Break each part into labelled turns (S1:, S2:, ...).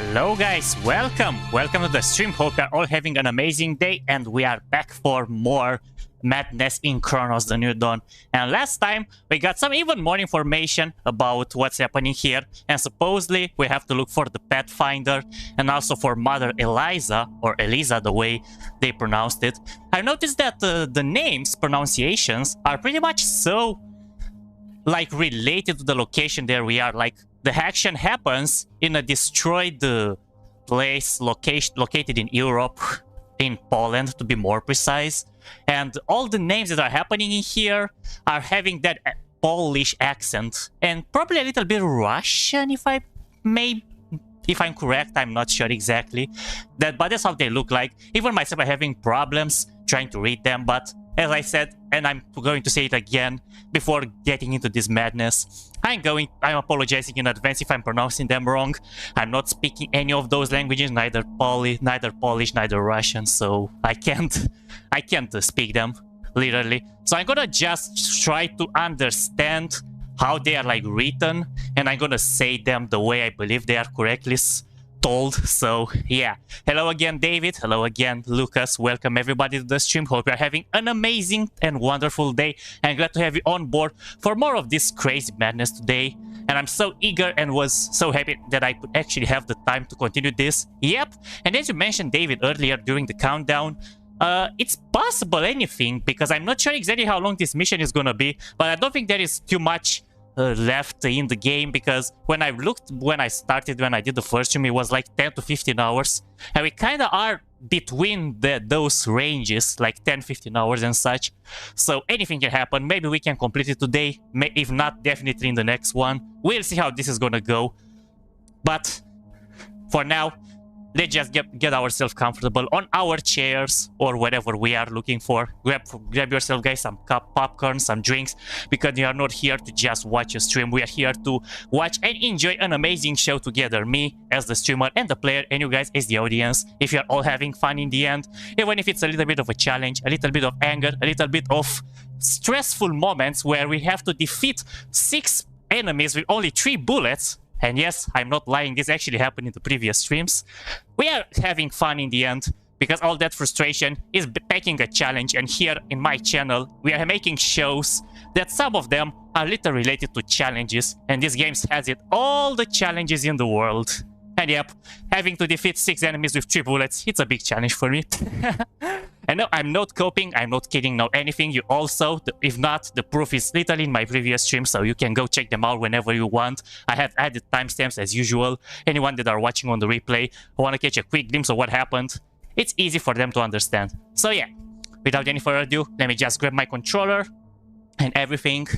S1: Hello guys, welcome to the stream. Hope you're all having an amazing day, and we are back for more madness in Cronos, the New Dawn. And last time we got some even more information about what's happening here, and supposedly we have to look for the Pathfinder and also for Mother Eliza, or Eliza the way they pronounced it. I noticed that the names pronunciations are pretty much so like related to the location there we are. Like the action happens in a destroyed place located in Europe, in Poland to be more precise, and all the names that are happening in here are having that Polish accent and probably a little bit Russian, if I'm correct. I'm not sure exactly, but that's how they look like. Even myself, I'm having problems trying to read them, but as I said, and I'm going to say it again before getting into this madness, I'm apologizing in advance if I'm pronouncing them wrong. I'm not speaking any of those languages, neither Polish, neither Russian, so I can't speak them, literally. So I'm gonna just try to understand how they are like written, and I'm gonna say them the way I believe they are correctly told. So yeah, hello again David, hello again Lucas, welcome everybody to the stream. Hope you're having an amazing and wonderful day, and glad to have you on board for more of this crazy madness today. And I'm so eager and was so happy that I could actually have the time to continue this. Yep, and as you mentioned David earlier during the countdown, it's possible anything, because I'm not sure exactly how long this mission is gonna be, but I don't think there is too much left in the game, because when I did the first stream, it was like 10 to 15 hours, and we kind of are between those ranges, like 10-15 hours and such. So anything can happen. Maybe we can complete it today, if not, definitely in the next one. We'll see how this is gonna go, but for now, let's just get ourselves comfortable on our chairs or whatever we are looking for. Grab yourself, guys, some popcorn, some drinks, because we are not here to just watch a stream. We are here to watch and enjoy an amazing show together. Me as the streamer and the player, and you guys as the audience. If you're all having fun in the end, even if it's a little bit of a challenge, a little bit of anger, a little bit of stressful moments where we have to defeat 6 enemies with only 3 bullets. And yes, I'm not lying, this actually happened in the previous streams. We are having fun in the end, because all that frustration is packing a challenge. And here in my channel, we are making shows that some of them are literally related to challenges. And this game has it, all the challenges in the world. And yep, having to defeat 6 enemies with 3 bullets, it's a big challenge for me. And no, I'm not coping, I'm not kidding, no anything. You also, if not, the proof is literally in my previous stream, so you can go check them out whenever you want. I have added timestamps as usual. Anyone that are watching on the replay who want to catch a quick glimpse of what happened, it's easy for them to understand. So yeah, without any further ado, let me just grab my controller and everything.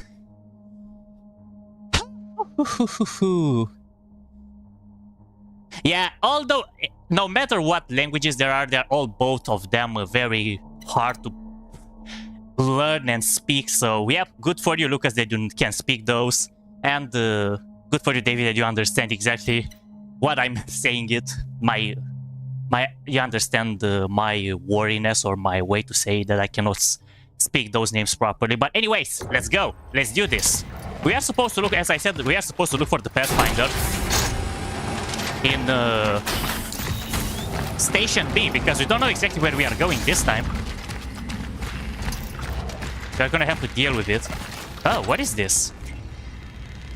S1: Yeah, although no matter what languages there are, they're all, both of them, very hard to learn and speak. So yeah, good for you, Lucas, that you can speak those, and good for you, David, that you understand exactly what I'm saying. You understand my worriness or my way to say that I cannot speak those names properly. But anyways, let's go. Let's do this. We are supposed to look, as I said, we are supposed to look for the Pathfinder in Station B, because we don't know exactly where we are going this time. We're gonna have to deal with it. Oh, what is this?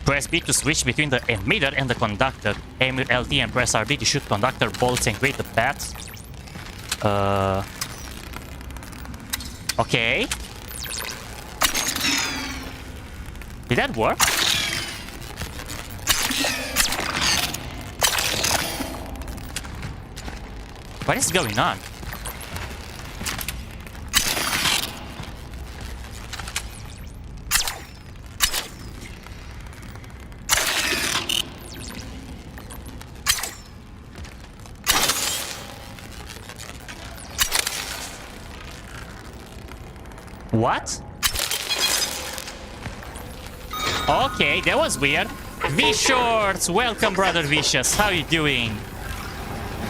S1: Press B to switch between the emitter and the conductor. Aim with LT and press RB to shoot conductor bolts and create the path. Okay. Did that work? What is going on? What? Okay, that was weird. V-Shorts! Welcome, brother Vicious. How are you doing?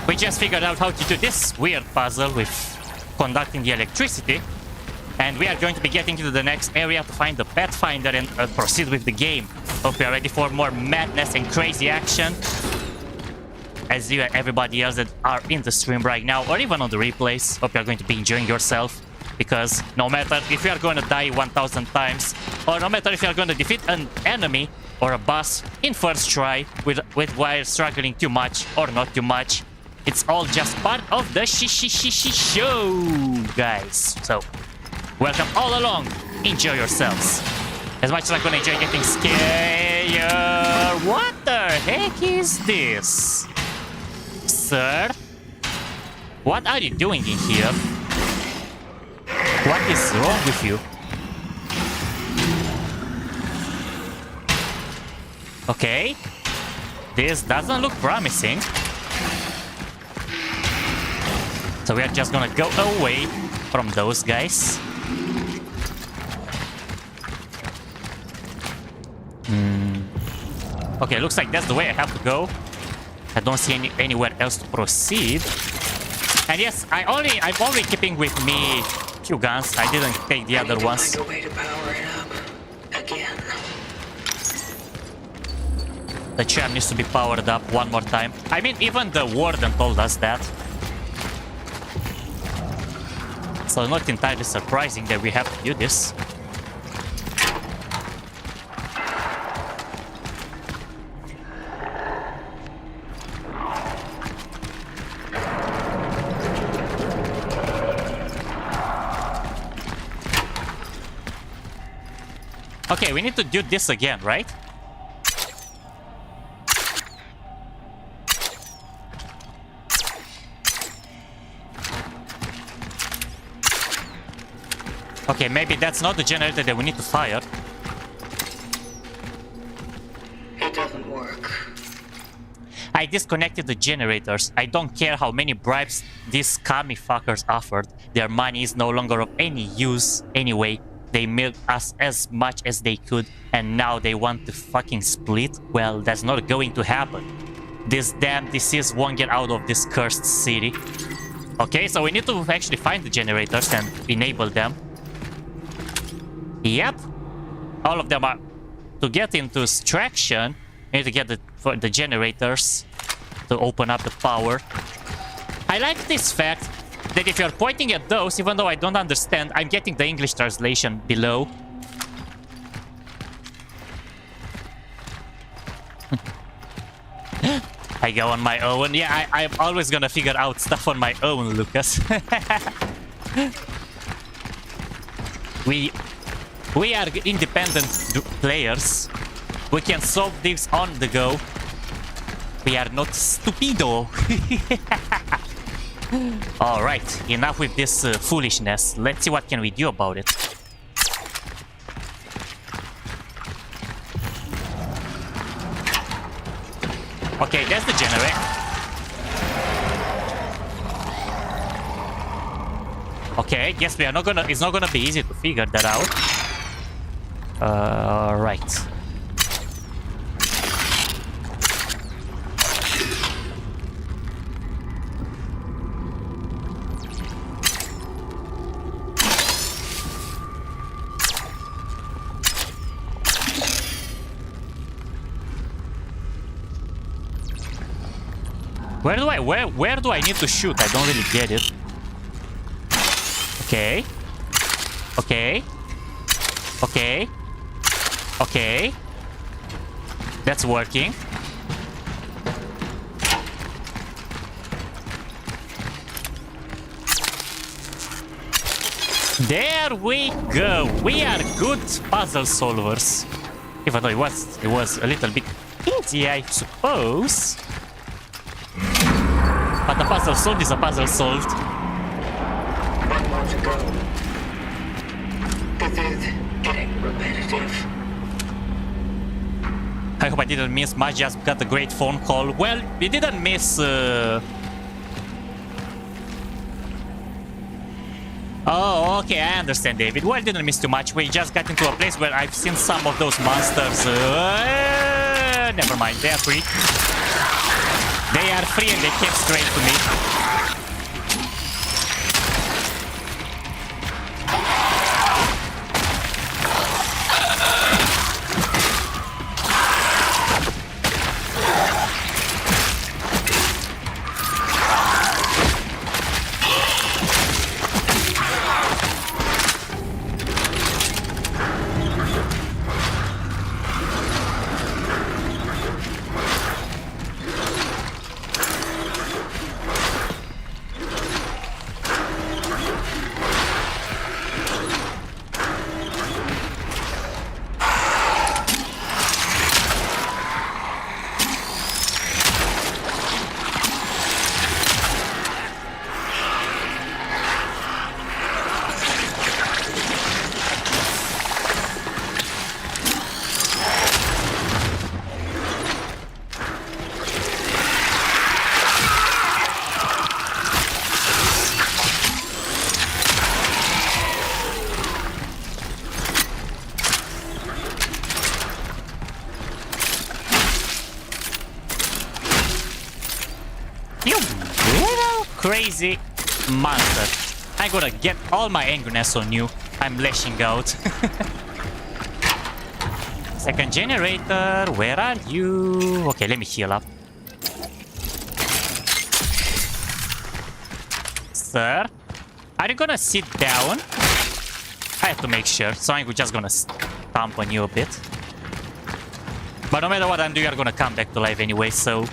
S1: We just figured out how to do this weird puzzle with conducting the electricity. And we are going to be getting into the next area to find the Pathfinder and proceed with the game. Hope you are ready for more madness and crazy action. as you and everybody else that are in the stream right now, or even on the replays. Hope you're going to be enjoying yourself, because no matter if you are going to die 1000 times, or no matter if you are going to defeat an enemy or a boss in first try with while struggling too much or not too much, it's all just part of the show, guys. So, welcome all along. Enjoy yourselves. As much as I'm gonna enjoy getting scared. What the heck is this? Sir? What are you doing in here? What is wrong with you? Okay. This doesn't look promising. So we are just gonna go away from those guys. Okay, looks like that's the way I have to go. I don't see anywhere else to proceed. And yes, I'm only keeping with me 2 guns. I didn't take the other ones.
S2: Find a way to power it up again.
S1: The Tram needs to be powered up one more time. I mean, even the Warden told us that. So not entirely surprising that we have to do this. Okay, we need to do this again, right? Okay, maybe that's not the generator that we need to fire.
S2: It doesn't work.
S1: I disconnected the generators. I don't care how many bribes these scummy fuckers offered. Their money is no longer of any use anyway. They milked us as much as they could, and now they want to fucking split? Well, that's not going to happen. This damn disease won't get out of this cursed city. Okay, so we need to actually find the generators and enable them. Yep. All of them are... To get into extraction, we need to get the generators to open up the power. I like this fact that if you're pointing at those, even though I don't understand, I'm getting the English translation below. I go on my own. Yeah, I'm always gonna figure out stuff on my own, Lucas. We are independent players. We can solve things on the go. We are not stupido. Alright, enough with this foolishness. Let's see what can we do about it. Okay, that's the generator. Okay, guess we are not gonna... It's not gonna be easy to figure that out. Right. Where do I need to shoot? I don't really get it. Okay. Okay. Okay. Okay. That's working. There we go. We are good puzzle solvers. Even though it was a little bit easy, I suppose. But a puzzle solved is a puzzle solved.
S2: One more to go. This is getting repetitive.
S1: I hope I didn't miss much, just got a great phone call. Well, we didn't miss... Oh, okay, I understand, David. Well, didn't miss too much. We just got into a place where I've seen some of those monsters. Never mind, they are free. They are free and they came straight to me. crazy monster. I'm gonna get all my angriness on you. I'm lashing out. Second generator, where are you? Okay, let me heal up. Sir, are you gonna sit down? I have to make sure, so I'm just gonna stomp on you a bit. But no matter what I do, you're gonna come back to life anyway, so...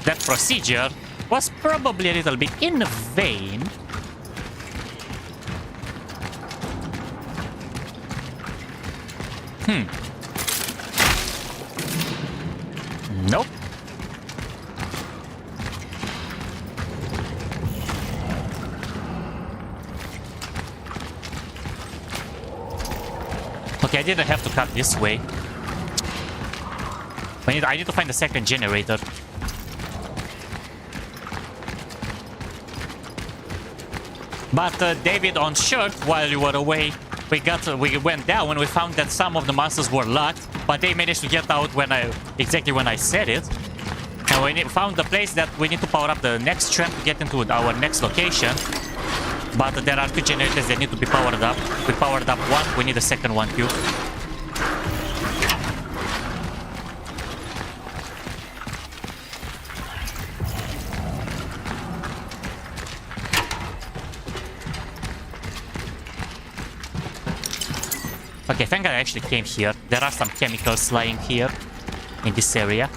S1: That procedure was probably a little bit in vain. Nope. Okay, I didn't have to cut this way. I need to find the second generator. But David, on short, while you were away, we went down and we found that some of the monsters were locked, but they managed to get out exactly when I said it. And we found the place that we need to power up the next tram to get into our next location. But there are 2 generators that need to be powered up. We powered up one, we need a second one too. Okay, thank God I actually came here. There are some chemicals lying here in this area.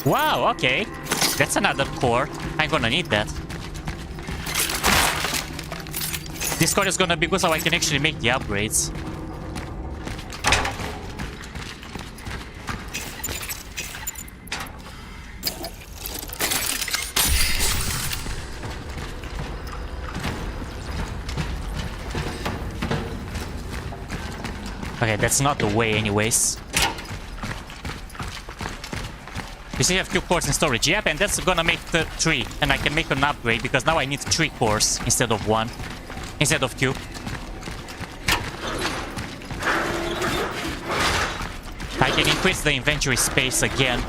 S1: Wow, okay. That's another core. I'm gonna need that. This core is gonna be good so I can actually make the upgrades. Okay, that's not the way anyways. You see, I have 2 cores in storage. Yep, and that's gonna make 3. And I can make an upgrade because now I need 3 cores instead of 1. Instead of 2. I can increase the inventory space again.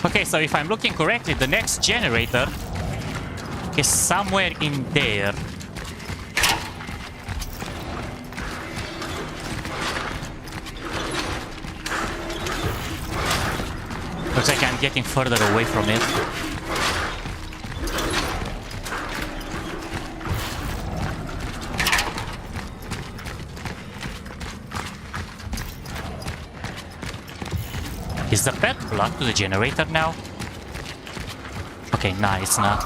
S1: Okay, so if I'm looking correctly, the next generator is somewhere in there. Looks like I'm getting further away from it. Is the pet blocked to the generator now? Okay, nah, it's not.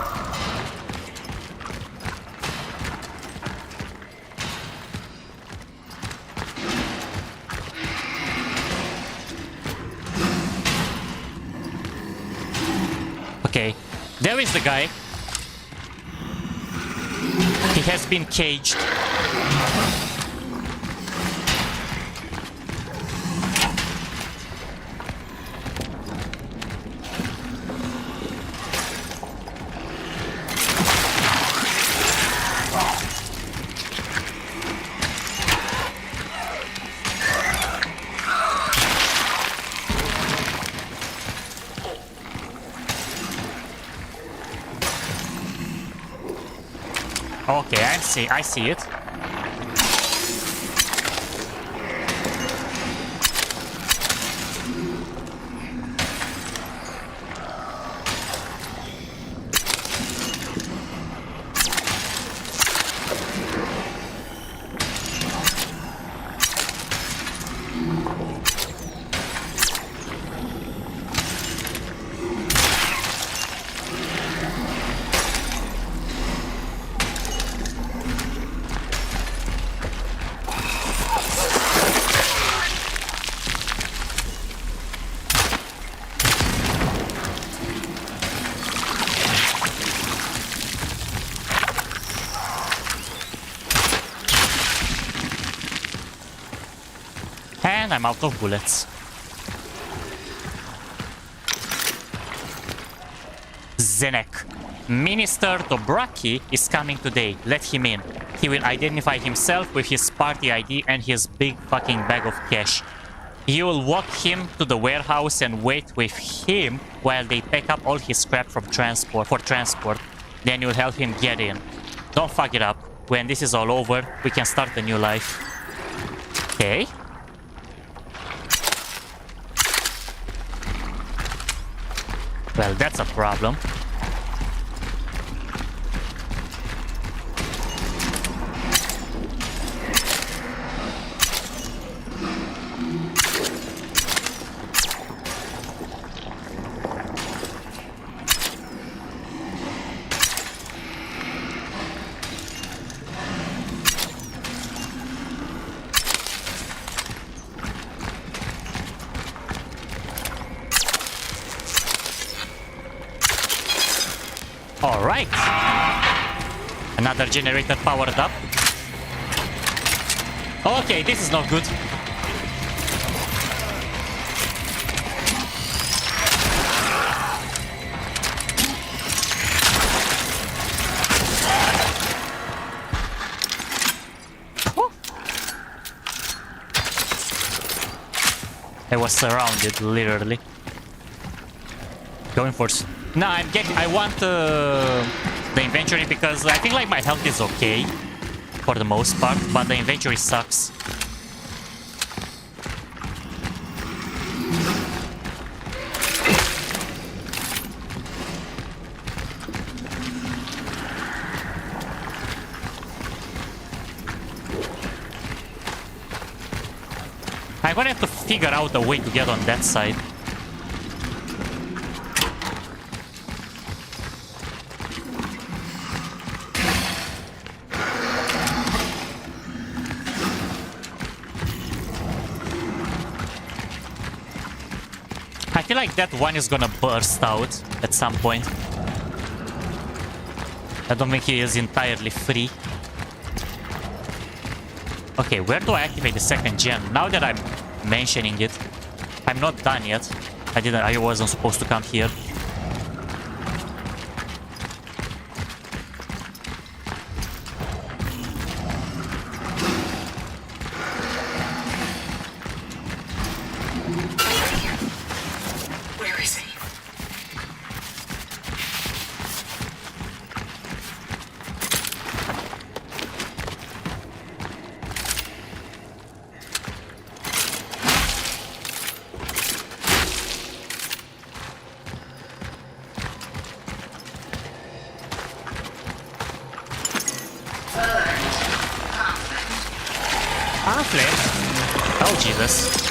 S1: Okay, there is the guy. He has been caged. Okay, I see it. And I'm out of bullets. Zenek. Minister Dobraki is coming today. Let him in. He will identify himself with his party ID and his big fucking bag of cash. You will walk him to the warehouse and wait with him while they pack up all his scrap for transport. Then you'll help him get in. Don't fuck it up. When this is all over, we can start a new life. Okay. Well, that's a problem. Alright. Another generator powered up. Okay, this is not good. I was surrounded, literally. Going for... No, I want the inventory because I think like my health is okay for the most part, but the inventory sucks. I'm gonna have to figure out a way to get on that side. I feel like that one is gonna burst out at some point. I don't think he is entirely free. Okay, where do I activate the second gen? Now that I'm mentioning it, I'm not done yet. I wasn't supposed to come here. Oh, Jesus.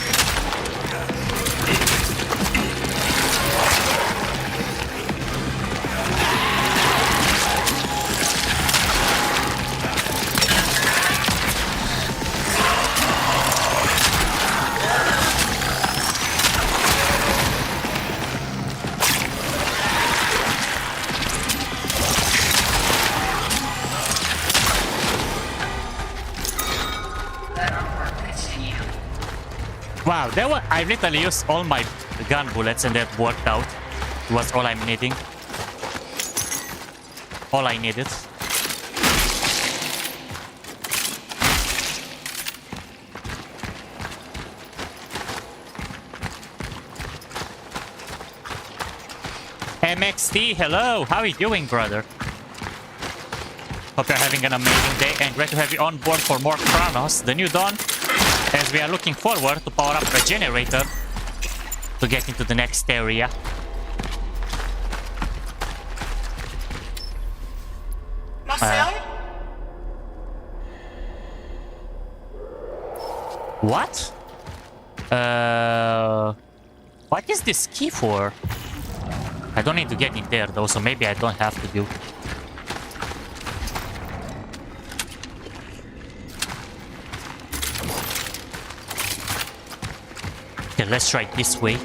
S1: Wow, I literally used all my gun bullets and that worked out. It was all I'm needing. All I needed. MXT, hello! How are you doing, brother? Hope you're having an amazing day and great to have you on board for more Cronos, the new dawn. As we are looking forward to power up the generator to get into the next area.
S3: Marcel?
S1: What? What is this key for? I don't need to get in there though, so maybe I don't have to do. Okay, let's try it this way.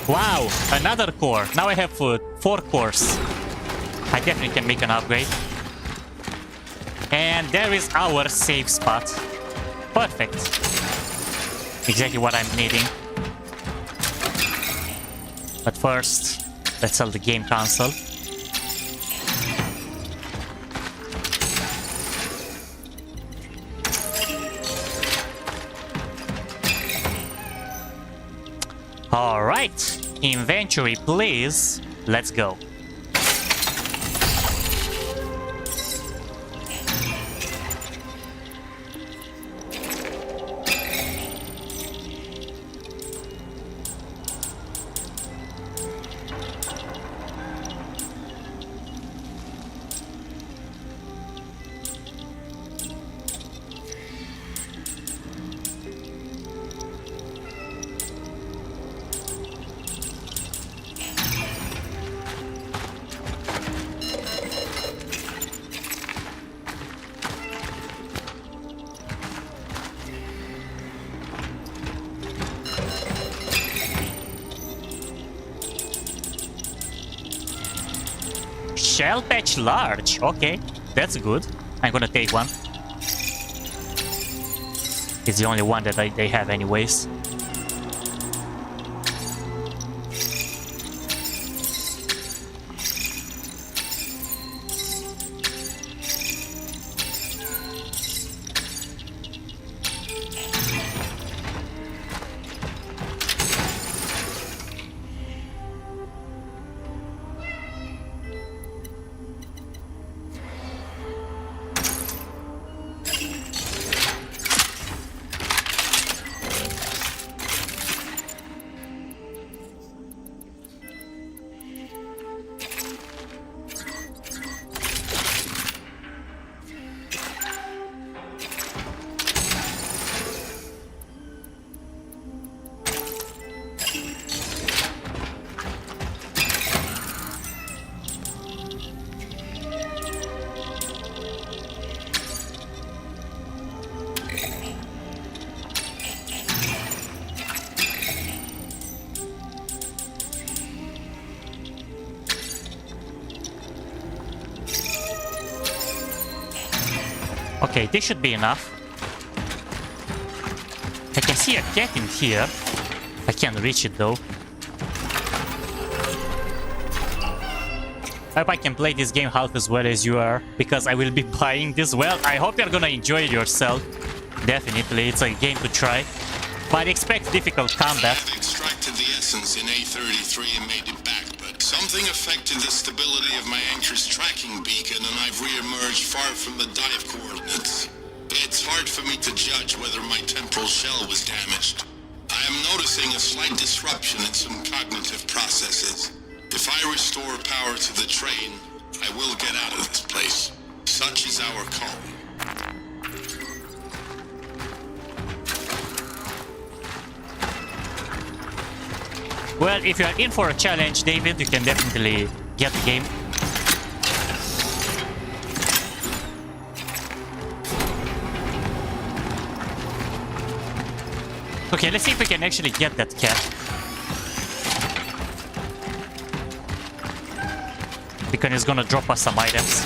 S1: Wow, another core. Now I have 4 cores. I definitely can make an upgrade. And there is our safe spot. Perfect. Exactly what I'm needing. But first, let's sell the game console. Alright, inventory please. Let's go. Shell patch large. Okay, that's good. I'm gonna take one. It's the only one that they have anyways. Okay, this should be enough. I can see a cat in here. I can't reach it though. I hope I can play this game half as well as you are, because I will be buying this. Well, I hope you're gonna enjoy it yourself. Definitely, it's a game to try. But expect difficult combat.
S4: I've extracted the essence in A33 and made it back, but something affected the stability of my anchor's tracking beacon, and I've re-emerged far from the dive coordinates. It's hard for me to judge whether my temporal shell was damaged. I am noticing a slight disruption in some cognitive processes. If I restore power to the train, I will get out of this place. Such is our call.
S1: Well, if you are in for a challenge, David, you can definitely get the game. Okay, let's see if we can actually get that cat. Because it's gonna drop us some items.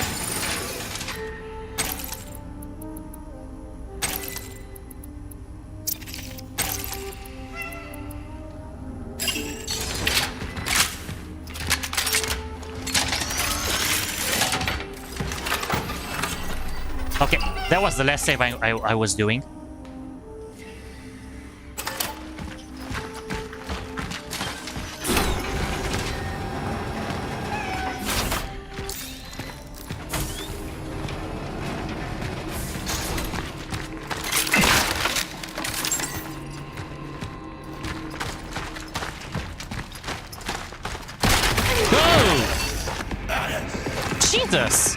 S1: Okay, that was the last save I was doing. Jesus!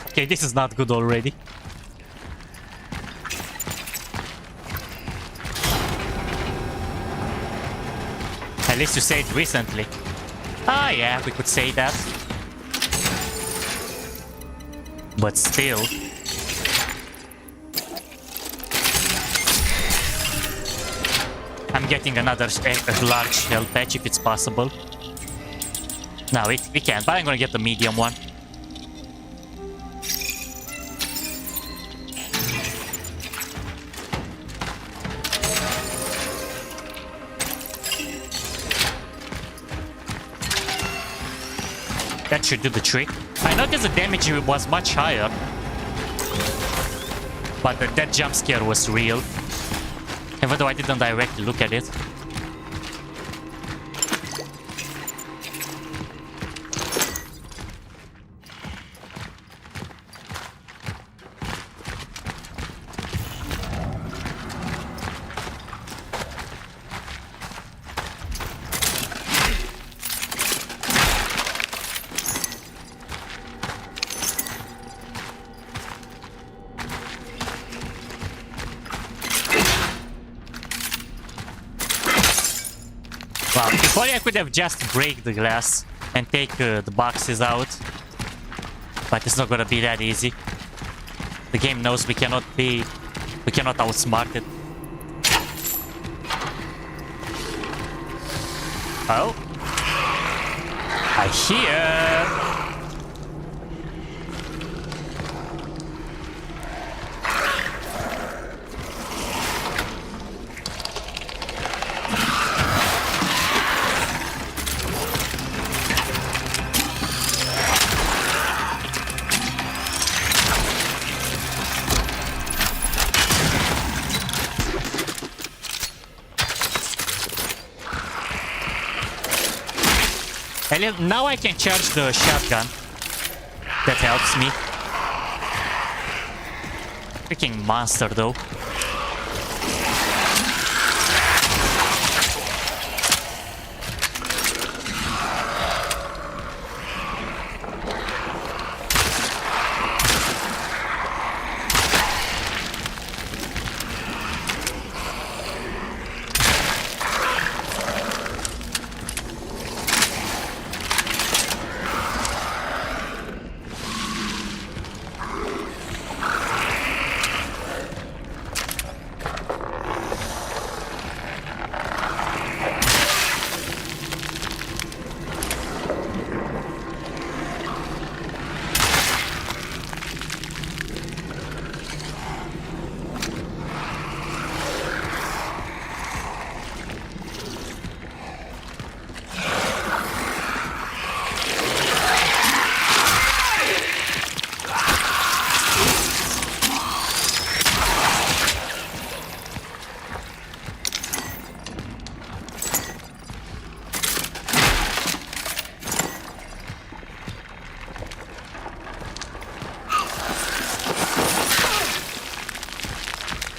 S1: Okay, this is not good already. At least you said recently. Ah, yeah, we could say that. But still. I'm getting another a large health patch if it's possible. No, we can't, but I'm gonna get the medium one. That should do the trick. I noticed the damage was much higher. But that jump scare was real. Even though I didn't directly look at it. Wow, before I could have just break the glass and take the boxes out. But it's not gonna be that easy. The game knows we cannot outsmart it. Oh. I hear. Now I can charge the shotgun. That helps me. Freaking monster though.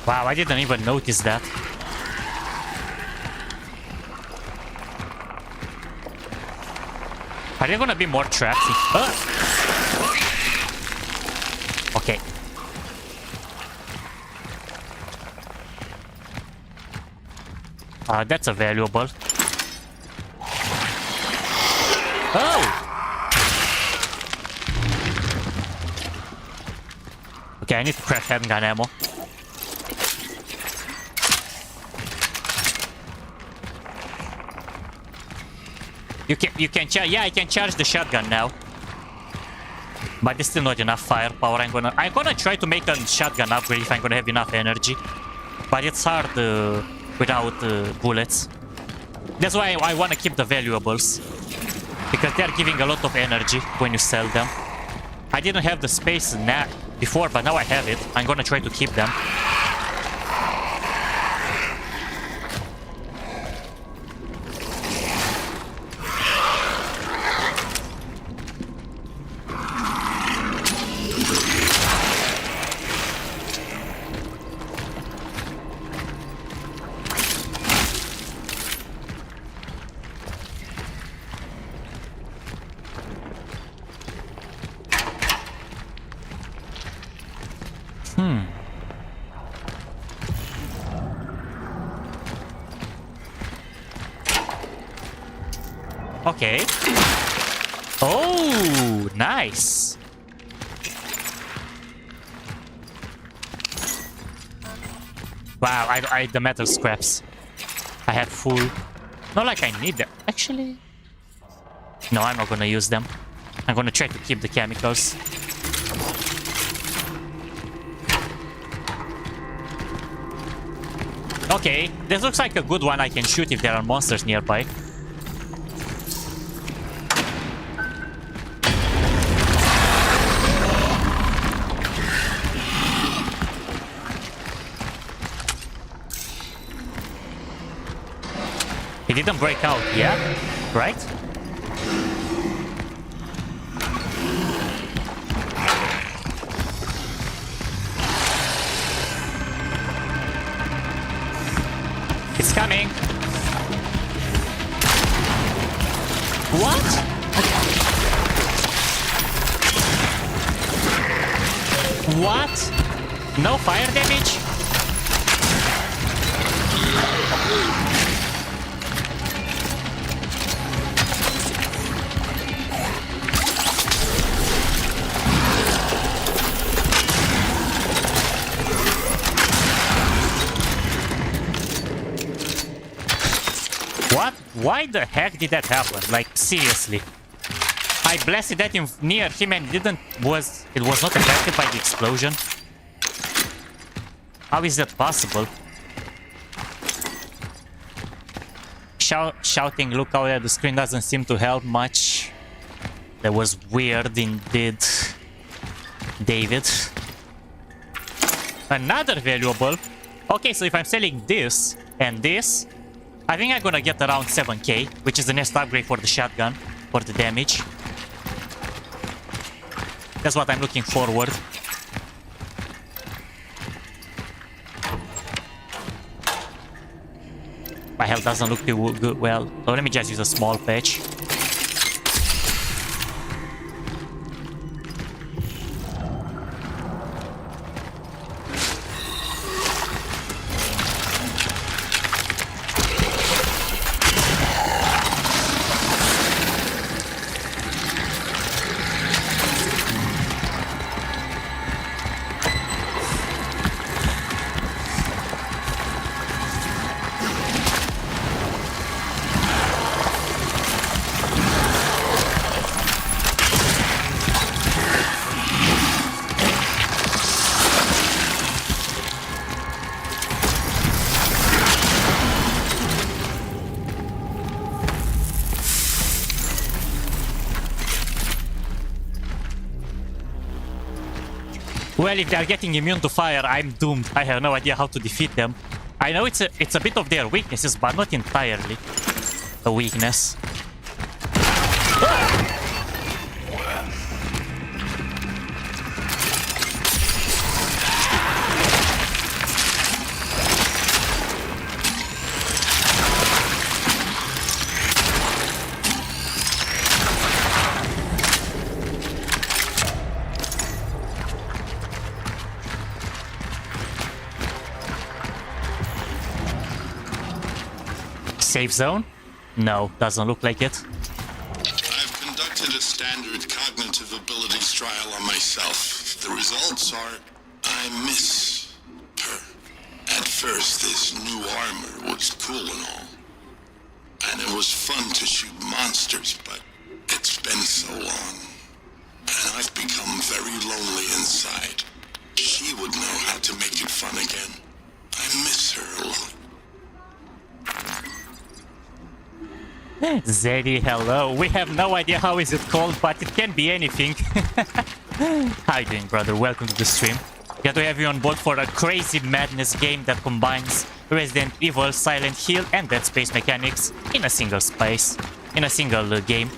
S1: Wow, I didn't even notice that. Are there gonna be more traps? Okay. That's a valuable. Oh! Okay, I need to craft handgun ammo. You can charge. Yeah, I can charge the shotgun now. But it's still not enough firepower. I'm gonna try to make a shotgun upgrade if I'm gonna have enough energy. But it's hard without bullets. That's why I wanna keep the valuables. Because they're giving a lot of energy when you sell them. I didn't have the space before, but now I have it. I'm gonna try to keep them. Okay. Oh, nice. Wow, I the metal scraps. I have full. Not like I need them. Actually, no, I'm not gonna use them. I'm gonna try to keep the chemicals. Okay, this looks like a good one I can shoot if there are monsters nearby. He didn't break out, yeah? Right? It's coming. What? What? No fire damage? What? Why the heck did that happen? Like, seriously. I blasted that in near him and it was not affected by the explosion. How is that possible? Shouting, look out at the screen doesn't seem to help much. That was weird indeed. David. Another valuable. Okay, so if I'm selling this and this, I think I'm gonna get around 7k, which is the next upgrade for the shotgun, for the damage. That's what I'm looking forward. My health doesn't look too good. Well, so let me just use a small patch. Well, if they are getting immune to fire, I'm doomed. I have no idea how to defeat them. I know it's a bit of their weaknesses, but not entirely a weakness. Safe zone? No, doesn't look like it.
S4: I've conducted a standard cognitive abilities trial on myself. The results are I miss her. At first, this new armor was cool and all. And it was fun to shoot monsters, but it's been so long. And I've become very lonely inside. She would know how to make it fun again. I miss her a lot.
S1: Zeddy, hello. We have no idea how is it called, but it can be anything. How you doing, brother? Welcome to the stream. Glad to have you on board for a crazy madness game that combines Resident Evil, Silent Hill, and Dead Space mechanics in a single space, in a single game.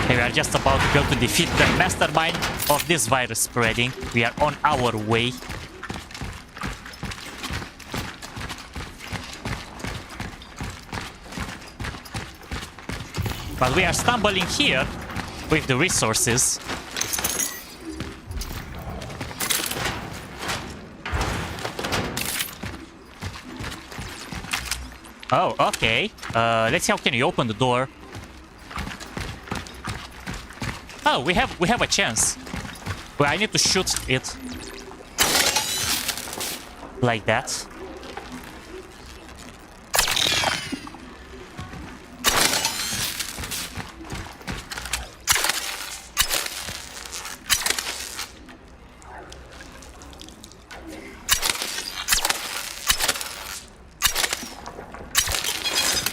S1: We are just about to go to defeat the mastermind of this virus spreading. We are on our way. But we are stumbling here with the resources. Oh, okay. Let's see how can we open the door. Oh, we have a chance. Well, I need to shoot it. Like that.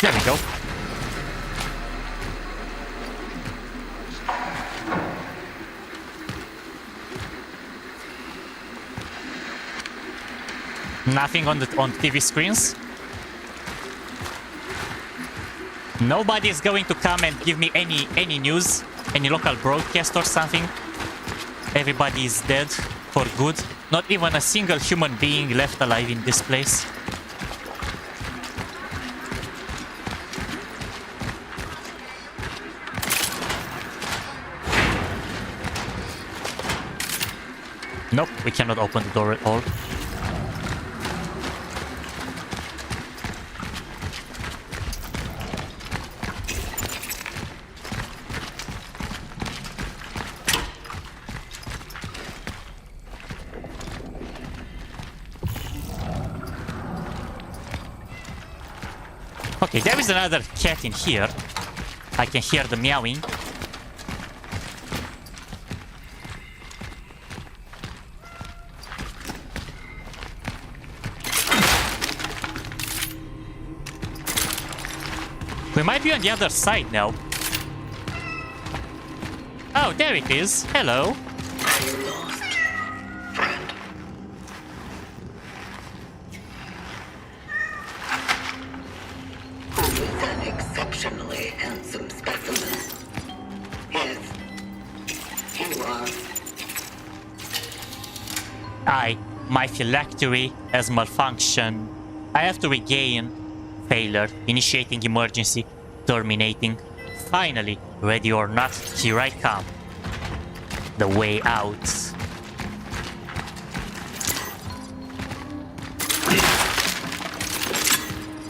S1: There we go. Nothing on TV screens. Nobody is going to come and give me any news, any local broadcast or something. Everybody is dead for good. Not even a single human being left alive in this place. Nope, we cannot open the door at all. Okay, there is another cat in here. I can hear the meowing. We might be on the other side now. Oh, there it is. Hello.
S2: Are you lost, friend? Who is an exceptionally handsome specimen? Yes, you are.
S1: My phylactery has malfunctioned. I have to regain. Failure. Initiating emergency. Terminating. Finally, ready or not, here I come. The way out.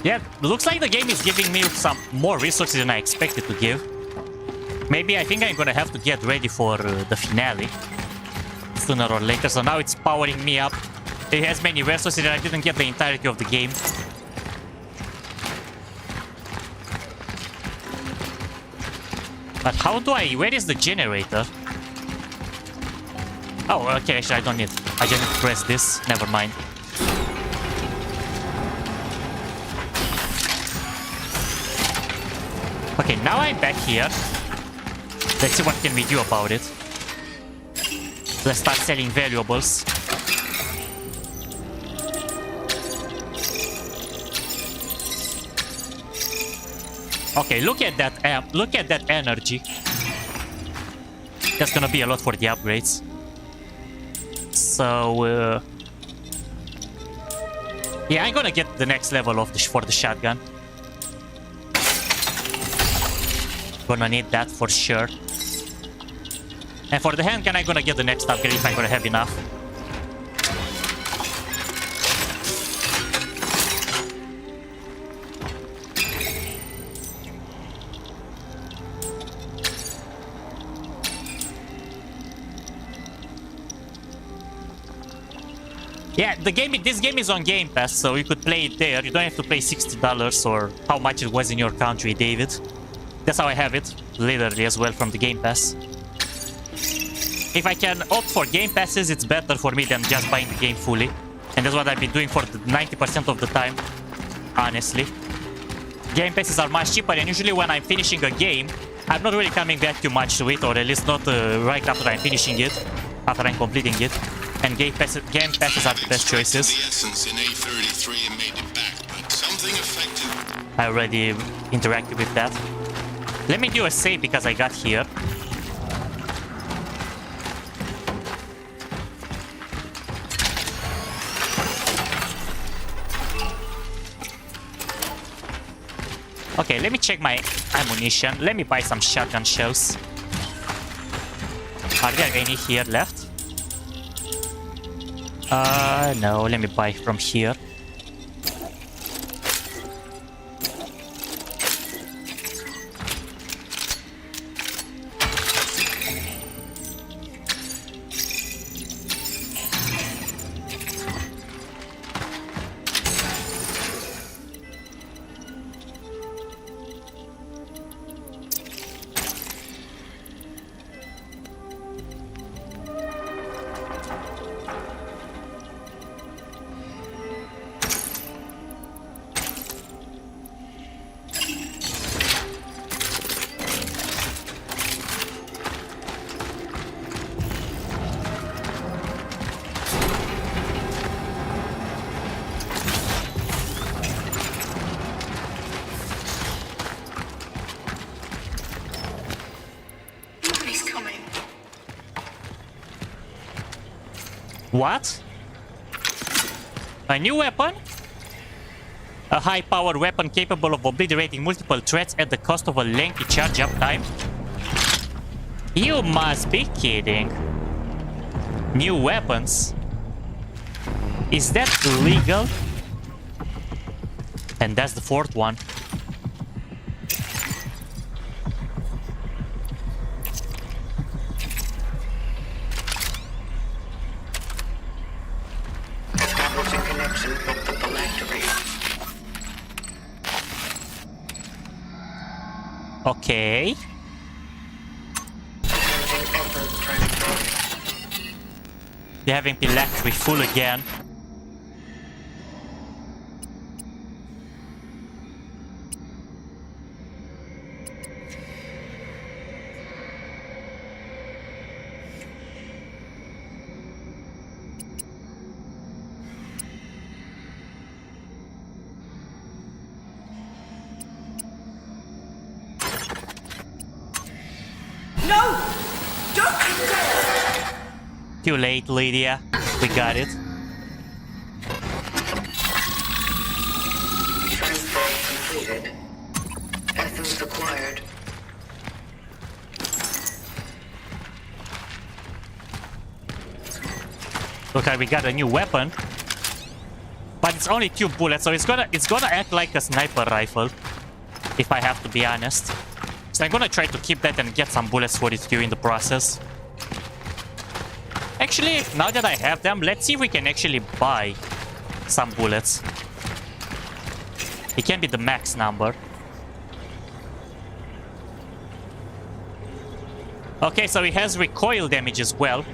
S1: Yeah, looks like the game is giving me some more resources than I expected to give. Maybe I think I'm gonna have to get ready for the finale. Sooner or later, so now it's powering me up. It has many resources and I didn't get the entirety of the game. But how do I... Where is the generator? Oh, okay, actually I don't need... I just need to press this. Never mind. Okay, now I'm back here. Let's see what can we do about it. Let's start selling valuables. Okay, look at that energy. That's gonna be a lot for the upgrades. So, yeah, I'm gonna get the next level of for the shotgun. Gonna need that for sure. And for the handgun, I'm gonna get the next upgrade if I'm gonna have enough. Yeah, this game is on Game Pass, so you could play it there. You don't have to pay $60 or how much it was in your country, David. That's how I have it, literally as well from the Game Pass. If I can opt for Game Passes, it's better for me than just buying the game fully. And that's what I've been doing for the 90% of the time, honestly. Game Passes are much cheaper, and usually when I'm finishing a game, I'm not really coming back too much to it, or at least not right after I'm finishing it, after I'm completing it. And game passes are the best choices. I already interacted with that. Let me do a save because I got here. Okay, let me check my ammunition. Let me buy some shotgun shells. Are there any here left? No, let me buy from here. What? A new weapon? A high-powered weapon capable of obliterating multiple threats at the cost of a lengthy charge-up time? You must be kidding. New weapons? Is that legal? And that's the fourth one.
S2: Establishing connection with the phylactery.
S1: Okay.
S2: Attempting essence transfer.
S1: They're having phylactery full again.
S3: No! Don't you dare!
S1: Too late, Lydia. We got it.
S2: Transfer completed. Essence acquired.
S1: Okay, we got a new weapon. But it's only 2 bullets, so it's gonna act like a sniper rifle. If I have to be honest. So I'm gonna try to keep that and get some bullets for it during the process. Actually, now that I have them, let's see if we can actually buy some bullets. It can be the max number. Okay, so it has recoil damage as well.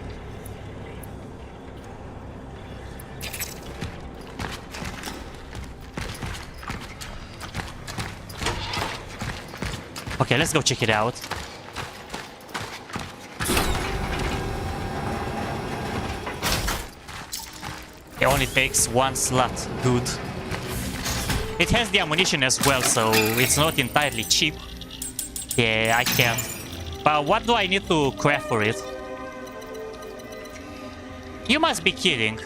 S1: Okay, let's go check it out. It only takes 1 slot. Good. It has the ammunition as well, so it's not entirely cheap. Yeah, I can. But what do I need to craft for it? You must be kidding.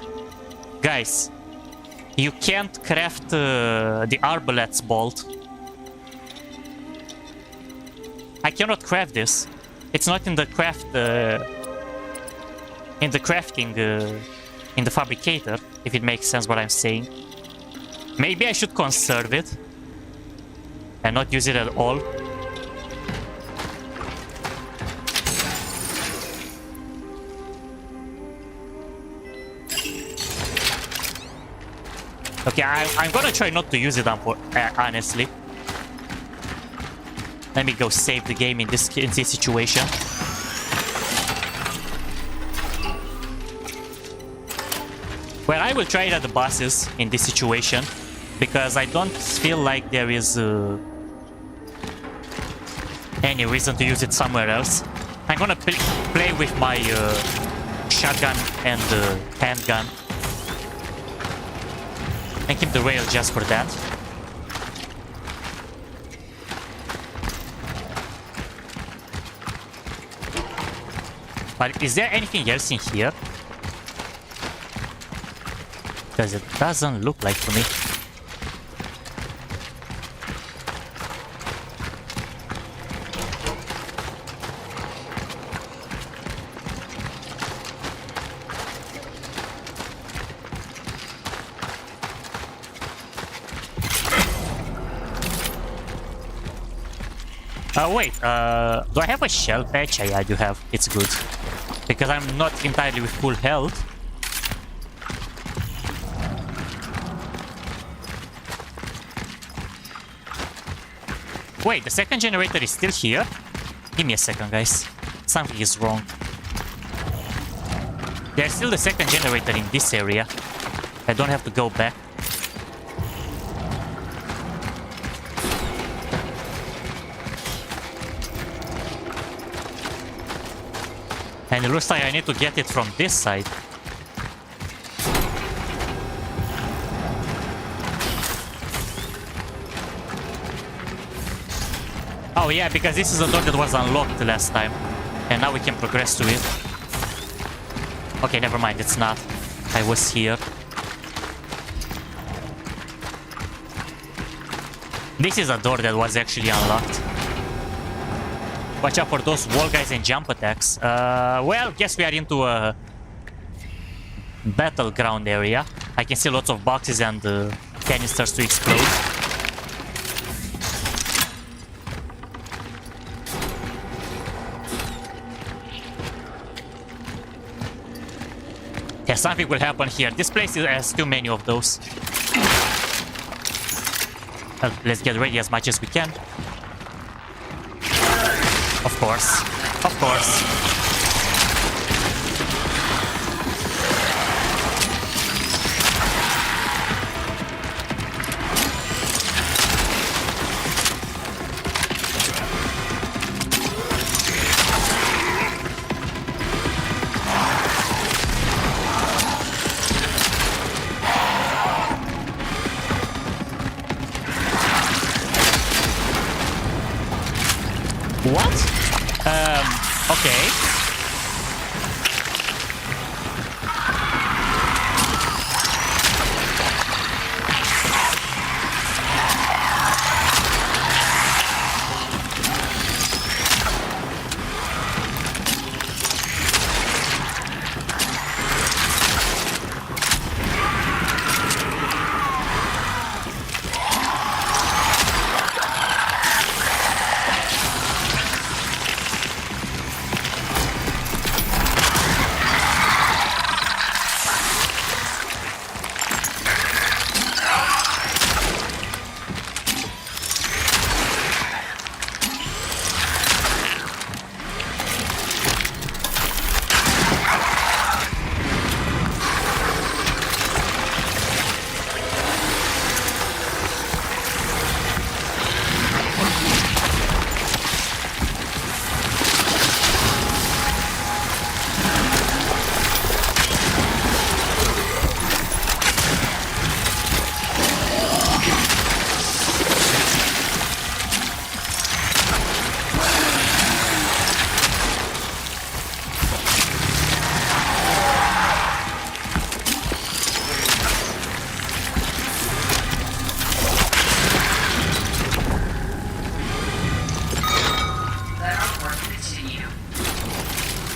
S1: Guys, you can't craft the arbalet's bolt. I cannot craft this. It's not in the craft... in the crafting... in the fabricator, if it makes sense what I'm saying. Maybe I should conserve it. And not use it at all. Okay, I'm gonna try not to use it honestly. Let me go save the game in this situation. Well, I will try it at the bosses in this situation, because I don't feel like there is any reason to use it somewhere else. I'm gonna play with my shotgun and handgun and keep the rail just for that. But is there anything else in here? Because it doesn't look like to me. Wait, do I have a shell patch? Yeah, I do have. It's good. Because I'm not entirely with full health. Wait, the second generator is still here? Give me a second, guys. Something is wrong. There's still the second generator in this area. I don't have to go back. And it looks like I need to get it from this side. Oh yeah, because this is a door that was unlocked last time. And now we can progress to it. Okay, never mind, it's not. I was here. This is a door that was actually unlocked. Watch out for those wall guys and jump attacks. Well, guess we are into a battleground area. I can see lots of boxes and canisters to explode. Yeah, something will happen here. This place has too many of those. Let's get ready as much as we can. Of course. Of course. What? Okay.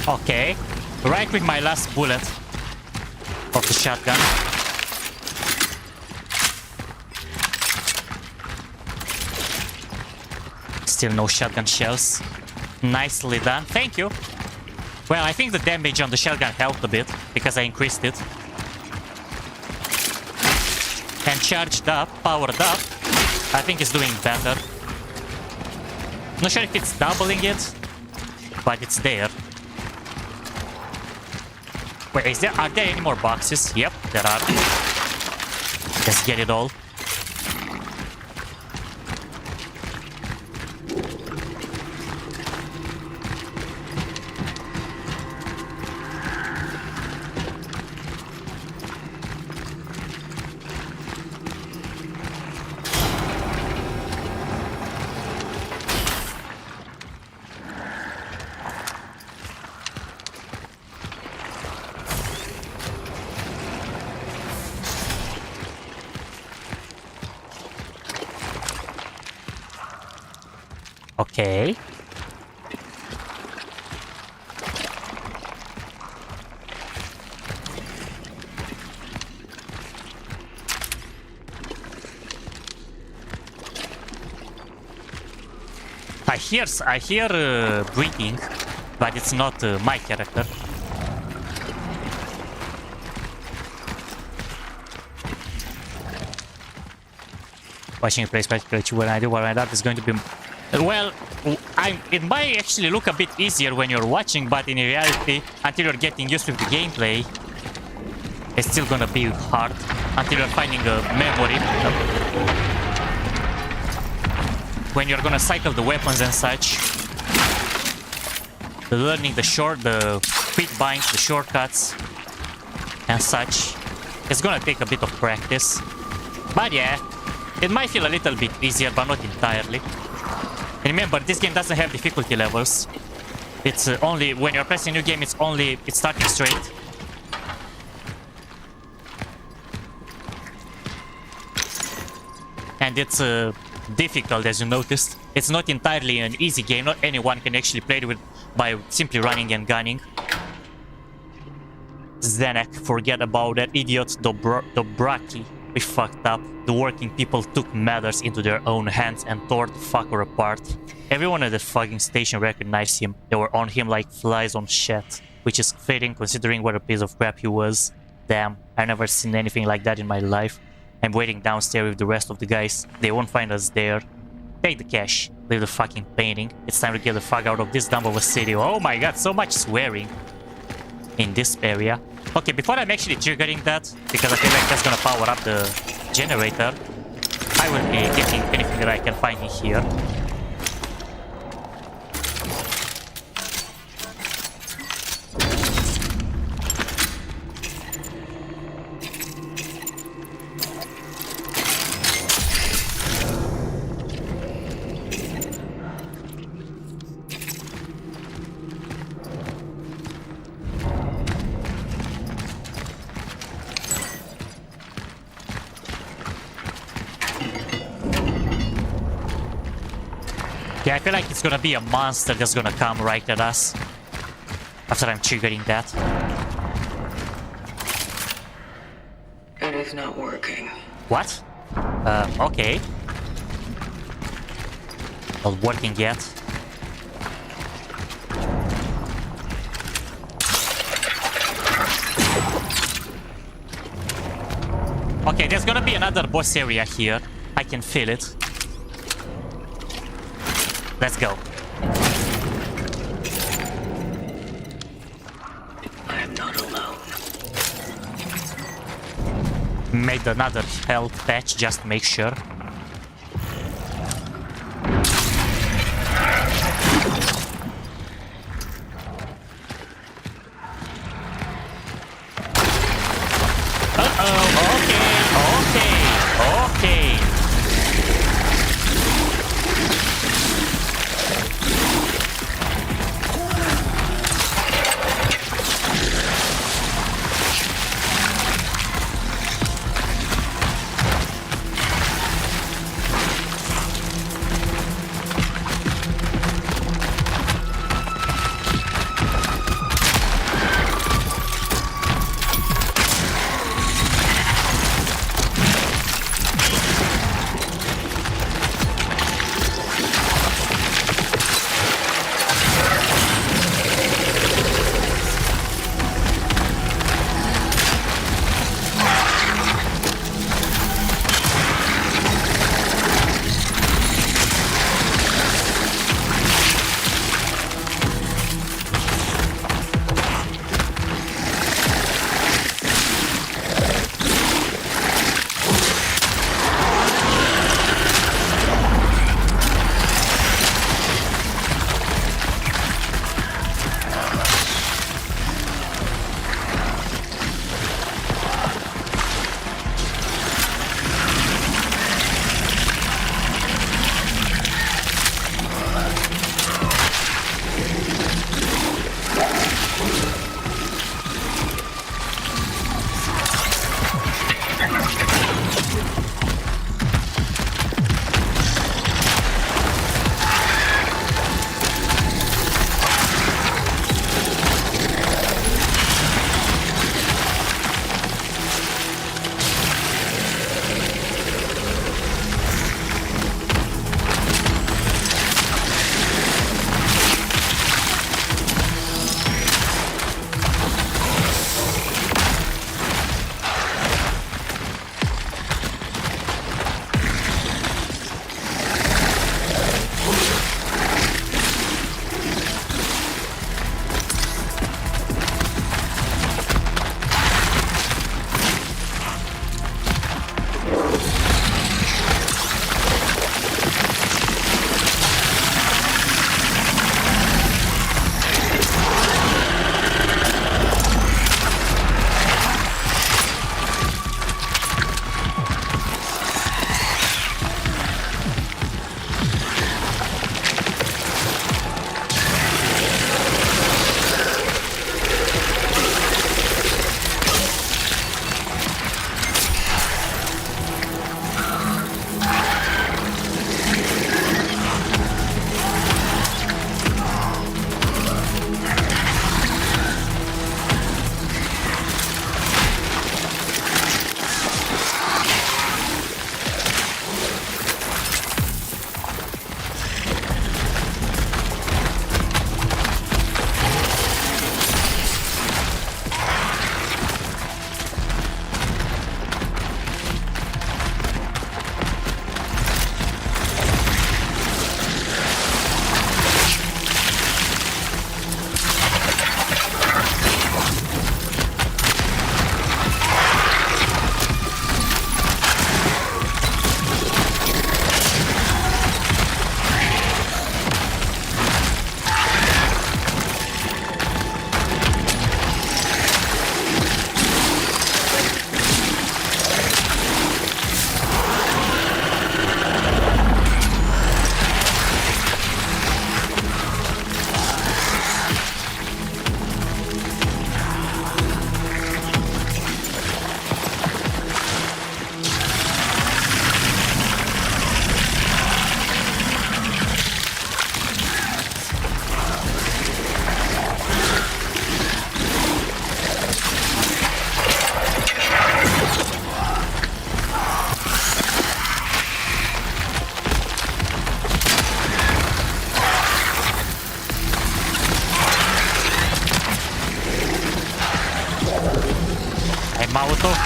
S1: Okay. Right with my last bullet of the shotgun. Still no shotgun shells. Nicely done. Thank you. Well, I think the damage on the shotgun helped a bit because I increased it. And charged up, powered up. I think it's doing better. Not sure if it's doubling it, but it's there. Wait, are there any more boxes? Yep, there are. Let's get it all. Okay. I hear breathing, but it's not my character. Watching a place particularly when I do what I do is going to be. Well, it might actually look a bit easier when you're watching, but in reality, until you're getting used to the gameplay, it's still gonna be hard until you're finding a memory. When you're gonna cycle the weapons and such, learning the quick binds, the shortcuts, and such, it's gonna take a bit of practice. But yeah, it might feel a little bit easier, but not entirely. Remember, this game doesn't have difficulty levels. It's only when you're pressing a new game, it's starting straight. and it's difficult, as you noticed. It's not entirely an easy game. Not anyone can actually play it with by simply running and gunning. Zenek, forget about that idiot Dobraki. We fucked up. The working people took matters into their own hands and tore the fucker apart. Everyone at the fucking station recognized him. They were on him like flies on shit, which is fitting considering what a piece of crap he was. Damn, I've never seen anything like that in my life. I'm waiting downstairs with the rest of the guys. They won't find us there. Take the cash. Leave the fucking painting. It's time to get the fuck out of this dump of a city. Oh my god, so much swearing in this area. Okay, before I'm actually triggering that, because I feel like that's gonna power up the generator, I will be getting anything that I can find in here. Yeah, I feel like it's gonna be a monster that's gonna come right at us after I'm triggering that.
S2: It is not working.
S1: What? Okay. Not working yet. Okay, there's gonna be another boss area here. I can feel it. Let's go.
S2: I am not alone.
S1: Made another health patch, just make sure. Okay.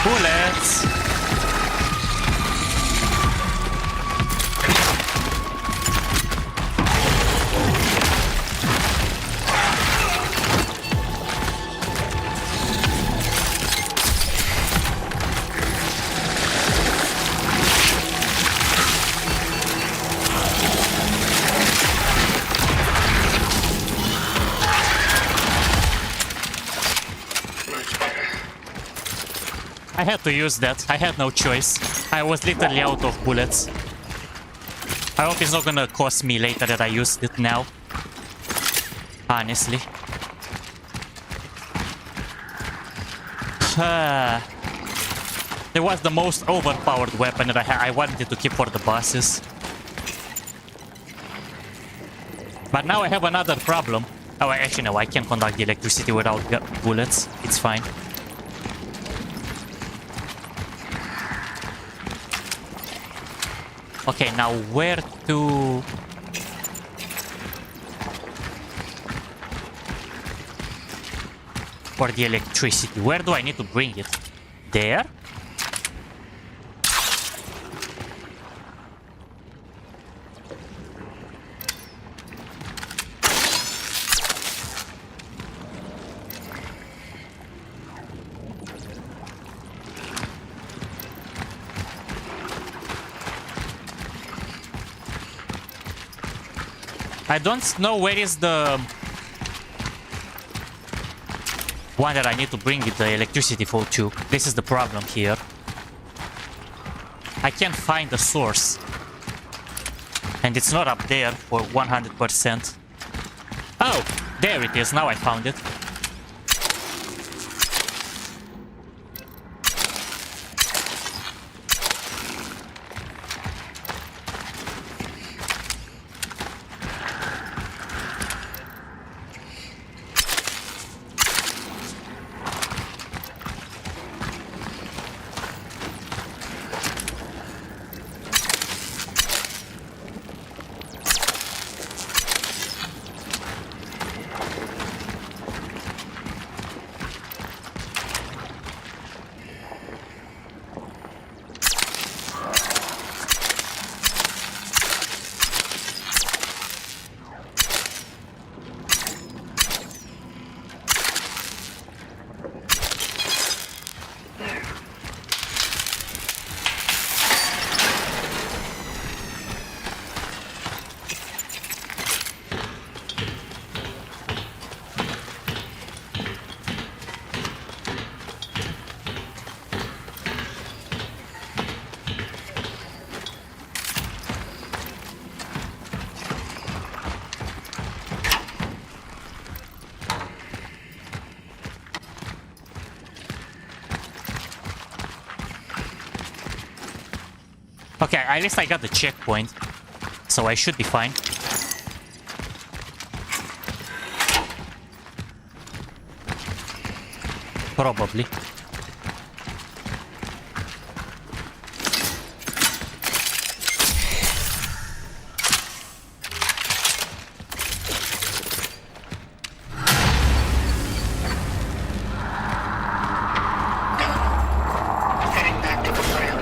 S1: Bullets! I had to use that. I had no choice. I was literally out of bullets. I hope it's not gonna cost me later that I used it now. Honestly. It was the most overpowered weapon that I wanted to keep for the bosses. But now I have another problem. Oh, actually no, I can conduct the electricity without bullets. It's fine. Okay, now where to... For the electricity, where do I need to bring it? There? I don't know where is the one that I need to bring the electricity for to. This is the problem here. I can't find the source. And it's not up there for 100%. Oh, there it is. Now I found it. Okay, at least I got the checkpoint, so I should be fine. Probably.
S2: Heading back to the Tram.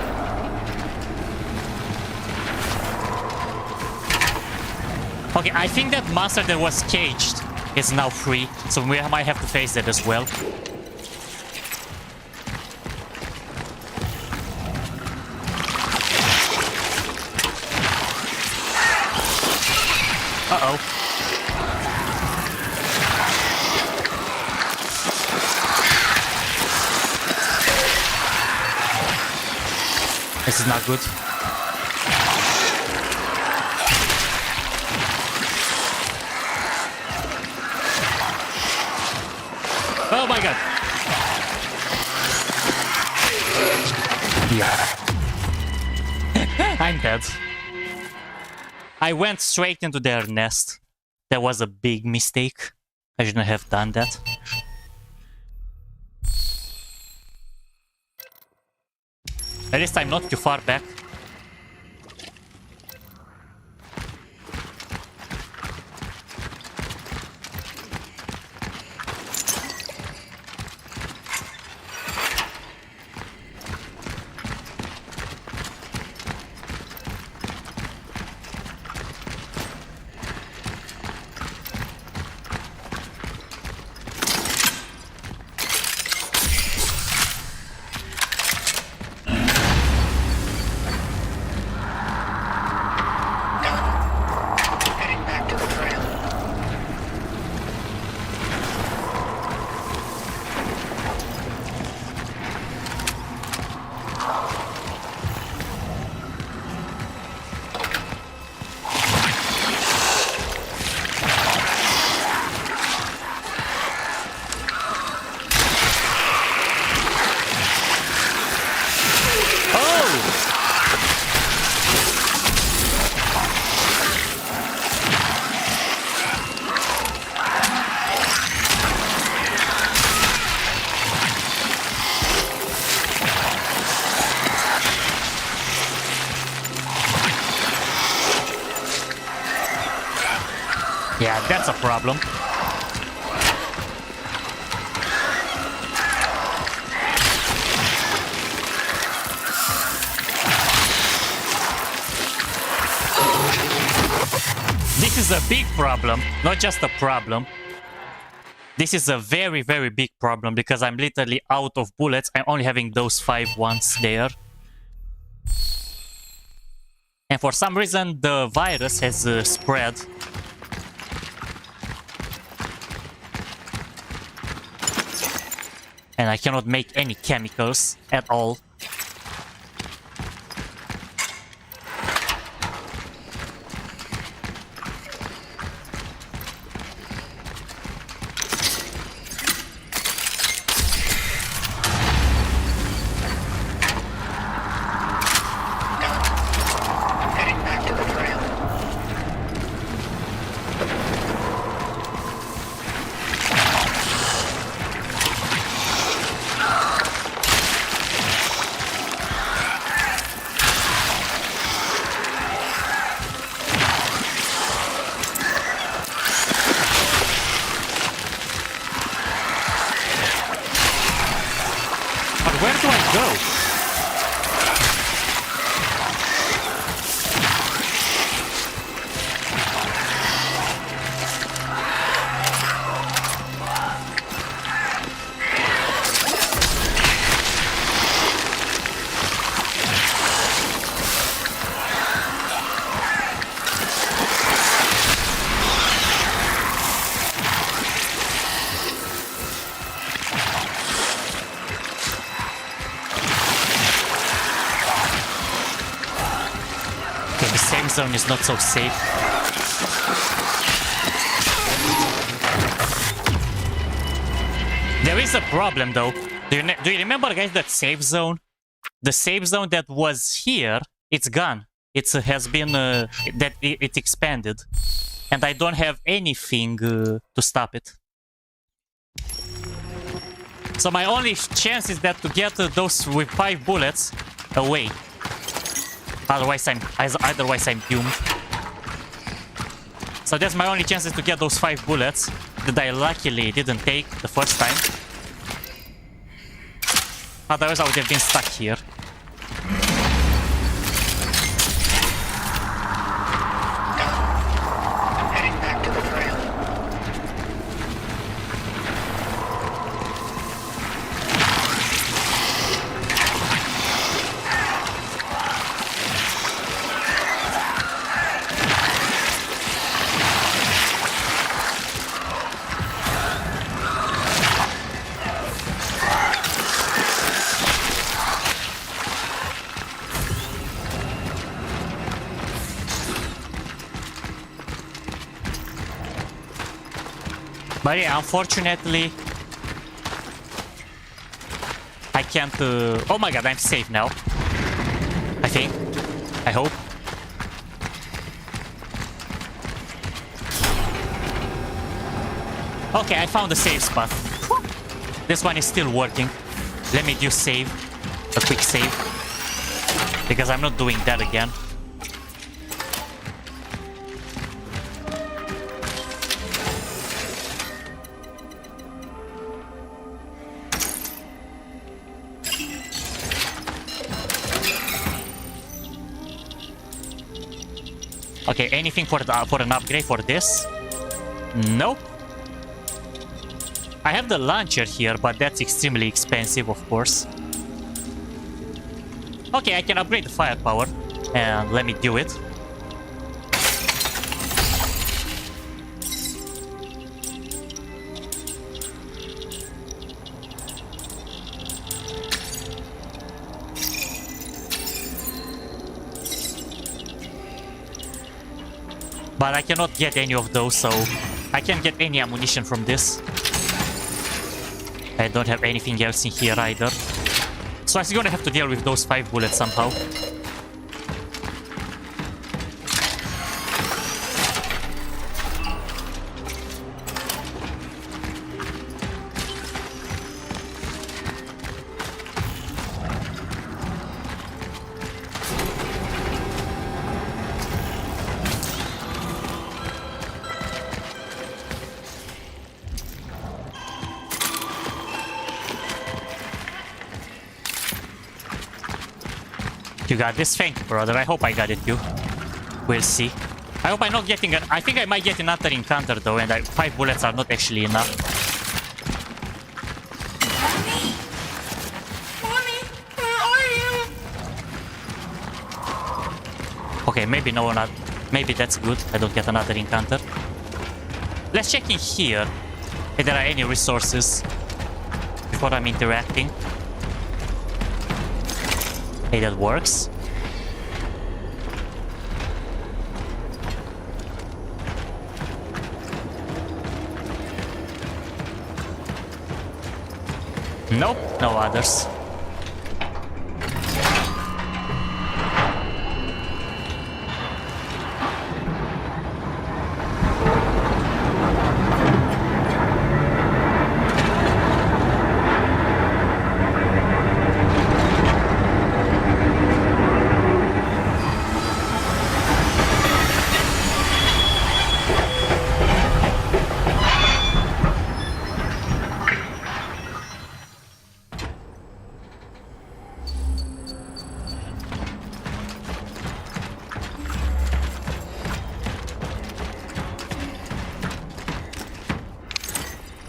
S1: Okay, I think that monster that was caged is now free, so we might have to face that as well. Uh-oh. This is not good. Oh my god. Yeah. I'm dead. I went straight into their nest. That was a big mistake. I shouldn't have done that. At least I'm not too far back. that's a problem. This is a big problem, not just a problem. This is a very, very big problem because I'm literally out of bullets. I'm only having those 5 ones there. And for some reason, the virus has spread. And I cannot make any chemicals at all. Where do I go? Zone is not so safe. There is a problem though. Do you remember, guys, that safe zone? The safe zone that was here, it's gone. It has been it expanded, and I don't have anything to stop it. So my only chance is that to get those with 5 bullets away. Otherwise I'm doomed. So that's my only chance is to get those 5 bullets that I luckily didn't take the first time. Otherwise I would have been stuck here.
S2: Heading back to the trail.
S1: But yeah, unfortunately, I can't... Oh my god, I'm safe now. I think. I hope. Okay, I found a safe spot. This one is still working. Let me do save. A quick save. Because I'm not doing that again. Okay, anything for an upgrade for this? Nope. I have the launcher here, but that's extremely expensive, of course. Okay, I can upgrade the firepower, and let me do it. But I cannot get any of those, so I can't get any ammunition from this. I don't have anything else in here either. So I'm gonna have to deal with those 5 bullets somehow. You got this? Thank you, brother. I hope I got it too. We'll see. I hope I'm not getting I think I might get another encounter though, and 5 bullets are not actually enough.
S3: Mommy, where are you?
S1: Okay, maybe no, not. Maybe that's good. I don't get another encounter. Let's check in here if there are any resources before I'm interacting. Hey, that works. Nope, no others.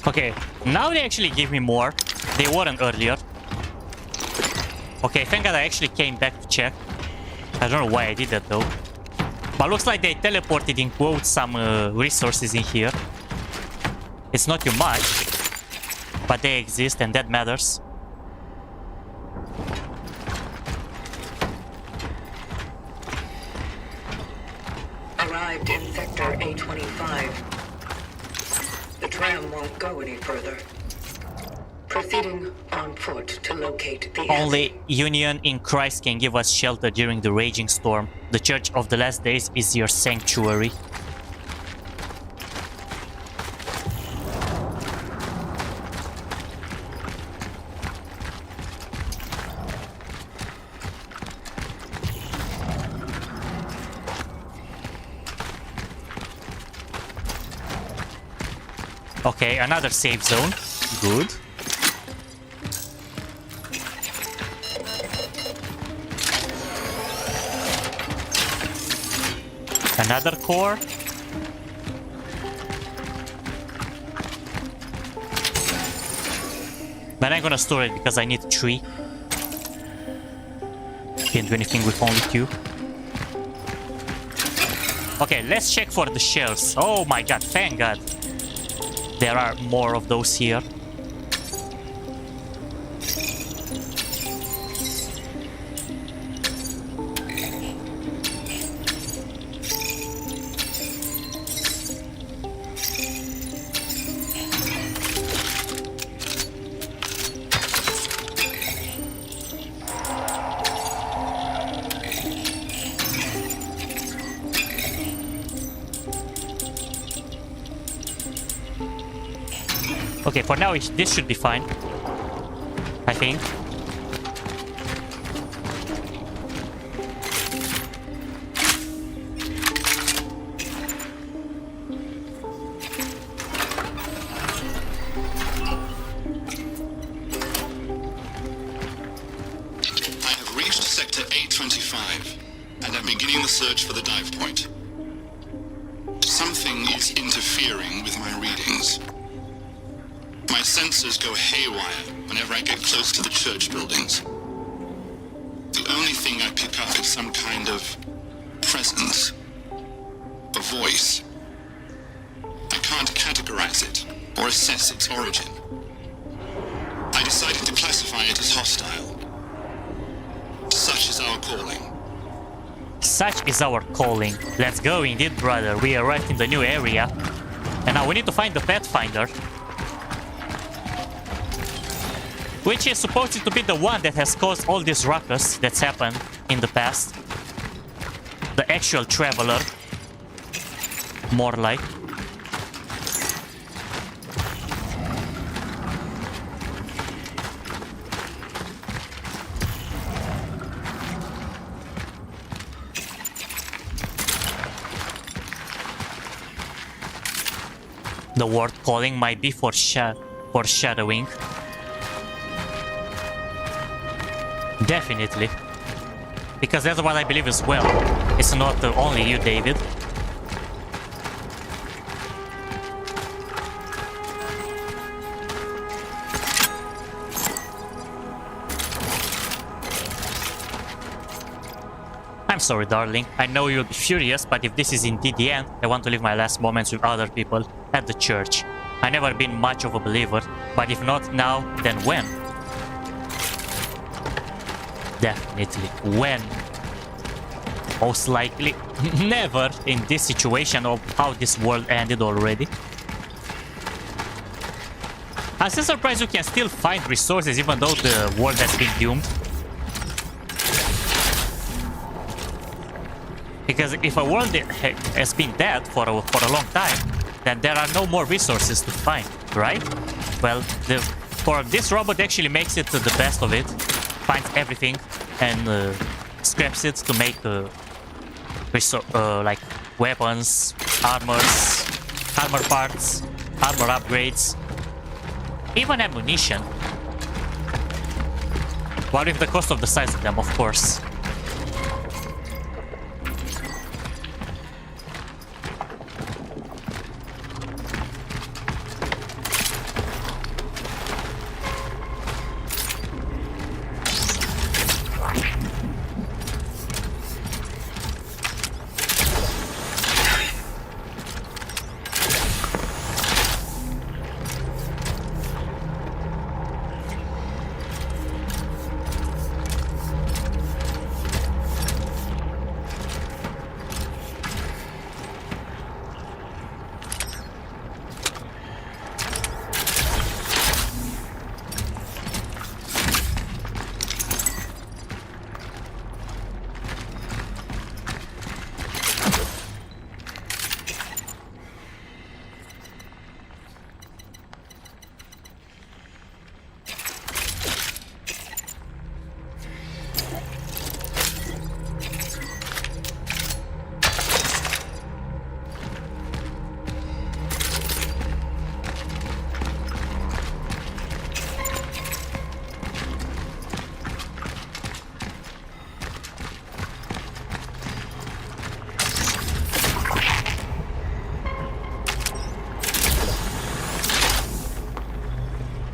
S1: Okay, now they actually give me more. They weren't earlier. Okay, thank God I actually came back to check. I don't know why I did that though. But looks like they teleported in quotes some resources in here. It's not too much, but they exist and that matters.
S5: Arrived in sector A25. The tram won't go any further. Proceeding on foot to locate the
S1: Only Union in Christ can give us shelter during the raging storm. The Church of the Last Days is your sanctuary. Okay, another safe zone. Good. Another core. But I'm gonna store it because I need 3. Can't do anything with only 2. Okay, let's check for the shells. Oh my god, thank god. There are more of those here. Okay, for now this should be fine. I think.
S4: I have reached sector 825, and I'm beginning the search for the dive point. Something is interfering with my readings. My sensors go haywire whenever I get close to the church buildings. The only thing I pick up is some kind of presence. A voice. I can't categorize it or assess its origin. I decided to classify it as hostile. Such is our calling.
S1: Such is our calling. Let's go indeed, brother. We arrived in the new area. And now we need to find the Pathfinder. Which is supposed to be the one that has caused all this ruckus that's happened in the past. The actual traveler. More like. The word calling might be foreshadowing. Definitely. Because that's what I believe as well. It's not only you, David. I'm sorry, darling. I know you'll be furious, but if this is indeed the end, I want to live my last moments with other people at the church. I've never been much of a believer, but if not now, then when? Definitely. When? Most likely never in this situation of how this world ended already. I'm still surprised you can still find resources even though the world has been doomed. Because if a world has been dead for a long time, then there are no more resources to find, right? Well, for this robot actually makes it to the best of it, finds everything and scraps it to make like weapons, armor parts, armor upgrades, even ammunition. What if the cost of the size of them, of course.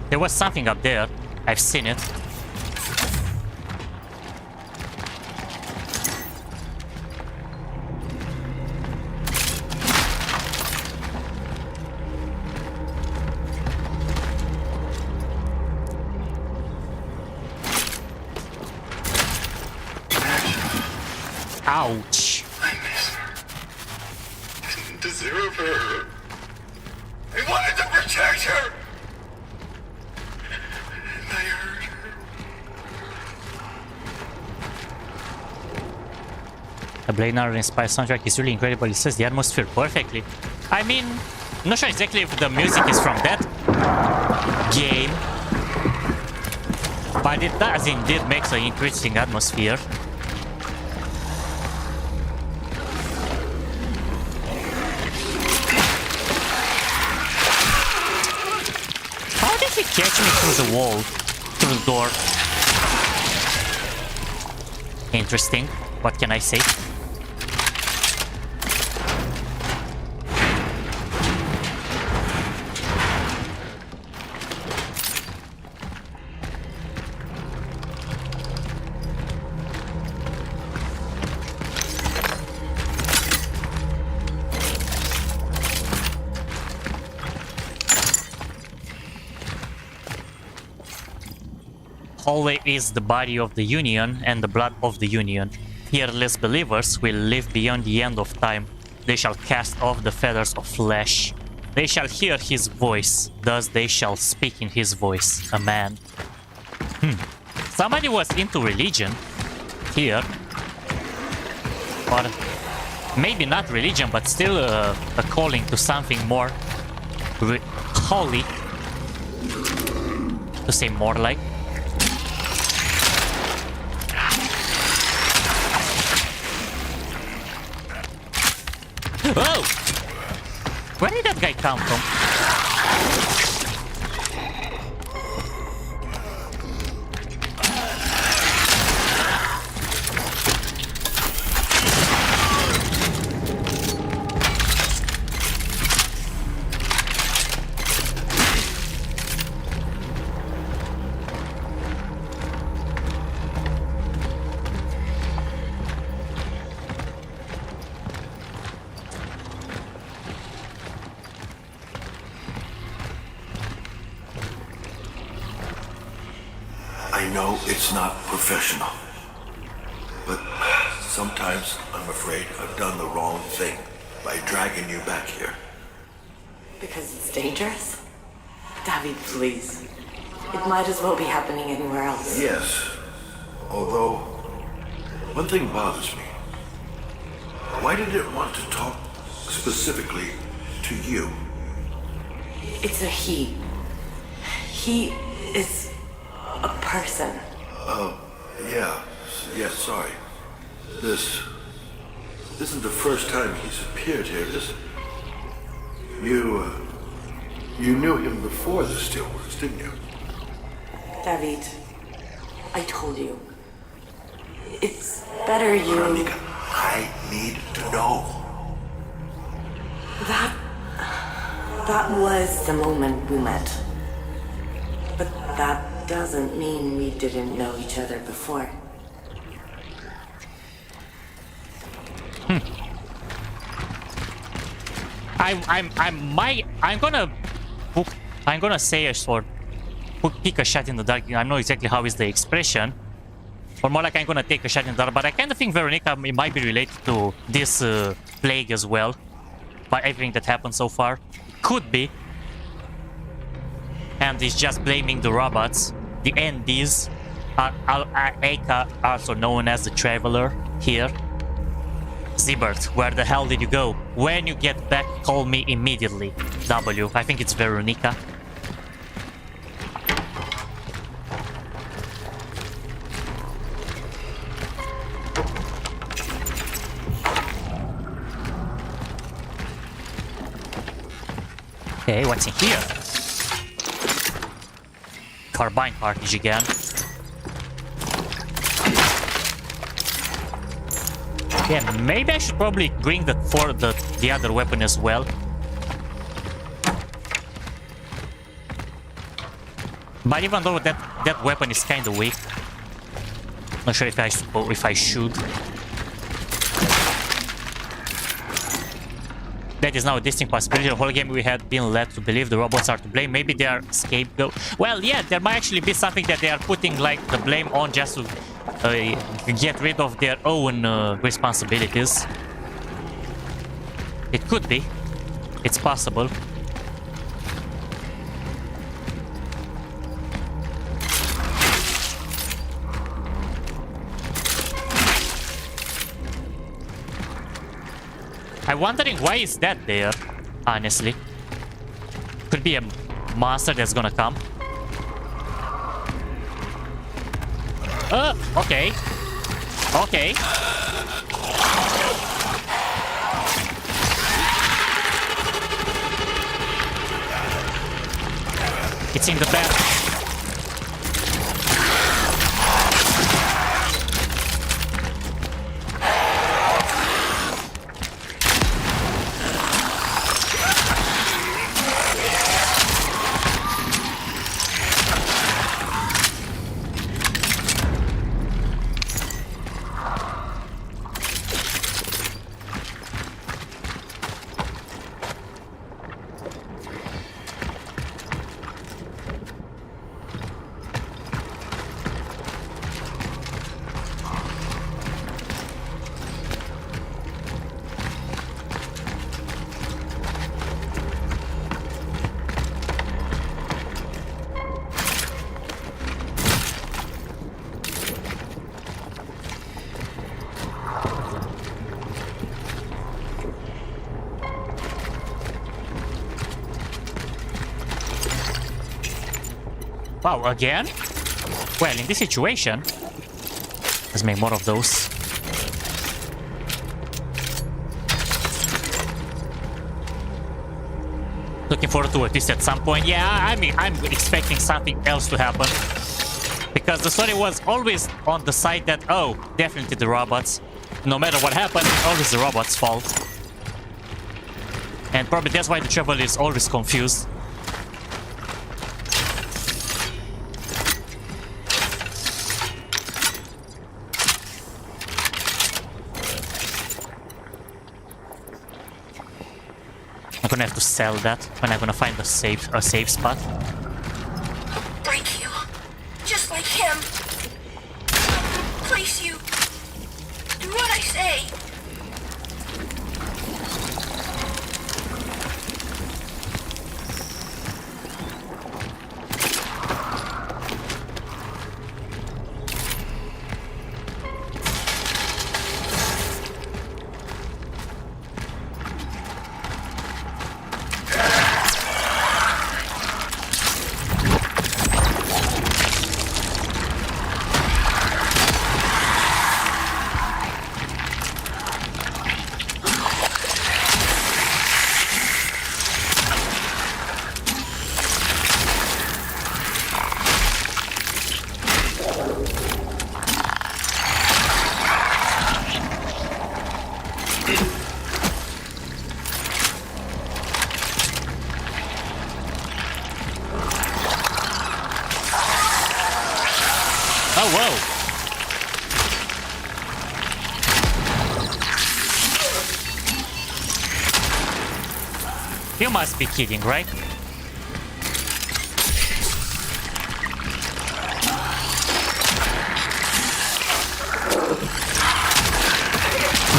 S1: There was something up there. I've seen it. Ouch.
S2: I miss her. I didn't deserve her. I wanted to protect her. And I hurt her.
S1: The Blade Runner Inspired soundtrack is really incredible. It sets the atmosphere perfectly. I mean, I'm not sure exactly if the music is from that game, but it does indeed make an interesting atmosphere. How did he catch me through the wall, through the door? Interesting. What can I say? Hallway is the body of the Union and the blood of the Union. Fearless believers will live beyond the end of time. They shall cast off the feathers of flesh. They shall hear his voice, thus they shall speak in his voice. A man. Somebody was into religion here. Or maybe not religion, but still a calling to something more holy. To say more like. Oh! Where did that guy come from?
S2: I know it's not professional, but sometimes I'm afraid I've done the wrong thing by dragging you back here.
S6: Because it's dangerous? David, please. It might as well be happening anywhere else.
S2: Yes, although one thing bothers me. Why did it want to talk specifically to you?
S6: It's a he. He is a person.
S2: Yes, sorry. This isn't the first time he's appeared here, is it? You knew him before the Steelworks, didn't you?
S6: David, I told you. It's better you...
S2: Veronica, I need to know.
S6: That was the moment we met. But that doesn't mean we didn't know each other before.
S1: I'm gonna say a sort pick a shot in the dark. I know exactly how is the expression, or more like I'm gonna take a shot in the dark. But I kind of think Veronica might be related to this plague as well, by everything that happened so far. Could be, and he's just blaming the robots, the NDs, Aka, also known as the Traveler here. Zibert, where the hell did you go? When you get back, call me immediately. W, I think it's Veronica. Okay, what's in here? Carbine cartridge again. Yeah, maybe I should probably bring the other weapon as well. But even though that weapon is kind of weak, not sure if I should. That is now a distinct possibility. The whole game we had been led to believe the robots are to blame. Maybe they are scapegoat. Well, yeah, there might actually be something that they are putting like the blame on just to get rid of their own responsibilities. It could be. It's possible. I'm wondering why is that there, honestly. Could be a monster that's gonna come. Okay. Okay. It's in the back. Wow, again? Well, in this situation, let's make more of those. Looking forward to this at some point. Yeah, I mean, I'm expecting something else to happen. Because the story was always on the side that, oh, definitely the robots. No matter what happened, it's always the robots' fault. And probably that's why the Traveler is always confused. I'm gonna have to sell that when I'm gonna find a safe spot.
S3: Break you. Just like him. replace you. Do what I say.
S1: Oh, whoa. You must be kidding, right?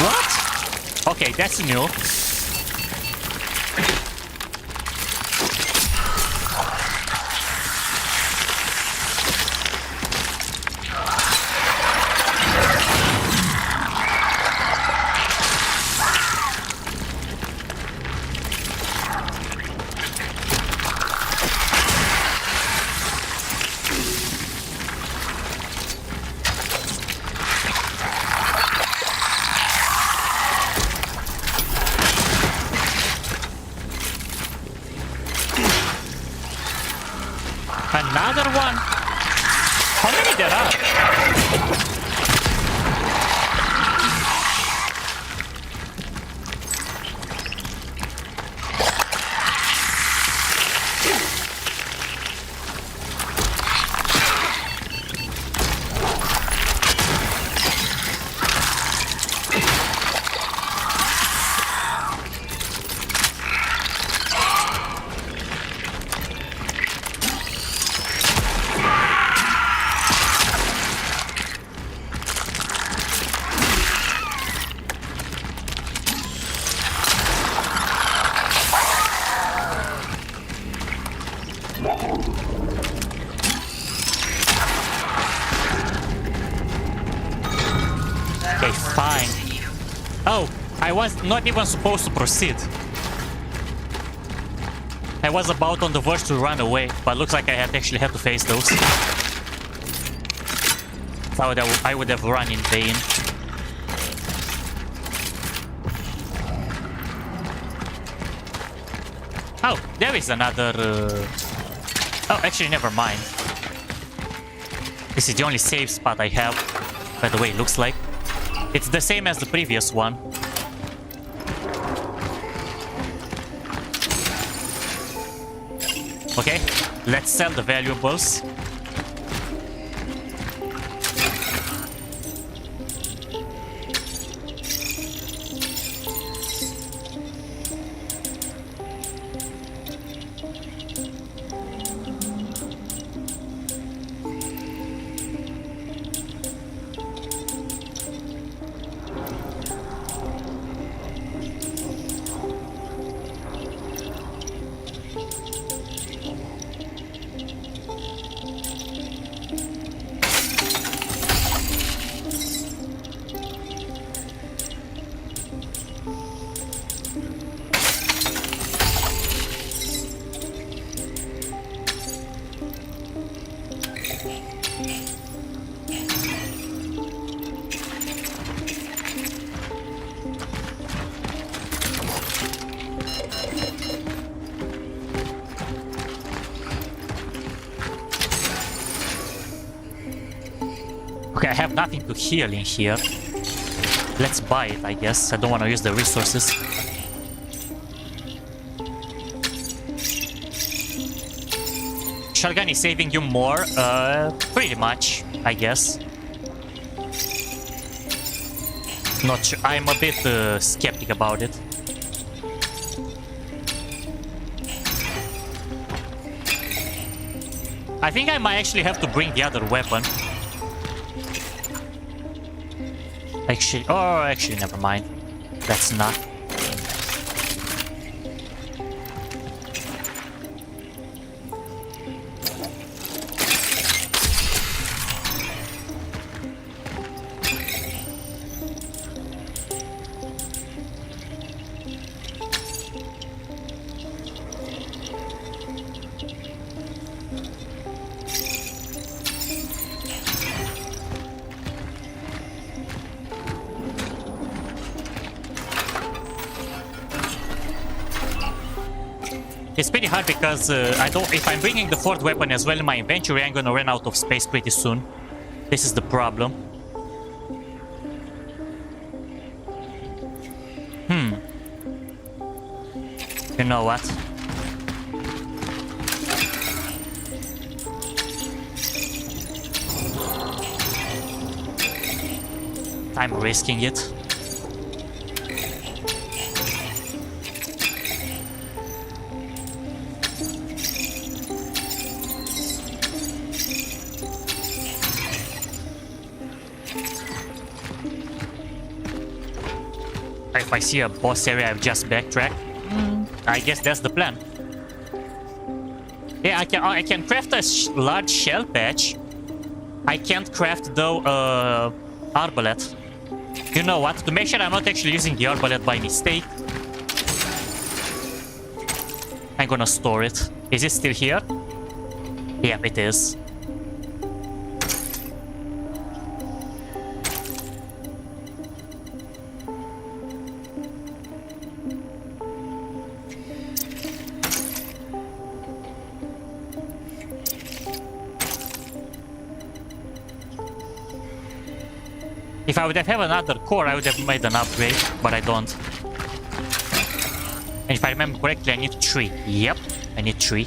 S1: What? Okay, that's new. Another one? How many there are? Okay, fine. Oh, I was not even supposed to proceed. I was about on the verge to run away, but looks like I actually had to face those. Thought I would have run in vain. Oh, there is another... Oh, actually, never mind. This is the only safe spot I have. By the way, it looks like. It's the same as the previous one. Okay, let's sell the valuables. Okay, I have nothing to heal in here. Let's buy it, I guess. I don't want to use the resources. Shotgun is saving you more? Pretty much, I guess. Not sure. I'm a bit skeptic about it. I think I might actually have to bring the other weapon. Actually, never mind. That's not. It's pretty hard because I don't. If I'm bringing the fourth weapon as well in my inventory, I'm gonna run out of space pretty soon. This is the problem. You know what? I'm risking it. If I see a boss area, I just backtrack. I guess that's the plan. Yeah, I can craft a large shell patch. I can't craft though arbaleth. You know what? To make sure I'm not actually using the arbaleth by mistake, I'm gonna store it. Is it still here? Yeah, it is. If I would have another core, I would have made an upgrade, but I don't. And if I remember correctly, I need 3. Yep, I need 3.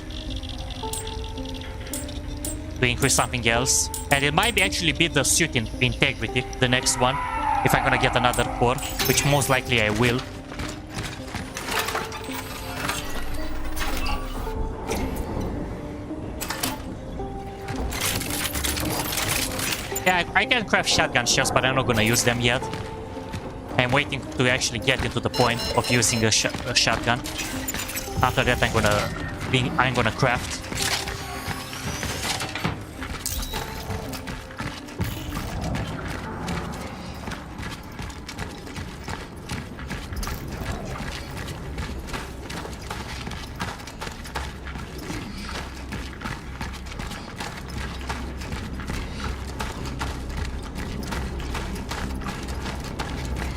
S1: To increase something else. And it might actually be the suit integrity, the next one. If I'm gonna get another core, which most likely I will. Yeah, I can craft shotgun shells, but I'm not gonna use them yet. I'm waiting to actually get into the point of using a shotgun. After that, I'm gonna craft.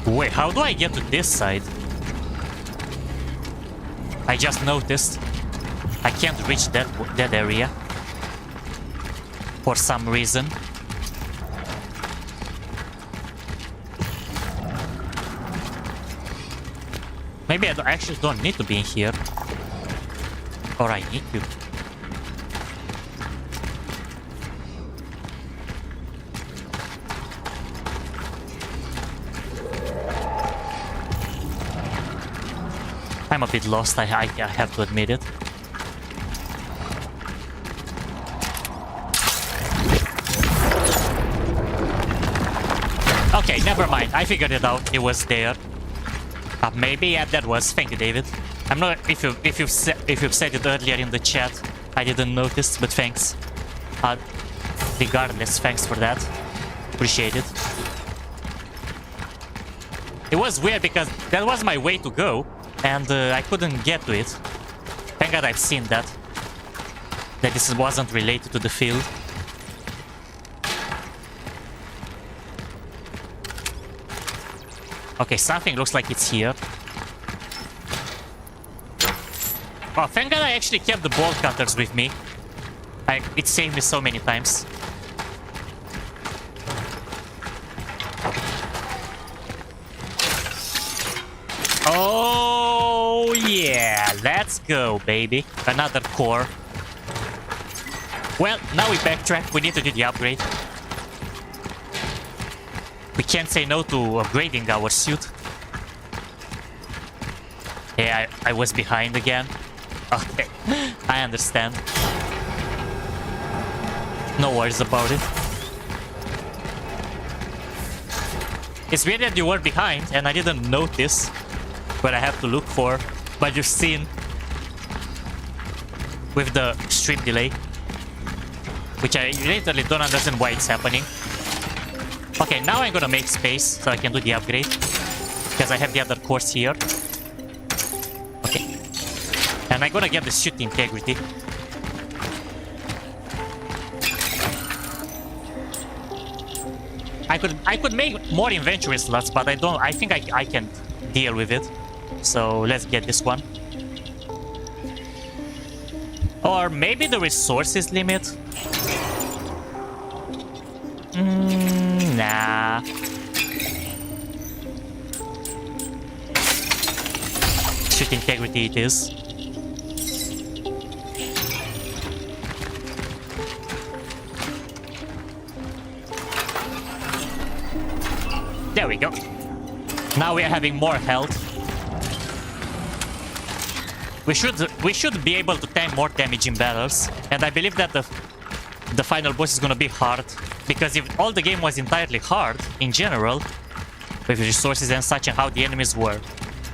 S1: Wait, how do I get to this side? I just noticed I can't reach that area for some reason. Maybe I actually don't need to be in here. Or I need to. I'm a bit lost, I have to admit it. Okay, never mind. I figured it out. It was there. Maybe yeah, that was. Thank you, David. I'm not if you've said it earlier in the chat. I didn't notice, but thanks. Regardless, thanks for that. Appreciate it. It was weird because that was my way to go. And I couldn't get to it. Thank God I've seen that. That this wasn't related to the field. Okay, something looks like it's here. Oh, thank God I actually kept the bolt cutters with me. It saved me so many times. Oh yeah, let's go, baby. Another core. Well, now we backtrack. We need to do the upgrade. We can't say no to upgrading our suit. Yeah, I was behind again. Okay, I understand. No worries about it. It's weird that you were behind and I didn't notice what I have to look for, but you've seen with the stream delay, which I literally don't understand why it's happening. Okay, now I'm gonna make space so I can do the upgrade, because I have the other course here. Okay. And I'm gonna get the shoot integrity. I could make more inventory slots, but I think I can deal with it. So let's get this one. Or maybe the resources limit. Nah. Shoot integrity it is. There we go. Now we are having more health. We should be able to tank more damage in battles, and I believe that the final boss is gonna be hard, because if all the game was entirely hard in general, with resources and such and how the enemies were,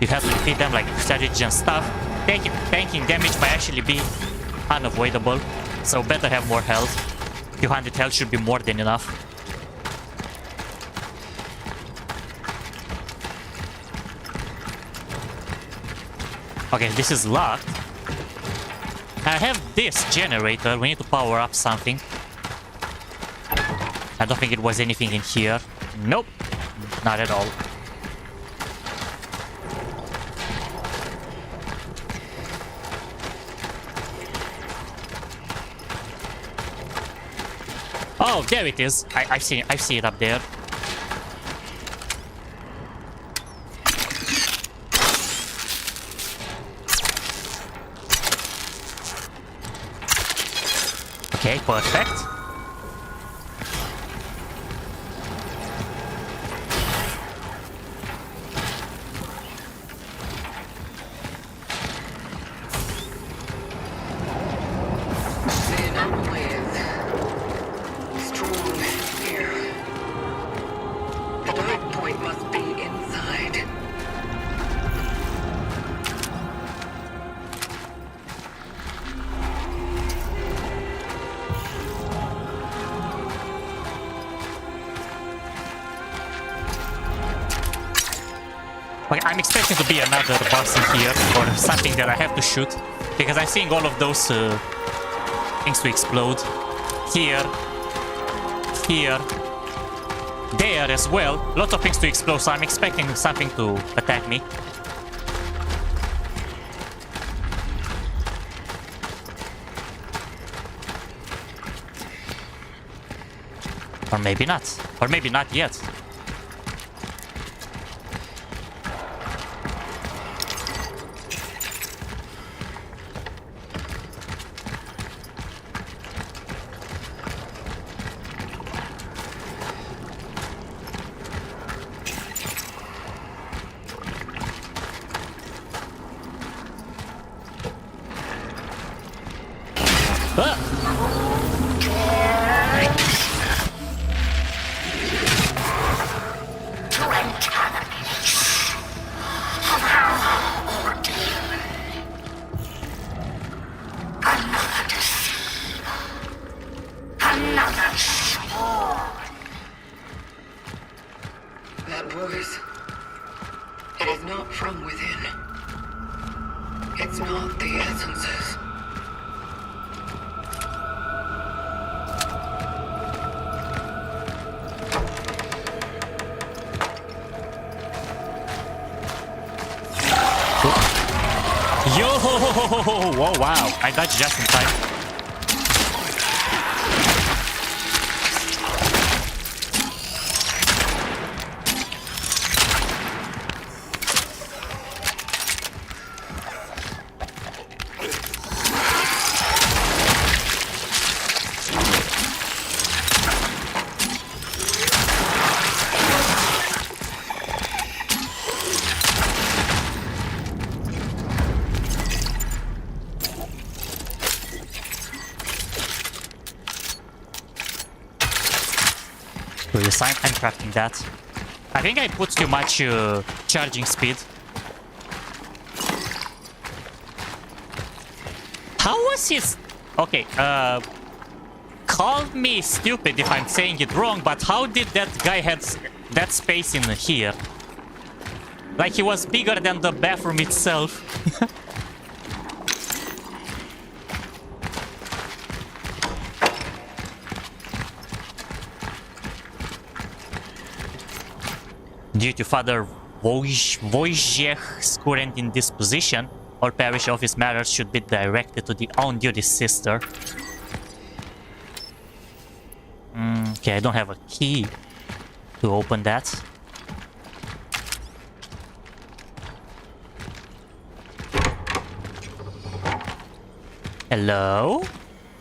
S1: you have to defeat them like strategy and stuff. Tanking damage might actually be unavoidable, so better have more health. 200 health should be more than enough. Okay, this is locked. I have this generator. We need to power up something. I don't think it was anything in here. Nope, not at all. Oh, there it is. I see it up there. Okay, perfect.
S5: The anomaly is strong here. The dive point must be inside.
S1: Okay, I'm expecting to be another boss in here, or something that I have to shoot, because I'm seeing all of those things to explode. Here, there as well. Lots of things to explode, so I'm expecting something to attack me. Or maybe not. Or maybe not yet.
S5: That voice. It is not from within. It's not the essences.
S1: Yo! Oh wow! I dodged just in time. I'm crafting that. I think I put too much charging speed. How was his... Okay, call me stupid if I'm saying it wrong, but how did that guy have that space in here? Like he was bigger than the bathroom itself. Due to Father Wojciech's current indisposition, all parish office matters should be directed to the on-duty sister. Okay, I don't have a key to open that. Hello?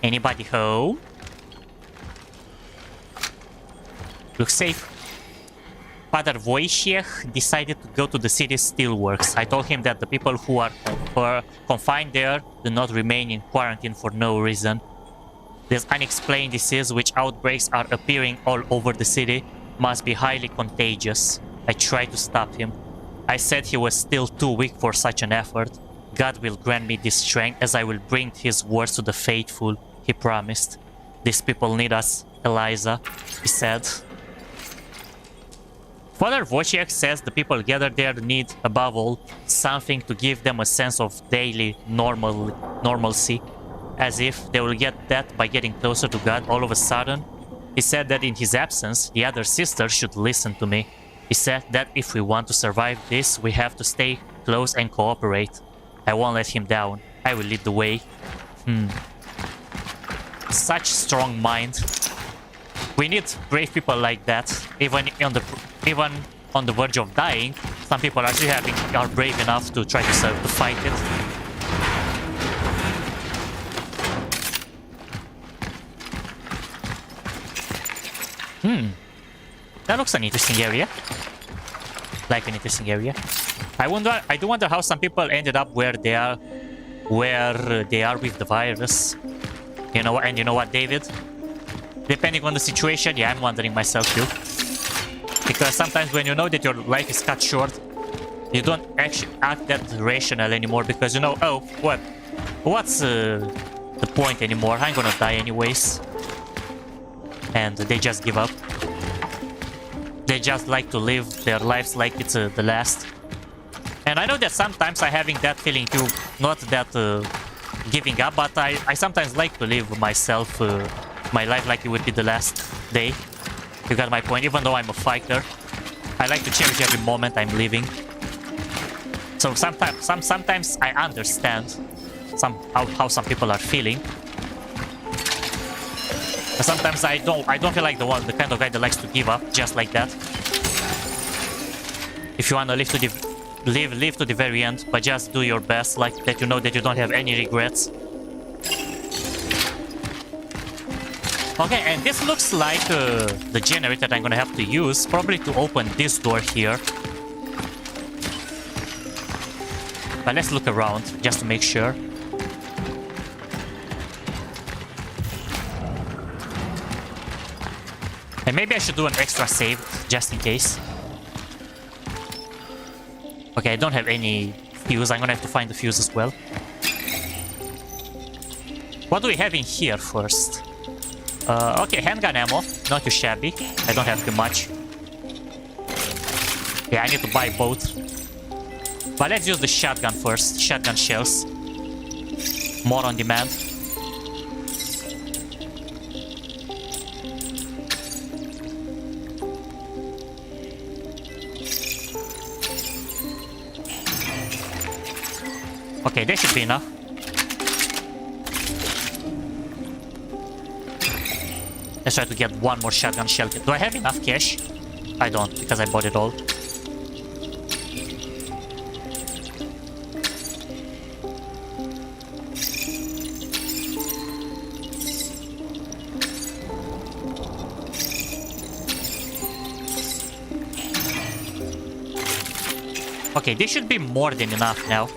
S1: Anybody home? Looks safe. Father Wojciech decided to go to the city's steelworks. I told him that the people who are confined there do not remain in quarantine for no reason. This unexplained disease, which outbreaks are appearing all over the city, must be highly contagious. I tried to stop him. I said he was still too weak for such an effort. God will grant me this strength as I will bring his words to the faithful, he promised. These people need us, Eliza, he said. Father Wojciech says the people gathered there need, above all, something to give them a sense of daily normalcy, as if they will get that by getting closer to God all of a sudden. He said that in his absence, the other sisters should listen to me. He said that if we want to survive this, we have to stay close and cooperate. I won't let him down. I will lead the way. Such strong mind. We need brave people like that. Even on the verge of dying, some people are brave enough to try to fight it. That looks an interesting area. Like an interesting area. I do wonder how some people ended up where they are with the virus. You know, and you know what, David? Depending on the situation, yeah, I'm wondering myself too. Because sometimes when you know that your life is cut short, you don't actually act that rational anymore because you know, oh, what's the point anymore? I'm gonna die anyways. And they just give up. They just like to live their lives like it's the last. And I know that sometimes I'm having that feeling too, not that giving up, but I sometimes like to live myself, my life like it would be the last day. You got my point. Even though I'm a fighter, I like to cherish every moment I'm living. So sometimes I understand how some people are feeling. But sometimes I don't feel like the kind of guy that likes to give up just like that. If you wanna live to the very end, but just do your best, like that you know that you don't have any regrets. Okay, and this looks like the generator that I'm gonna have to use, probably to open this door here. But let's look around, just to make sure. And maybe I should do an extra save, just in case. Okay, I don't have any fuse, I'm gonna have to find the fuse as well. What do we have in here first? Okay, handgun ammo, not too shabby. I don't have too much. Yeah, I need to buy both. But let's use the shotgun first. Shotgun shells. More on demand. Okay, that should be enough. Let's try to get one more shotgun shell. Do I have enough cash? I don't, because I bought it all. Okay, this should be more than enough now.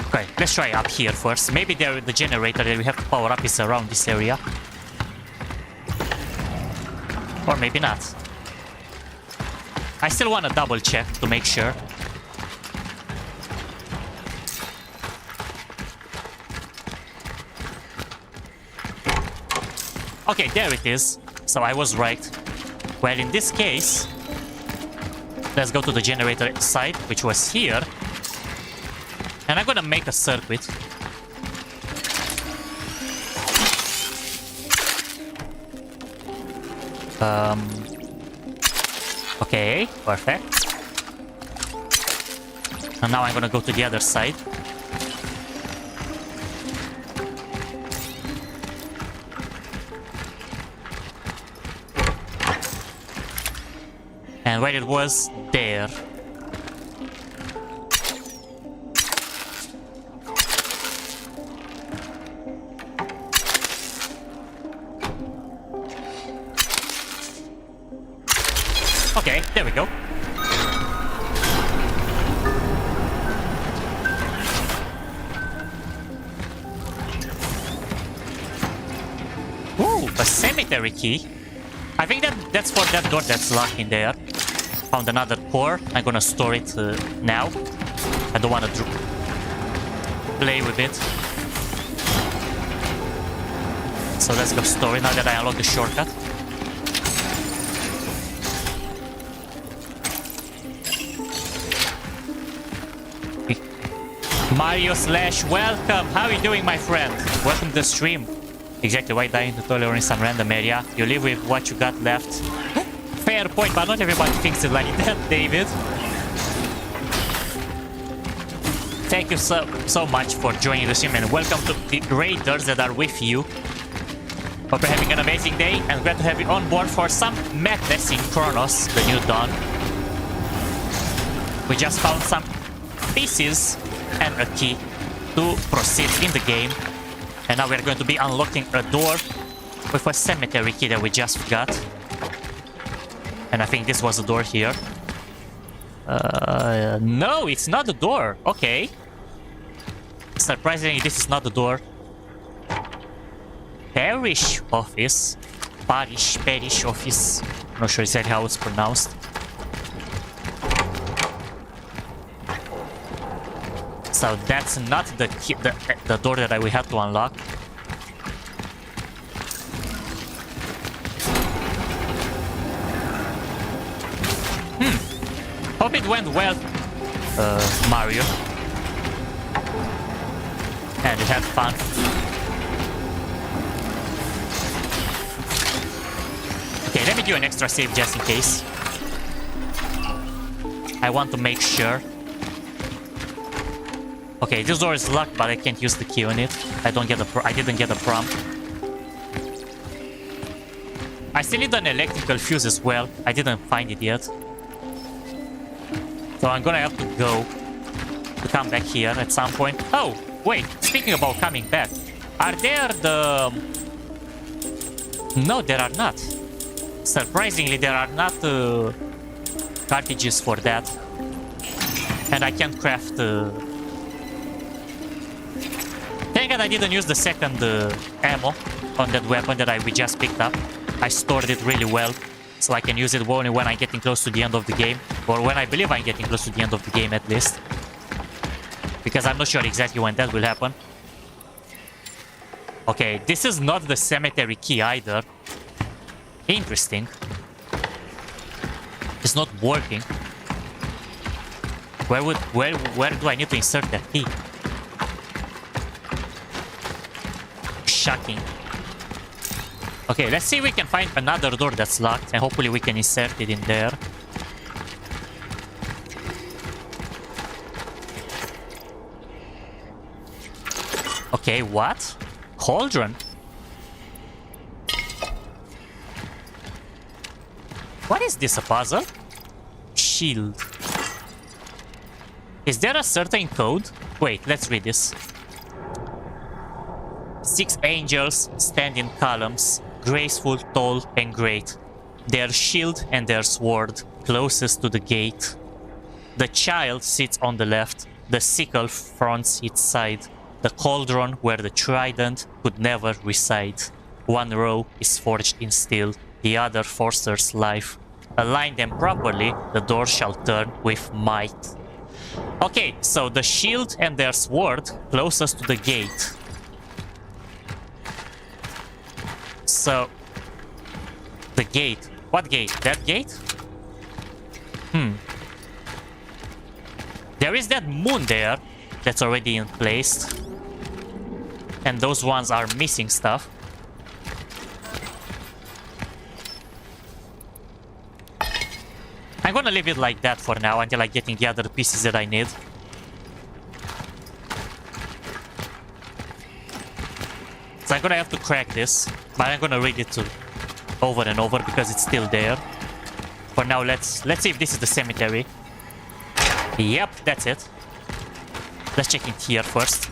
S1: Okay, let's try up here first. Maybe the generator that we have to power up is around this area. Or maybe not. I still want to double check to make sure. Okay, there it is. So I was right. Well, in this case, let's go to the generator side, which was here. And I'm gonna make a circuit. Okay, perfect. And now I'm gonna go to the other side. And where it was, there. Okay, there we go. Ooh, a cemetery key. I think that's for that door that's locked in there. Found another core. I'm gonna store it now. I don't want to play with it. So let's go store it now that I unlock the shortcut. Mario Slash, welcome! How are you doing, my friend? Welcome to the stream. Exactly, why die in the toilet or in some random area? You live with what you got left. Fair point, but not everybody thinks it like that, David. Thank you so much for joining the stream, and welcome to the raiders that are with you. Hope you're having an amazing day, and glad to have you on board for some madness in Cronos, the new dawn. We just found some pieces and a key to proceed in the game. And now we're going to be unlocking a door with a cemetery key that we just got. And I think this was the door here. No, it's not the door. Okay. Surprisingly, this is not the door. Parish office. Parish office. I'm not sure exactly how it's pronounced. So that's not the key, the door that we have to unlock. Hope it went well, Mario. And you had fun. Okay, let me do an extra save just in case. I want to make sure. Okay, this door is locked, but I can't use the key on it. I didn't get a prompt. I still need an electrical fuse as well. I didn't find it yet. So I'm gonna have to go to come back here at some point. Oh, wait, speaking about coming back. Are there the... No, there are not. Surprisingly, there are not cartridges for that. And I can't craft... Thank God I didn't use the second ammo on that weapon that we just picked up. I stored it really well, so I can use it only when I'm getting close to the end of the game. Or when I believe I'm getting close to the end of the game, at least. Because I'm not sure exactly when that will happen. Okay, this is not the cemetery key either. Interesting. It's not working. Where do I need to insert that key? Shocking. Okay, let's see if we can find another door that's locked, and hopefully we can insert it in there. Okay, what? Cauldron? What is this, a puzzle? Shield. Is there a certain code? Wait, let's read this. 6 angels stand in columns, graceful, tall, and great. Their shield and their sword closest to the gate. The child sits on the left, The sickle fronts its side, the cauldron where the trident could never reside. One row is forged in steel, the other forcer's life. Align them properly, the door shall turn with might. Okay, so the shield and their sword closest to the gate. So, the gate. What gate? That gate? There is that moon there that's already in place. And those ones are missing stuff. I'm gonna leave it like that for now until I get the other pieces that I need. So I'm gonna have to crack this, but I'm gonna read it over and over because it's still there. For now, let's see if this is the cemetery. Yep, that's it. Let's check in here first.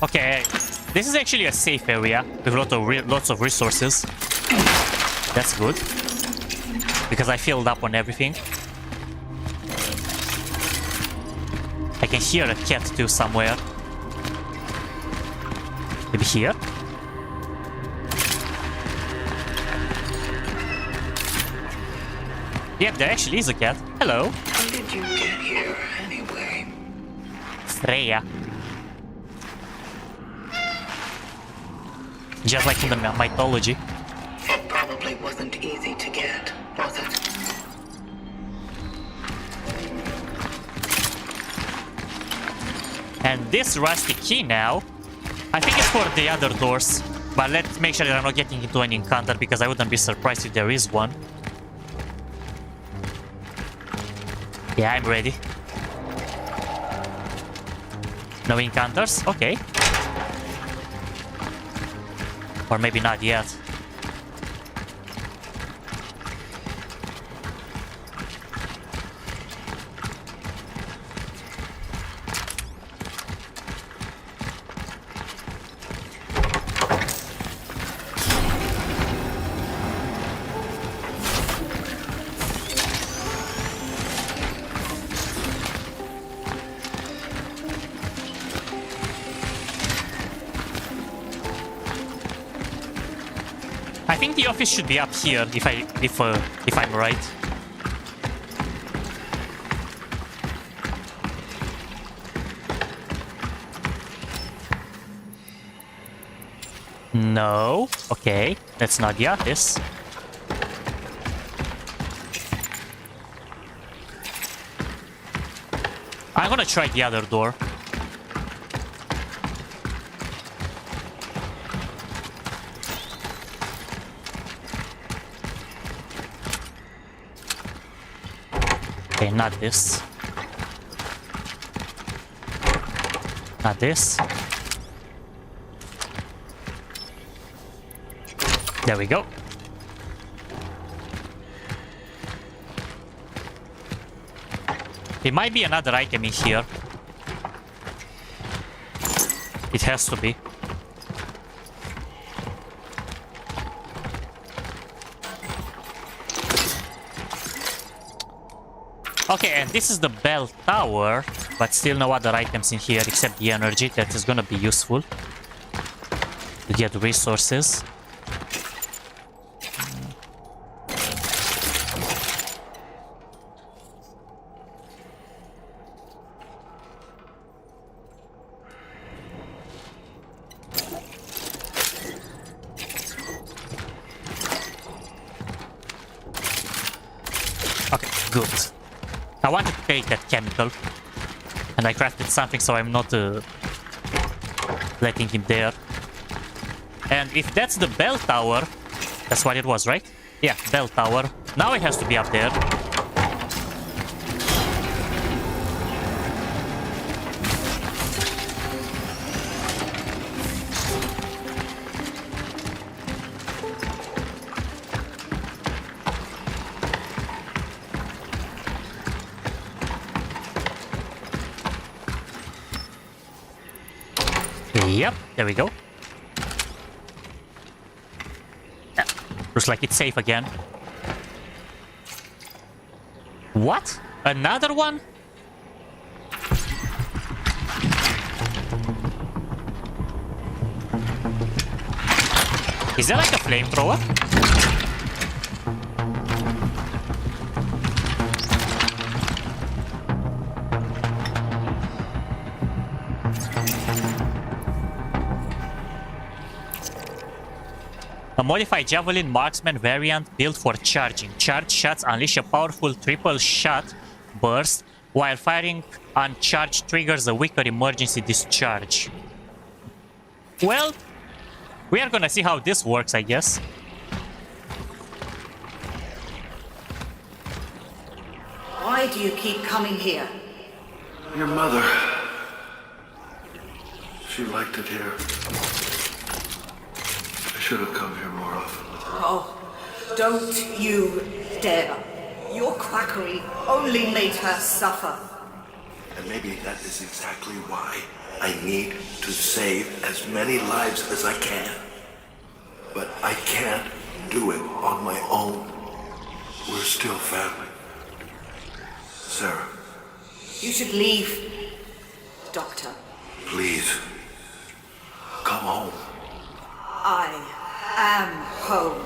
S1: Okay, this is actually a safe area with lots of resources. That's good, because I filled up on everything. I can hear a cat too somewhere. Maybe here? Yep, there actually is a cat. Hello.
S5: How did you get here anyway?
S1: Freya. Just like in the mythology.
S5: It probably wasn't easy to get, was it?
S1: And this rusty key now, I think it's for the other doors. But let's make sure that I'm not getting into an encounter, because I wouldn't be surprised if there is one. Yeah, I'm ready. No encounters? Okay. Or maybe not yet. I think the office should be up here if I'm right. No. Okay, that's not the office. I'm gonna try the other door. Okay, not this. Not this. There we go. There might be another item in here. It has to be. Okay, and this is the bell tower, but still no other items in here except the energy. That is gonna be useful to get resources. Good. I wanted to take that chemical. And I crafted something so I'm not letting him there. And if that's the bell tower, that's what it was, right? Yeah, bell tower. Now it has to be up there. Yep, there we go. Yeah, looks like it's safe again. What? Another one? Is that like a flamethrower? A modified javelin marksman variant built for charging. Charged shots unleash a powerful triple shot burst, while firing uncharged triggers a weaker emergency discharge. Well, we are gonna see how this works, I guess.
S7: Why do you keep coming here?
S2: Your mother. She liked it here. I should have come here more often.
S7: Oh, don't you dare. Your quackery only made her suffer.
S2: And maybe that is exactly why I need to save as many lives as I can. But I can't do it on my own. We're still family. Sarah.
S7: You should leave, Doctor.
S2: Please. Come home.
S7: I am home.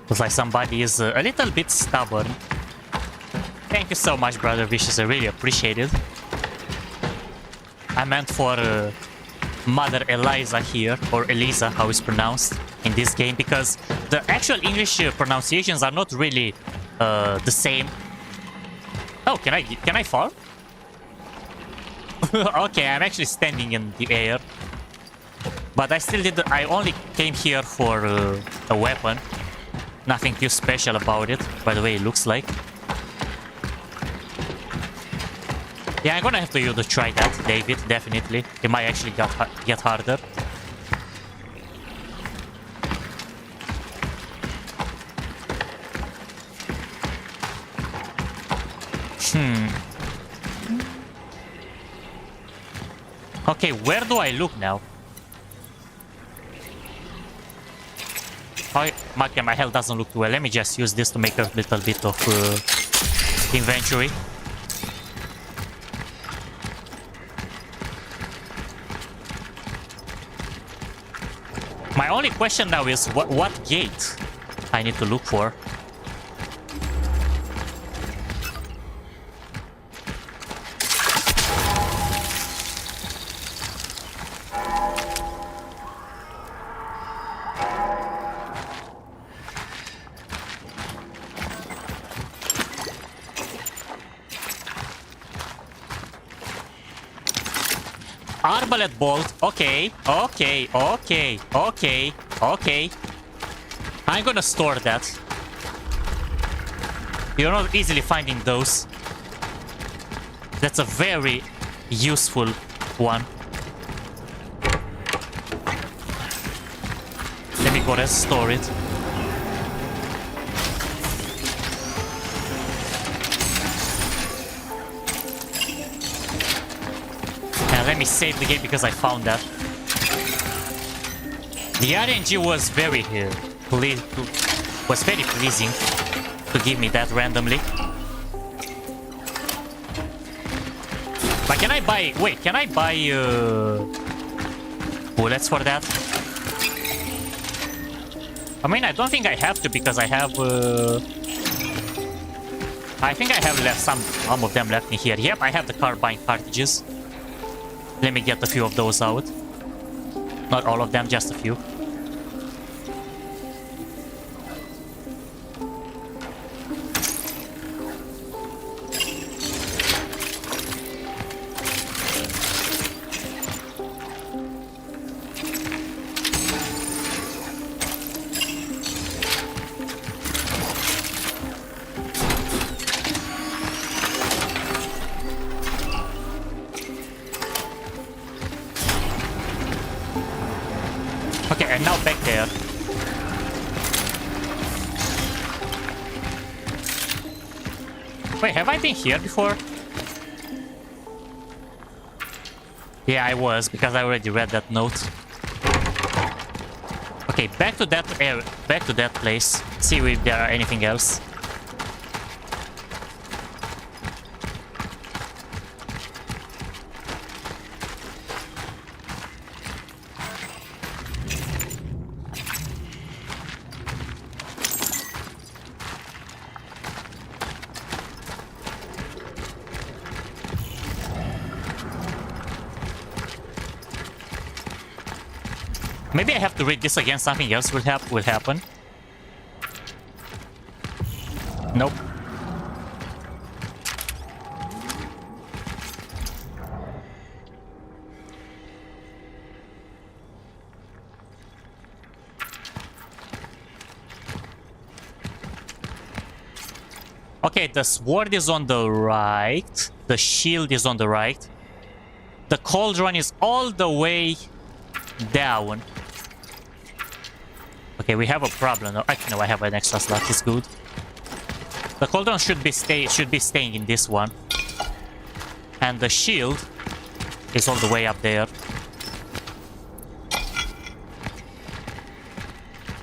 S1: Looks like somebody is a little bit stubborn. Thank you so much, Brother Vicious. I really appreciate it. I meant for Mother Eliza here, or Eliza, how it's pronounced in this game, because the actual English pronunciations are not really the same. Oh, can I fall? Okay, I'm actually standing in the air. But I only came here for a weapon. Nothing too special about it, by the way it looks like. Yeah, I'm gonna have to try that, David, definitely. It might actually get harder. Okay, where do I look now? Oh, okay, my health doesn't look too well. Let me just use this to make a little bit of inventory. My only question now is what gate I need to look for. Arbalete bolt. Okay. I'm gonna store that. You're not easily finding those. That's a very useful one. Let me go and store it. Let me save the game because I found that. The RNG was very pleasing to give me that randomly. But can I buy... Wait, can I buy bullets for that? I mean, I don't think I have to because I have... I think I have left some of them left in here. Yep, I have the carbine cartridges. Let me get a few of those out. Not all of them, just a few. and now back there. Wait, have I been here before? Yeah, I was, because I already read that note. Okay, back to that area, back to that place. See if there are anything else. Maybe I have to read this again, something else will happen. Nope. Okay, the sword is on the right. The shield is on the right. The cauldron is all the way down. Okay, we have a problem. No, I have an extra slot. It's good. The cauldron should be staying in this one, and the shield is all the way up there.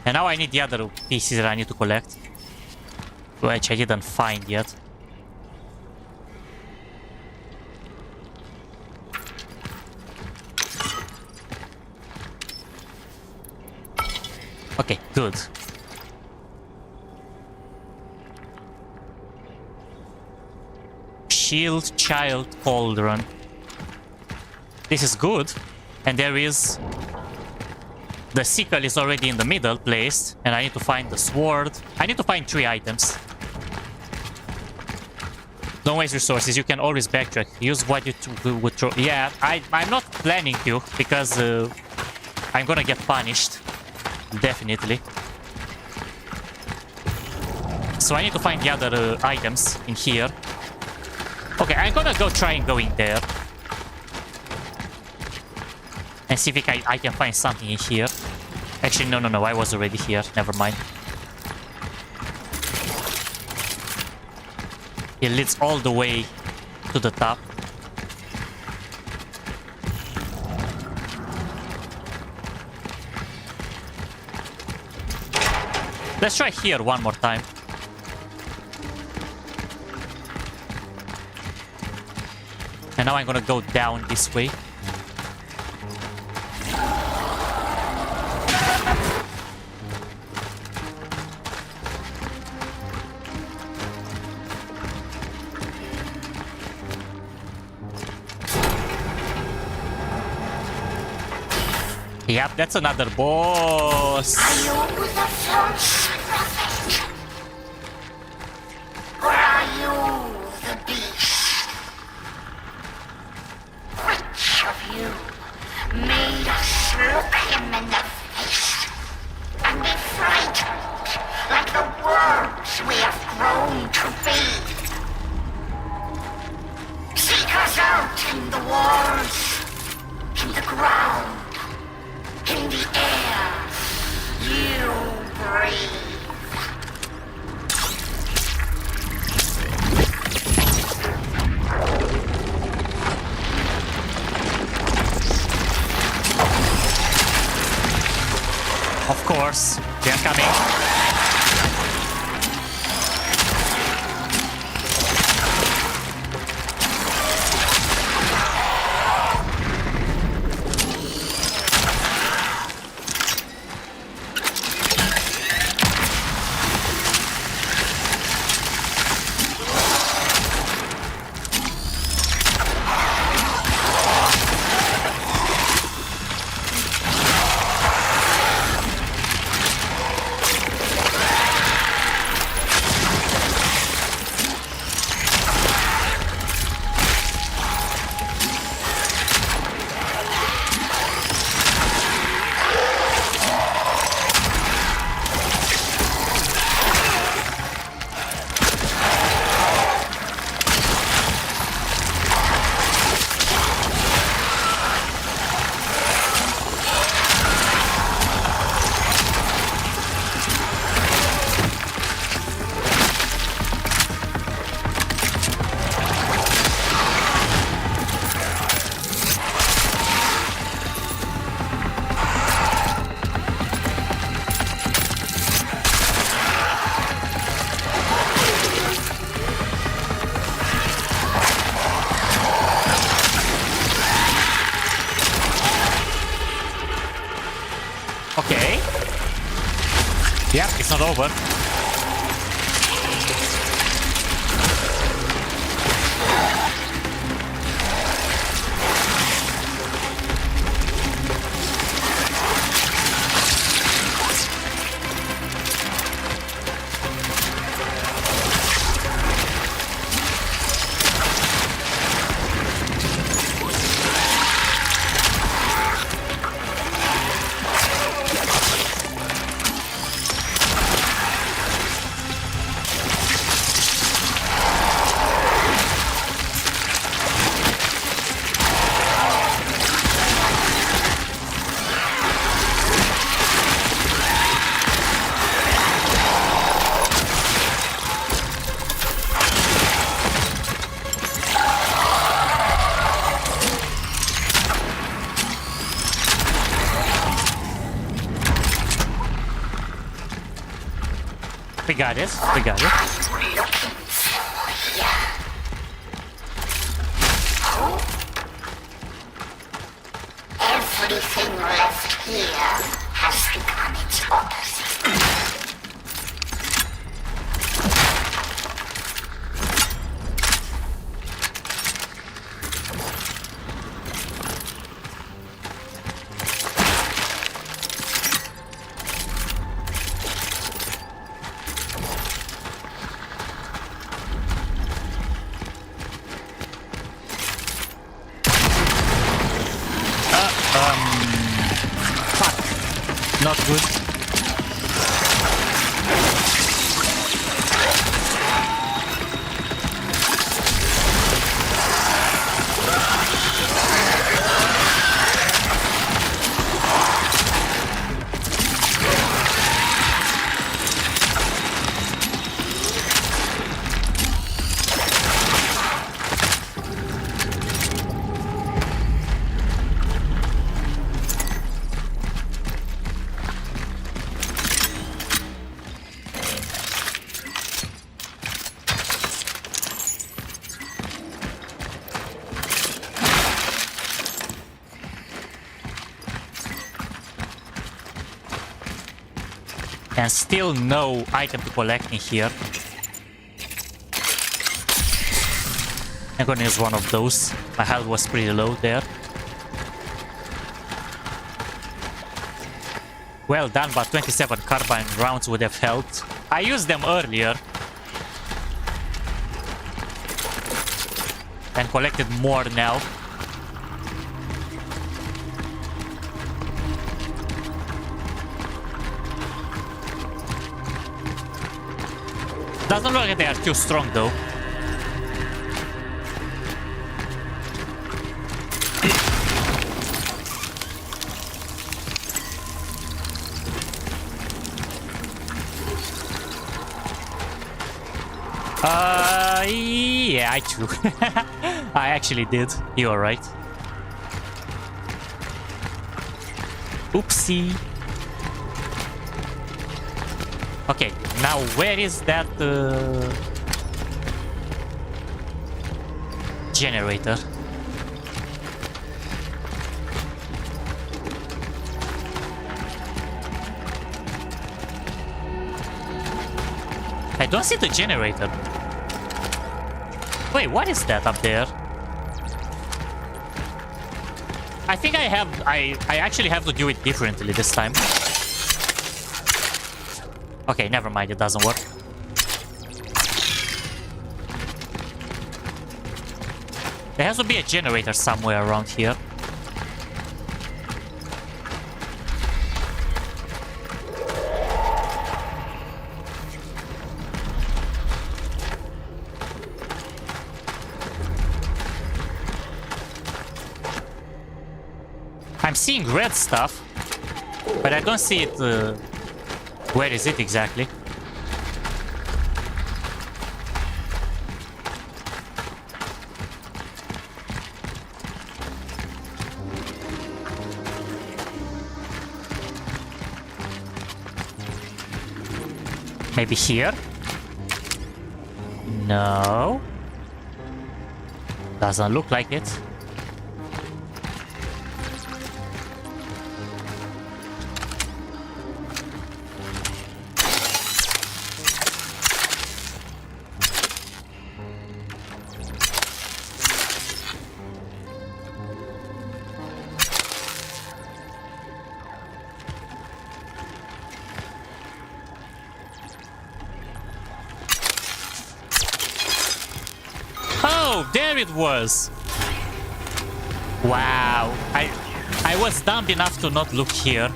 S1: And now I need the other pieces that I need to collect, which I didn't find yet. Okay, good. Shield, child, cauldron. This is good. And there is... The sickle is already in the middle placed. And I need to find the sword. I need to find 3 items. Don't waste resources. You can always backtrack. Use what you would throw. Yeah, I'm not planning to. Because I'm gonna get punished. Definitely. So I need to find the other items in here. Okay, I'm gonna go try and going there. And see if I can find something in here. Actually, no, I was already here. Never mind. It leads all the way to the top. Let's try here one more time. And now I'm gonna go down this way. Yep, that's another boss.
S3: Are you the false prophet? Or are you the beast? Which of you made us look him in the face and be frightened like the worms we have grown to be? Seek us out in the walls, in the ground, in the air you breathe.
S1: Of course, they're coming. Yep, it's not over. We got it. We got it.
S3: Everything left here has become its opposite.
S1: Not good. And still no item to collect in here. I'm gonna use one of those. My health was pretty low there. Well done, but 27 carbine rounds would have helped. I used them earlier. And collected more now. Doesn't look like they are too strong though. Yeah, I too. I actually did. You are right. Oopsie. Okay, now where is that generator? I don't see the generator. Wait, what is that up there? I think I actually have to do it differently this time. Okay, never mind, it doesn't work. There has to be a generator somewhere around here. I'm seeing red stuff, but I don't see it. Where is it exactly? Maybe here? No. Doesn't look like it. Oh, there it was. Wow. I was dumb enough to not look here.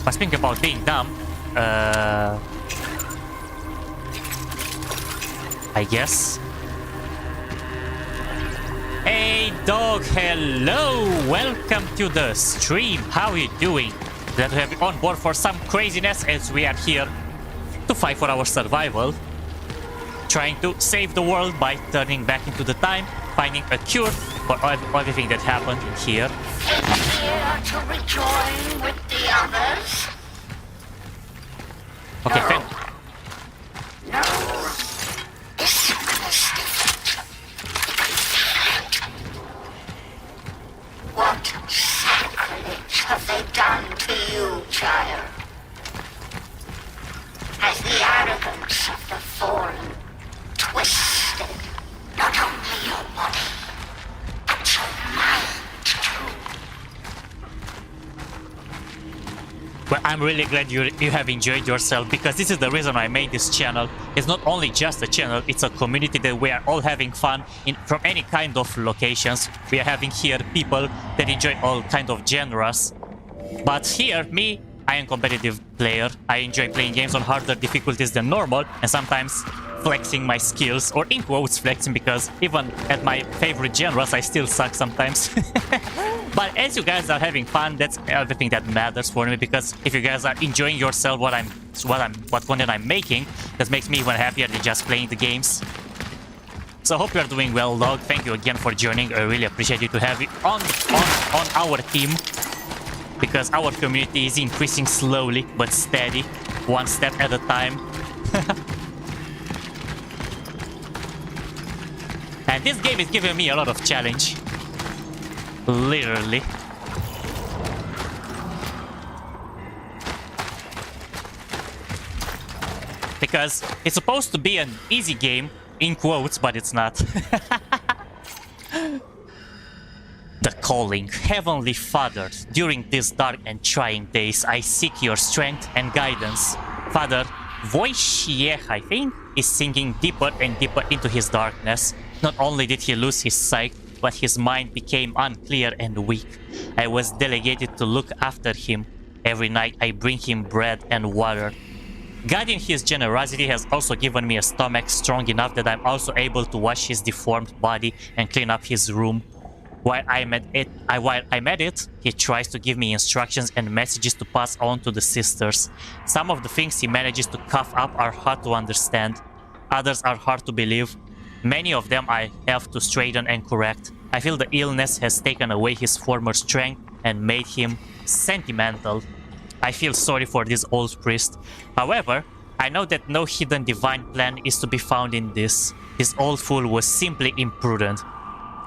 S1: But speaking about being dumb, I guess. Hey dog, hello! Welcome to the stream. How are you doing? Glad to have you on board for some craziness as we are here to fight for our survival. Trying to save the world by turning back into the time, finding a cure for everything that happened here.
S3: Here to rejoin with the others?
S1: Okay,
S3: No.
S1: thank.
S3: No. This one is different. What sacrilege have they done to you, child? Has the arrogance of the fallen twisted not only your body, but your mind too?
S1: Well, I'm really glad you have enjoyed yourself, because this is the reason I made this channel. It's not only just a channel, it's a community that we are all having fun from any kind of locations. We are having here people that enjoy all kind of genres. But here, I am a competitive player. I enjoy playing games on harder difficulties than normal, and sometimes flexing my skills, or in quotes flexing, because even at my favorite genres I still suck sometimes. But as you guys are having fun, that's everything that matters for me, because if you guys are enjoying yourself what content I'm making, that makes me even happier than just playing the games. So I hope you are doing well, dog. Thank you again for joining. I really appreciate you to have you on our team, because our community is increasing slowly but steady, one step at a time. And this game is giving me a lot of challenge. Literally. Because it's supposed to be an easy game, in quotes, but it's not. The calling. Heavenly Father, during these dark and trying days, I seek your strength and guidance. Father Wojciech, I think, is sinking deeper and deeper into his darkness. Not only did he lose his sight, but his mind became unclear and weak. I was delegated to look after him. Every night I bring him bread and water. God in his generosity has also given me a stomach strong enough that I'm also able to wash his deformed body and clean up his room. While I'm at it, he tries to give me instructions and messages to pass on to the sisters. Some of the things he manages to cough up are hard to understand. Others are hard to believe. Many of them I have to straighten and correct. I feel the illness has taken away his former strength and made him sentimental. I feel sorry for this old priest. However, I know that no hidden divine plan is to be found in this. This old fool was simply imprudent.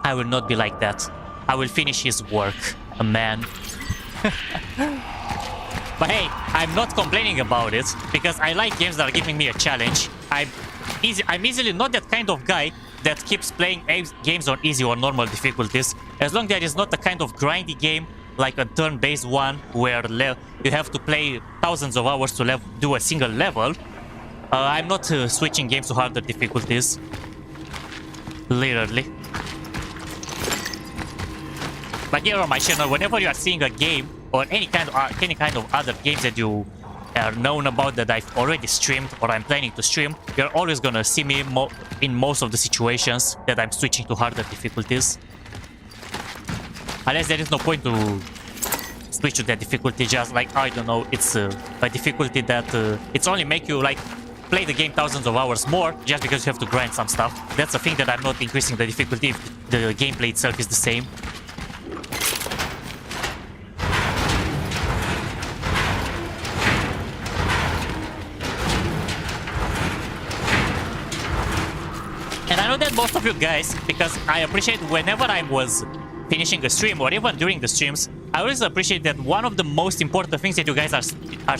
S1: I will not be like that. I will finish his work. A man. But hey, I'm not complaining about it, because I like games that are giving me a challenge. I'm easily not that kind of guy that keeps playing games on easy or normal difficulties. As long as there is not a kind of grindy game like a turn-based one where you have to play thousands of hours to do a single level. I'm not switching games to harder difficulties. Literally. But here on my channel, whenever you are seeing a game or any kind of other games that you are known about that I've already streamed or I'm planning to stream, you're always gonna see me in most of the situations that I'm switching to harder difficulties. Unless there is no point to switch to that difficulty, just like, I don't know, it's a difficulty that it's only make you like play the game thousands of hours more just because you have to grind some stuff. That's a thing that I'm not increasing the difficulty if the gameplay itself is the same. And I know that most of you guys, because I appreciate whenever I was finishing a stream or even during the streams, I always appreciate that one of the most important things that you guys are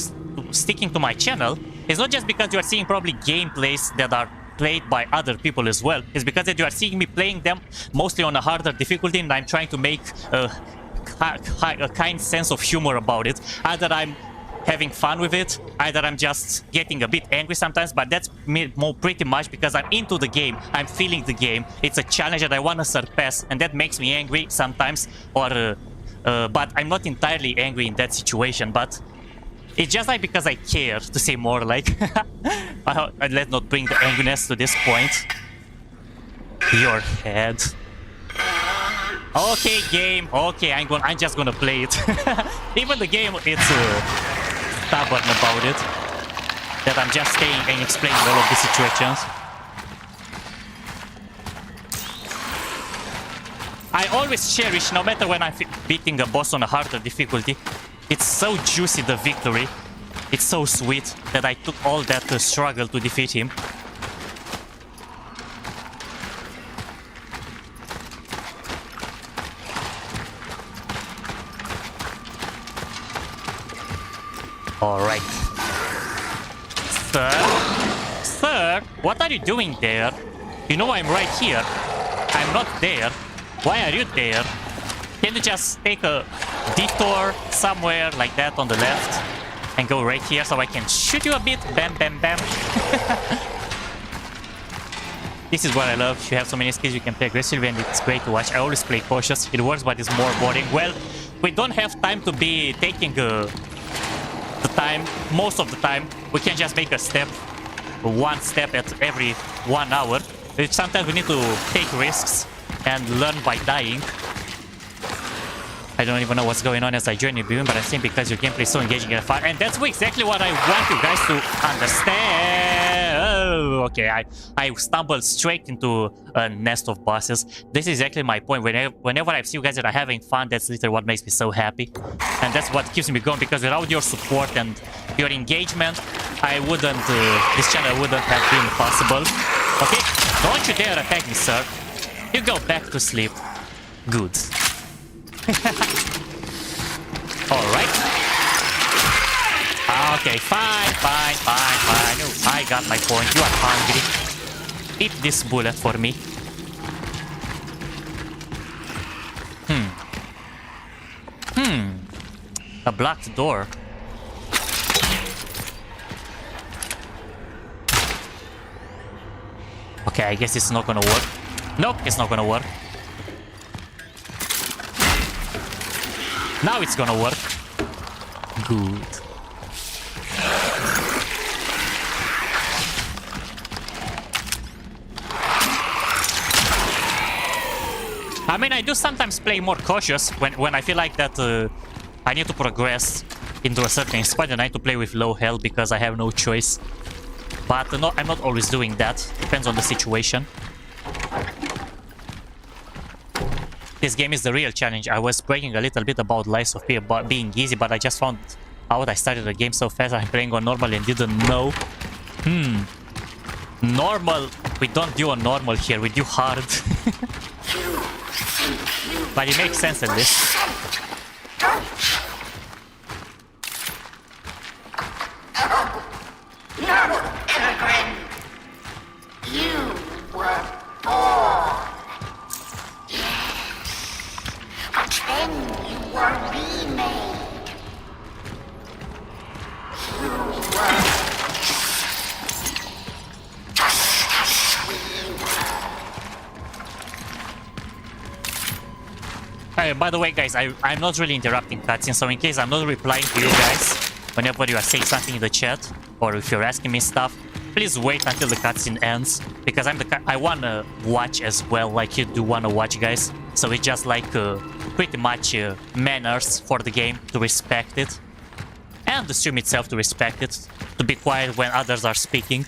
S1: sticking to my channel is not just because you are seeing probably gameplays that are played by other people as well. It's because that you are seeing me playing them mostly on a harder difficulty, and I'm trying to make a kind sense of humor about it. Either I'm having fun with it, either I'm just getting a bit angry sometimes, but that's more pretty much because I'm into the game, I'm feeling the game, it's a challenge that I want to surpass, and that makes me angry sometimes, or but I'm not entirely angry in that situation, but it's just like because I care, to say more like. Let's not bring the angriness to this point. Your head. Okay, game. Okay, I'm just gonna play it. Even the game, it's stubborn about it. That I'm just staying and explaining all of the situations. I always cherish, no matter when I'm beating a boss on a harder difficulty, it's so juicy, the victory. It's so sweet that I took all that struggle to defeat him. Alright. Sir? Sir? What are you doing there? You know I'm right here. I'm not there. Why are you there? Can you just take a detour somewhere like that on the left and go right here so I can shoot you a bit? Bam, bam, bam. This is what I love. You have so many skills you can play aggressively and it's great to watch. I always play cautious. It works, but it's more boring. Well, we don't have time to be taking the time. Most of the time, we can just make a step, one step at every 1 hour. Sometimes we need to take risks and learn by dying. I don't even know what's going on as I join the viewing, but I think because your gameplay is so engaging and fun, and that's exactly what I want you guys to understand. Oh, okay, I stumbled straight into a nest of bosses. This is exactly my point. Whenever I see you guys that are having fun, that's literally what makes me so happy, and that's what keeps me going. Because without your support and your engagement, I wouldn't. This channel wouldn't have been possible. Okay, don't you dare attack me, sir. You go back to sleep. Good. Alright. Okay, fine. Oh, I got my point. You are hungry. Eat this bullet for me. A blocked door. Okay, I guess it's not gonna work. Nope, it's not gonna work. Now it's gonna work. Good. I mean, I do sometimes play more cautious when I feel like that I need to progress into a certain spot and I need to play with low health because I have no choice. But no, I'm not always doing that. Depends on the situation. This game is the real challenge. I was bragging a little bit about Lies of P about being easy, but I just found out I started the game so fast. I'm playing on normal and didn't know. Normal. We don't do on normal here. We do hard. But it makes sense at least.
S3: No, Evergreen. You were born. But then you were remade. You were just as we were.
S1: By the way, guys, I'm not really interrupting cutscenes, so in case I'm not replying to you guys whenever you are saying something in the chat, or if you're asking me stuff, please wait until the cutscene ends, because I wanna watch as well, like you do wanna watch, guys. So it's just like pretty much manners for the game to respect it, and the stream itself to respect it, to be quiet when others are speaking.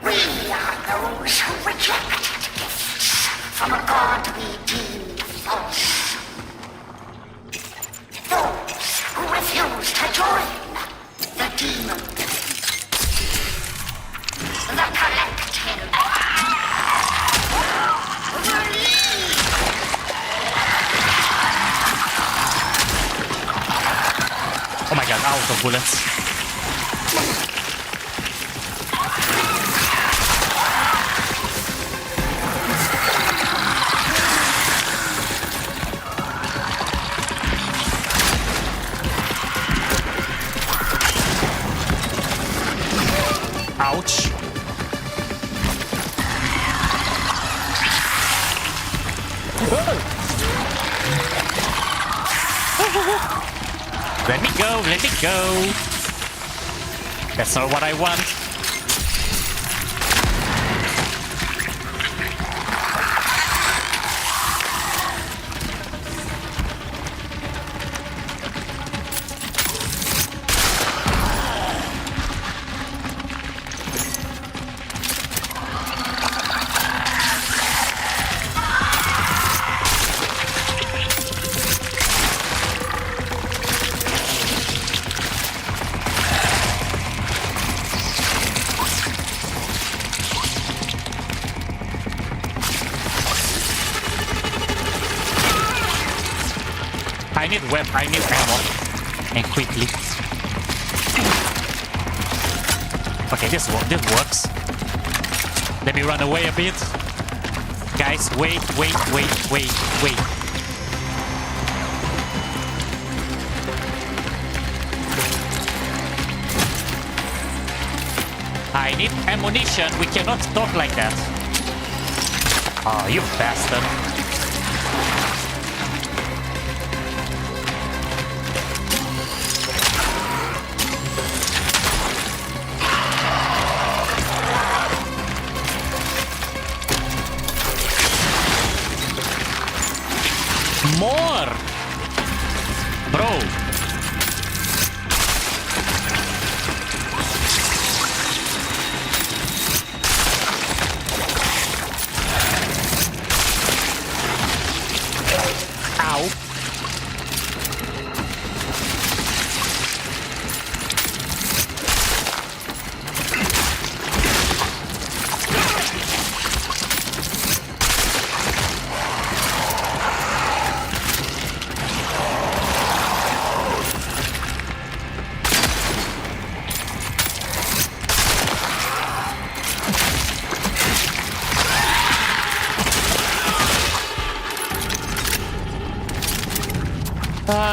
S3: We are those who rejected gifts from a god we deem false. Those who refuse to join the demon. The collective. The league.
S1: Oh my god, out of bullets. Let me go, let me go. That's not what I want. I need ammo. And quickly. Okay, this works. Let me run away a bit. Guys, wait. I need ammunition. We cannot talk like that. Oh, you bastard. More! Bro! Ow!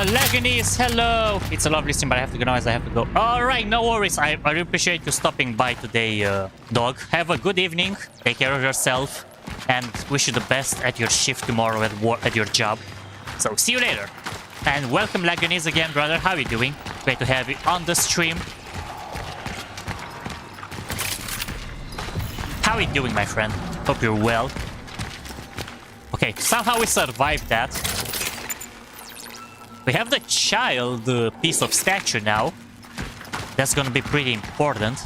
S1: Leganis, hello! It's a lovely stream, but I have to go now as I have to go. Alright, no worries. I really appreciate you stopping by today, dog. Have a good evening. Take care of yourself. And wish you the best at your shift tomorrow at your job. So, see you later. And welcome, Leganis, again, brother. How are you doing? Great to have you on the stream. How are you doing, my friend? Hope you're well. Okay, somehow we survived that. We have the child piece of statue now. That's gonna be pretty important.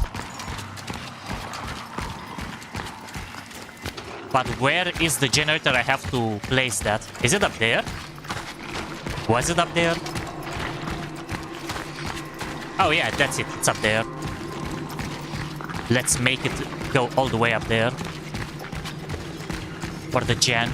S1: But where is the generator? I have to place that. Is it up there? Was it up there? Oh yeah, that's it. It's up there. Let's make it go all the way up there. For the gen.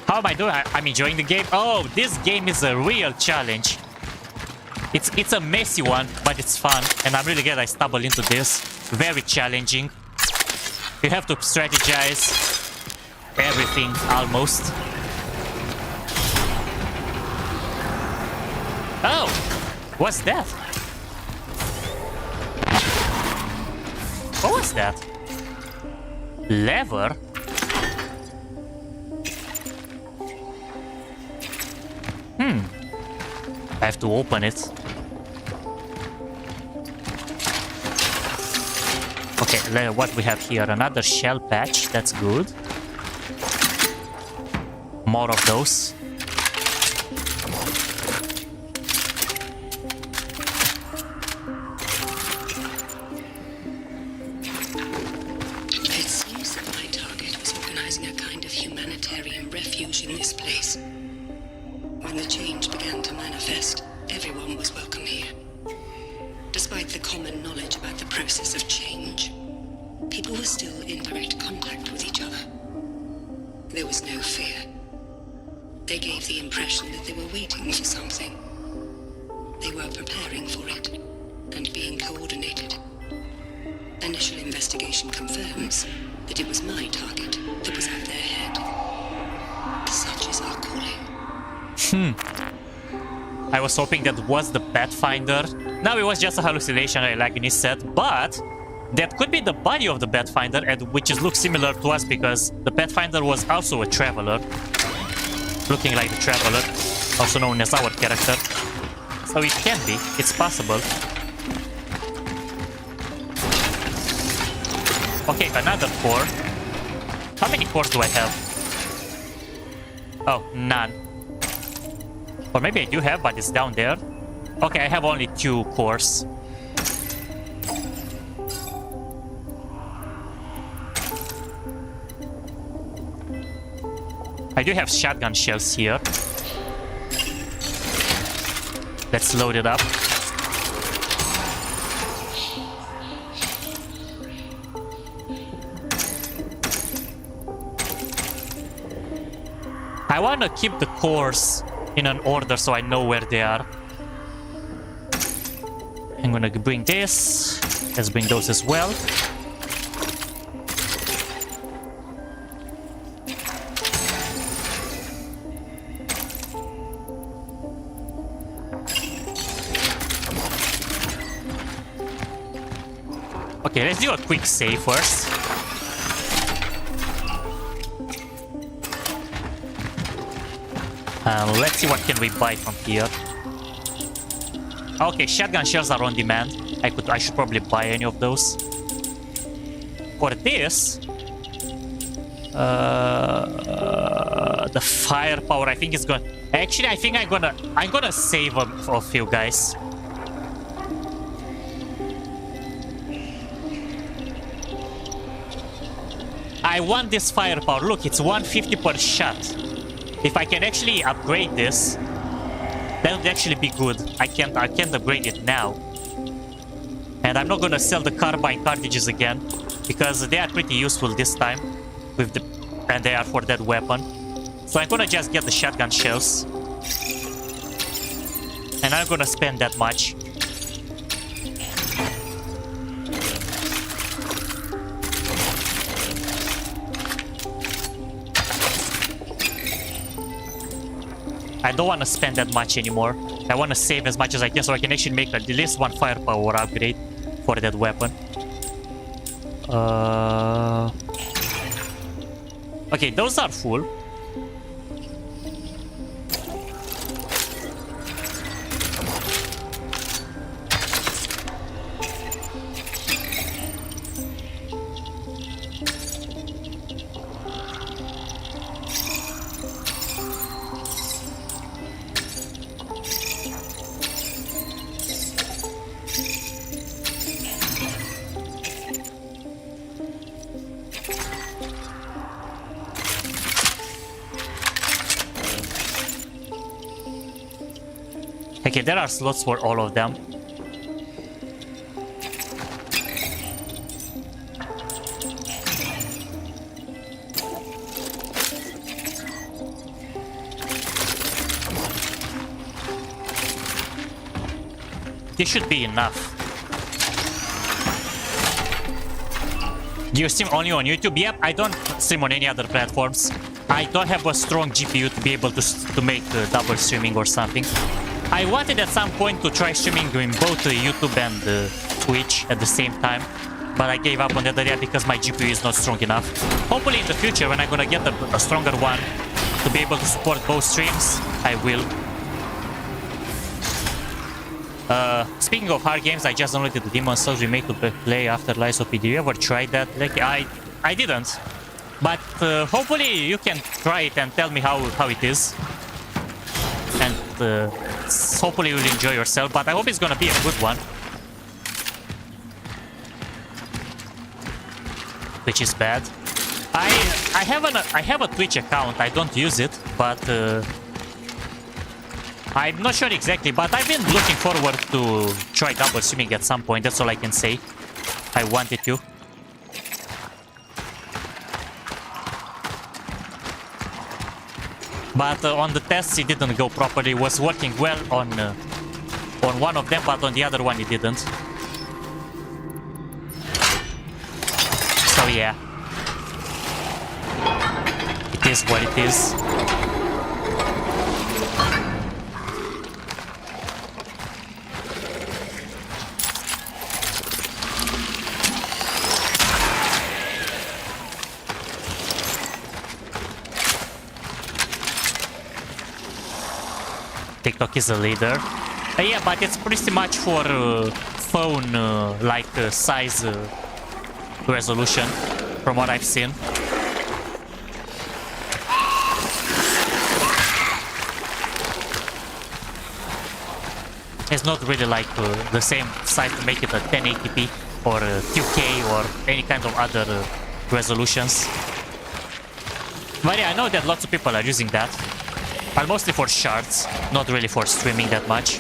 S1: How am I doing? I'm enjoying the game. Oh, this game is a real challenge. It's a messy one, but it's fun. And I'm really glad I stumbled into this. Very challenging. You have to strategize everything, almost. Oh! What's that? What was that? Lever? I have to open it. Okay, what we have here? Another shell patch. That's good. More of those.
S5: It seems that my target was organizing a kind of humanitarian refuge in this place. When the change began to manifest, everyone was welcome here. Despite the common knowledge about the process of change, people were still in direct contact with each other. There was no fear. They gave the impression that they were waiting for something. They were preparing for it and being coordinated. Initial investigation confirms that it was my target that was at their head. Such is our calling.
S1: I was hoping that was the Pathfinder. Now it was just a hallucination, like Agnes said, but that could be the body of the Pathfinder, and which looks similar to us because the Pathfinder was also a traveler, looking like the traveler, also known as our character. So it can be, it's possible. Okay, another core. How many cores do I have? Oh, none. Or maybe I do have, but it's down there. Okay, I have only 2 cores. I do have shotgun shells here. Let's load it up. I want to keep the cores in an order so I know where they are. I'm gonna bring this. Let's bring those as well. Okay, let's do a quick save first. Let's see what can we buy from here. Okay, shotgun shells are on demand. I should probably buy any of those. For this, the firepower, I think is going. Actually, I think I'm gonna save a few guys. I want this firepower. Look, it's 150 per shot. If I can actually upgrade this, that would actually be good. I can't upgrade it now. And I'm not gonna sell the carbine cartridges again because they are pretty useful this time and they are for that weapon. So I'm gonna just get the shotgun shells. And I'm gonna spend that much. I don't want to spend that much anymore. I want to save as much as I can so I can actually make at least 1 firepower upgrade for that weapon. Okay, those are full. Okay, there are slots for all of them. This should be enough. Do you stream only on YouTube? Yep, I don't stream on any other platforms. I don't have a strong GPU to be able to make double streaming or something. I wanted at some point to try streaming in both YouTube and Twitch at the same time, but I gave up on that idea because my GPU is not strong enough. Hopefully in the future, when I'm gonna get a stronger one to be able to support both streams, I will. Speaking of hard games, I just downloaded the Demon Souls remake to play after Lies of P. Did you ever try that? Like, I didn't, but hopefully you can try it and tell me how it is. And hopefully you'll enjoy yourself, but I hope it's gonna be a good one. Which is bad. I have a Twitch account. I don't use it, but I'm not sure exactly. But I've been looking forward to try double streaming at some point. That's all I can say. I wanted to. But on the tests it didn't go properly. It was working well on one of them, but on the other one it didn't. So yeah, it is what it is. TikTok is a leader. Yeah, but it's pretty much for phone like size resolution from what I've seen. It's not really like the same size to make it a 1080p or 2K or any kind of other resolutions. But yeah, I know that lots of people are using that, but mostly for shards, not really for streaming that much.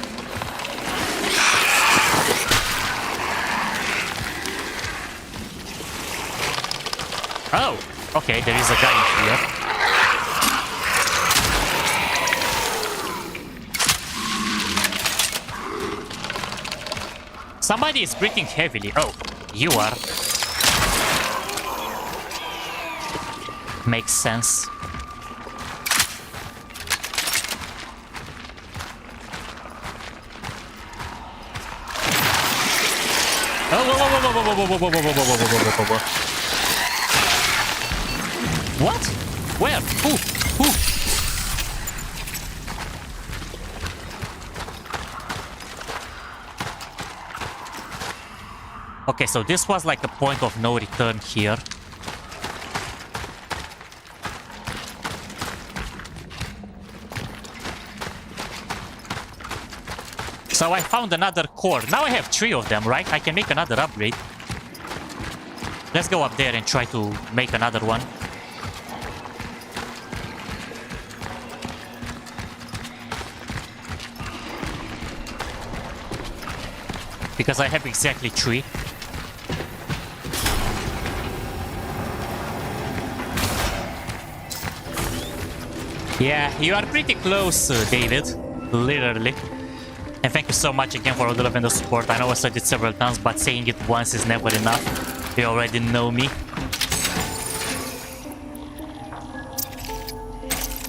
S1: Oh, okay, there is a guy in here. Somebody is breathing heavily. Oh, you are. Makes sense. Oh, whoa, whoa, whoa, whoa, whoa, whoa, whoa, whoa, whoa, whoa, whoa, whoa, whoa, whoa. What? Where? Who? Who? Okay, so this was like a point of no return here. So I found another core. Now I have 3 of them, right? I can make another upgrade. Let's go up there and try to make another one. Because I have exactly 3. Yeah, you are pretty close, David. Literally. And thank you so much again for all the love and the support. I know I said it several times, but saying it once is never enough. You already know me.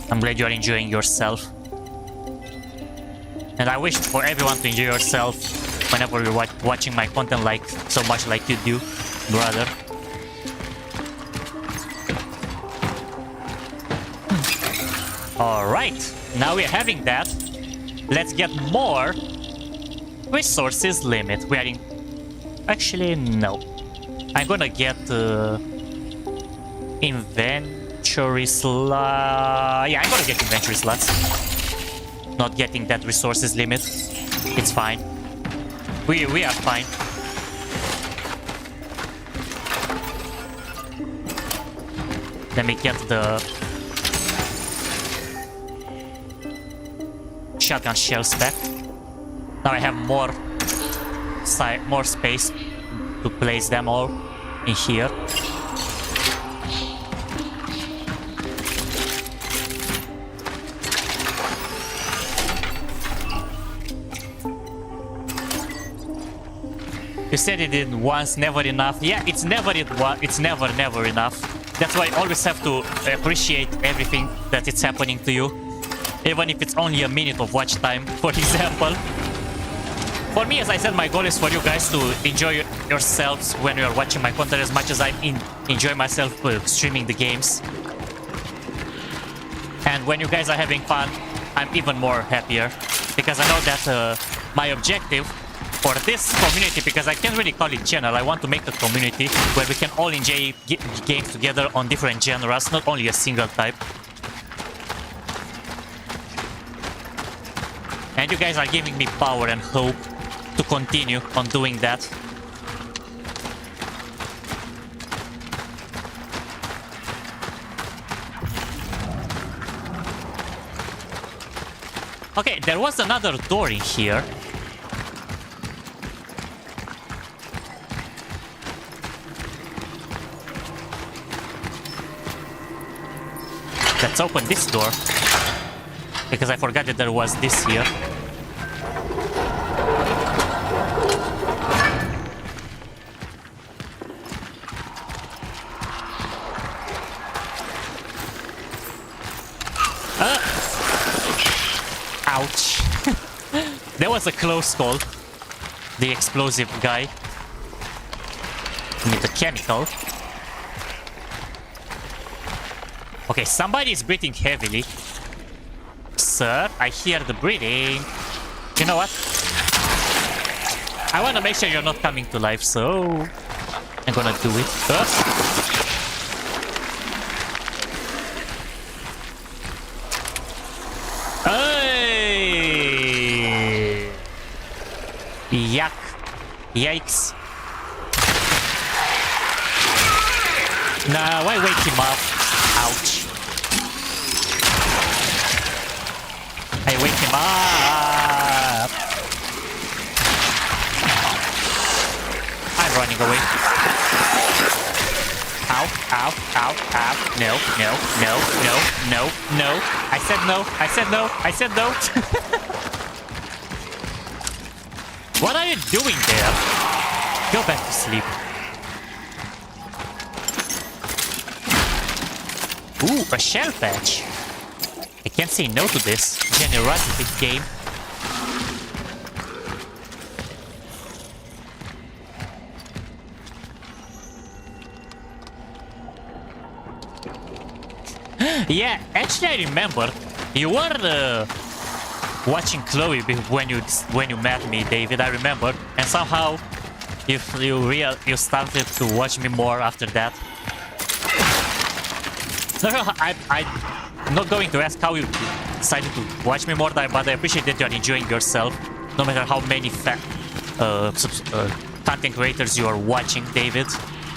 S1: I'm glad you are enjoying yourself. And I wish for everyone to enjoy yourself whenever you're watching my content like so much like you do, brother. Alright, now we're having that. Let's get more resources limit. We are in... Actually, no. I'm gonna get inventory slot. Yeah, I'm gonna get inventory slots. Not getting that resources limit. It's fine. We are fine. Let me get the shotgun shells back. Now I have more space to place them all in here. You said it in once, never enough. Yeah, it's never enough. That's why I always have to appreciate everything that it's happening to you. Even if it's only a minute of watch time, for example. For me, as I said, my goal is for you guys to enjoy yourselves when you're watching my content as much as I enjoy myself streaming the games. And when you guys are having fun, I'm even more happier. Because I know that my objective for this community, because I can't really call it channel, I want to make a community where we can all enjoy games together on different genres, not only a single type. And you guys are giving me power and hope to continue on doing that. Okay, there was another door in here. Let's open this door. Because I forgot that there was this here. Ouch. That was a close call. The explosive guy. Need the chemical. Okay, somebody is breathing heavily. sir. I hear the breathing. You know what? I want to make sure you're not coming to life, so I'm gonna do it first. Hey! Yuck. Yikes. Nah, why wake him up? Ouch. I wake him up. I'm running away. Ow, ow, ow, ow. No, no, no, no, no, no. I said no, I said no, I said no. What are you doing there? Go back to sleep. Ooh, a shell patch. I can't say no to this. Generosity game. Yeah, actually I remember you were watching Chloe when you met me, David. I remember, and somehow you started to watch me more after that. I'm not going to ask how you decided to watch me more, but I appreciate that you're enjoying yourself, no matter how many content creators you are watching, David.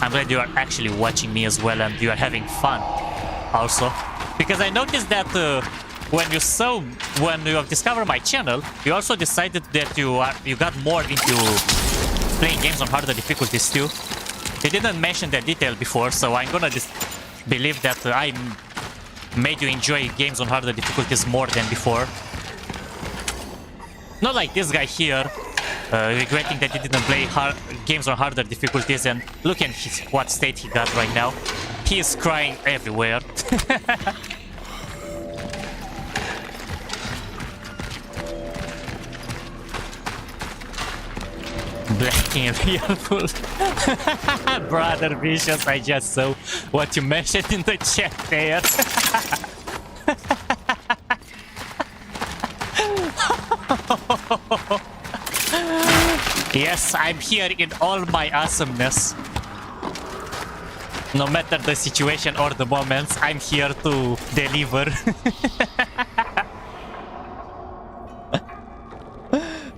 S1: I'm glad you are actually watching me as well, and you are having fun also. Because I noticed that when you have discovered my channel, you also decided that you got more into playing games on harder difficulties too. You didn't mention that detail before, so I'm gonna just believe that I made you enjoy games on harder difficulties more than before. Not like this guy here, regretting that he didn't play games on harder difficulties, and look at what state he got right now. He is crying everywhere. Black and real full. Brother Vicious, I just saw what you mentioned in the chat there. Yes, I'm here in all my awesomeness. No matter the situation or the moments, I'm here to deliver.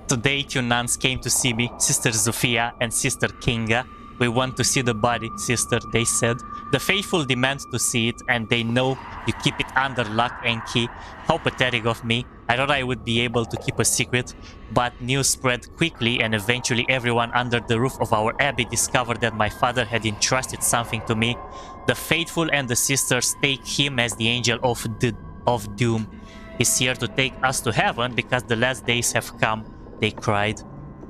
S1: Today, two nuns came to see me, Sister Zofia and Sister Kinga. We want to see the body, sister, they said. The faithful demand to see it, and they know you keep it under lock and key. How pathetic of me. I thought I would be able to keep a secret, but news spread quickly, and eventually everyone under the roof of our abbey discovered that my father had entrusted something to me. The faithful and the sisters take him as the angel of doom. He's here to take us to heaven because the last days have come, they cried.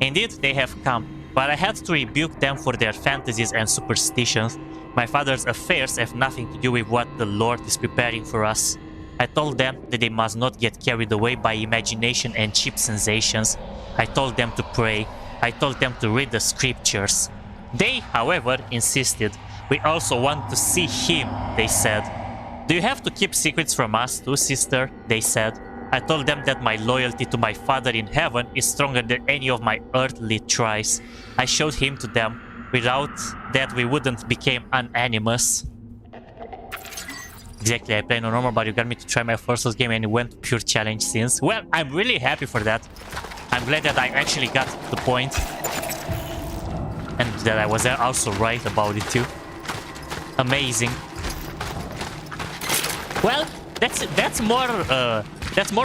S1: Indeed, they have come, but I had to rebuke them for their fantasies and superstitions. My father's affairs have nothing to do with what the Lord is preparing for us. I told them that they must not get carried away by imagination and cheap sensations. I told them to pray. I told them to read the scriptures. They, however, insisted. We also want to see him, they said. Do you have to keep secrets from us too, sister? They said. I told them that my loyalty to my father in heaven is stronger than any of my earthly tries. I showed him to them. Without that, we wouldn't become unanimous. Exactly, I played on normal, but you got me to try my first Souls game and it went to pure challenge scenes. Well, I'm really happy for that. I'm glad that I actually got the point. And that I was also right about it too. Amazing. Well, that's more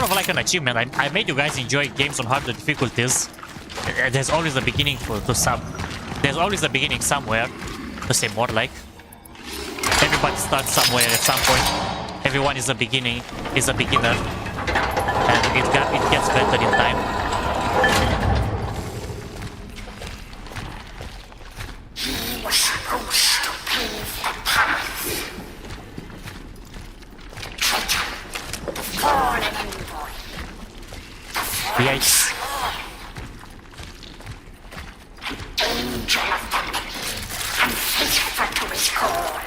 S1: of like an achievement. I made you guys enjoy games on harder difficulties. There's always a beginning there's always a beginning somewhere. To say more like. Everybody starts somewhere at some point. Everyone is a beginner. And it gets better in time.
S3: He was supposed to pave the path. Traitor, the fallen envoy.
S1: Yikes.
S3: Angel of the many, and faithful to his call.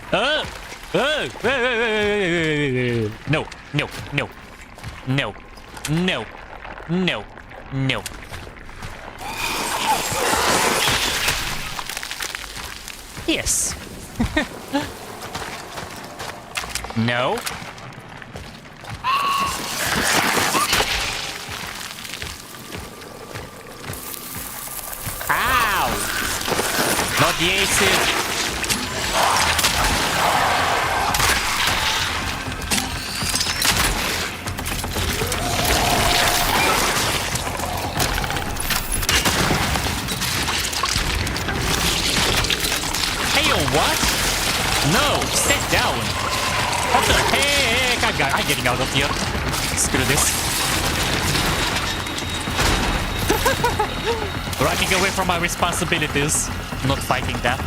S1: No, no, no, no, no, no, no. Yes. No. Ow! Not the acid. What? No! Sit down! What the heck? I'm getting out of here. Screw this. Running away from my responsibilities. Not fighting that.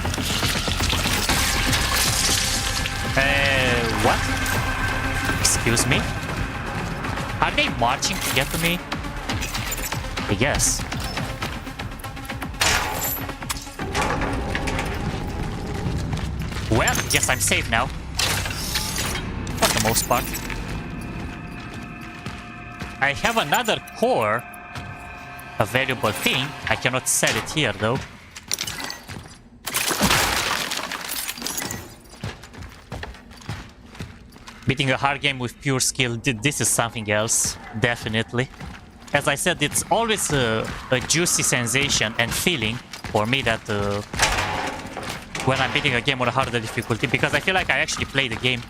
S1: What? Excuse me? Are they marching to get to me? I guess. Well, yes, I'm safe now. For the most part. I have another core. A valuable thing. I cannot sell it here, though. Beating a hard game with pure skill, this is something else. Definitely. As I said, it's always a juicy sensation and feeling for me that... when I'm beating a game on a harder difficulty, because I feel like I actually play the game.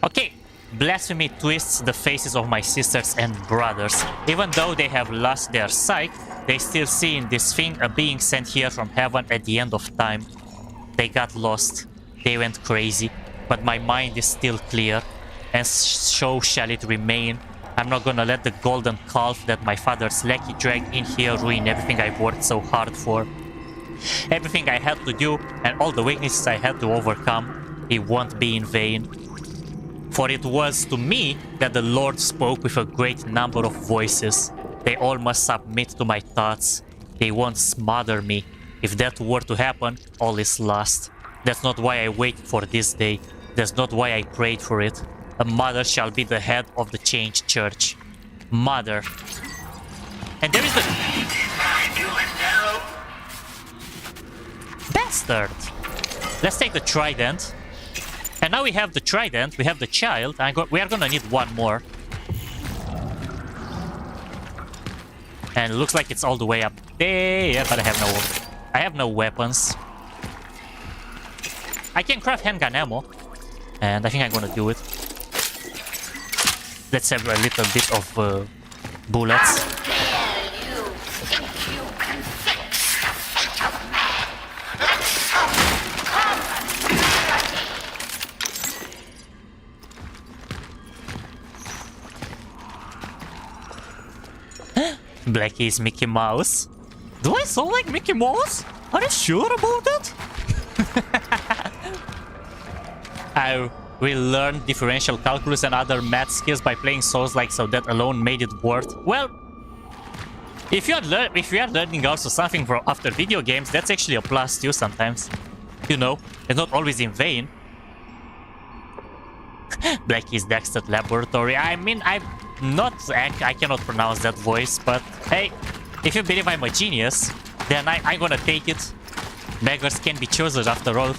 S1: Okay, blasphemy twists the faces of my sisters and brothers. Even though they have lost their sight, they still see in this thing a being sent here from heaven at the end of time. They got lost, they went crazy, but my mind is still clear, and so shall it remain. I'm not gonna let the golden calf that my father's lackey dragged in here ruin everything I've worked so hard for. Everything I had to do and all the weaknesses I had to overcome, it won't be in vain. For it was to me that the Lord spoke with a great number of voices. They all must submit to my thoughts. They won't smother me. If that were to happen, all is lost. That's not why I waited for this day. That's not why I prayed for it. A mother shall be the head of the changed church. Mother. And there is the... Bastard! Let's take the trident. And now we have the trident, we have the child, and we are gonna need one more. And it looks like it's all the way up there, but I have no weapons. I can craft handgun ammo, and I think I'm gonna do it. Let's have a little bit of bullets.
S3: How dare you think you can fix the fate of man? Like some common
S1: melody. Blackie's Mickey Mouse. Do I sound like Mickey Mouse? Are you sure about that? I will learn differential calculus and other math skills by playing Souls-like, so that alone made it worth. Well, if you are learning also something from after video games, that's actually a plus too sometimes. You know, it's not always in vain. Blackie's Dexter Laboratory. I mean, I cannot pronounce that voice, but hey, if you believe I'm a genius, then I'm gonna take it. Beggars can be choosers after all.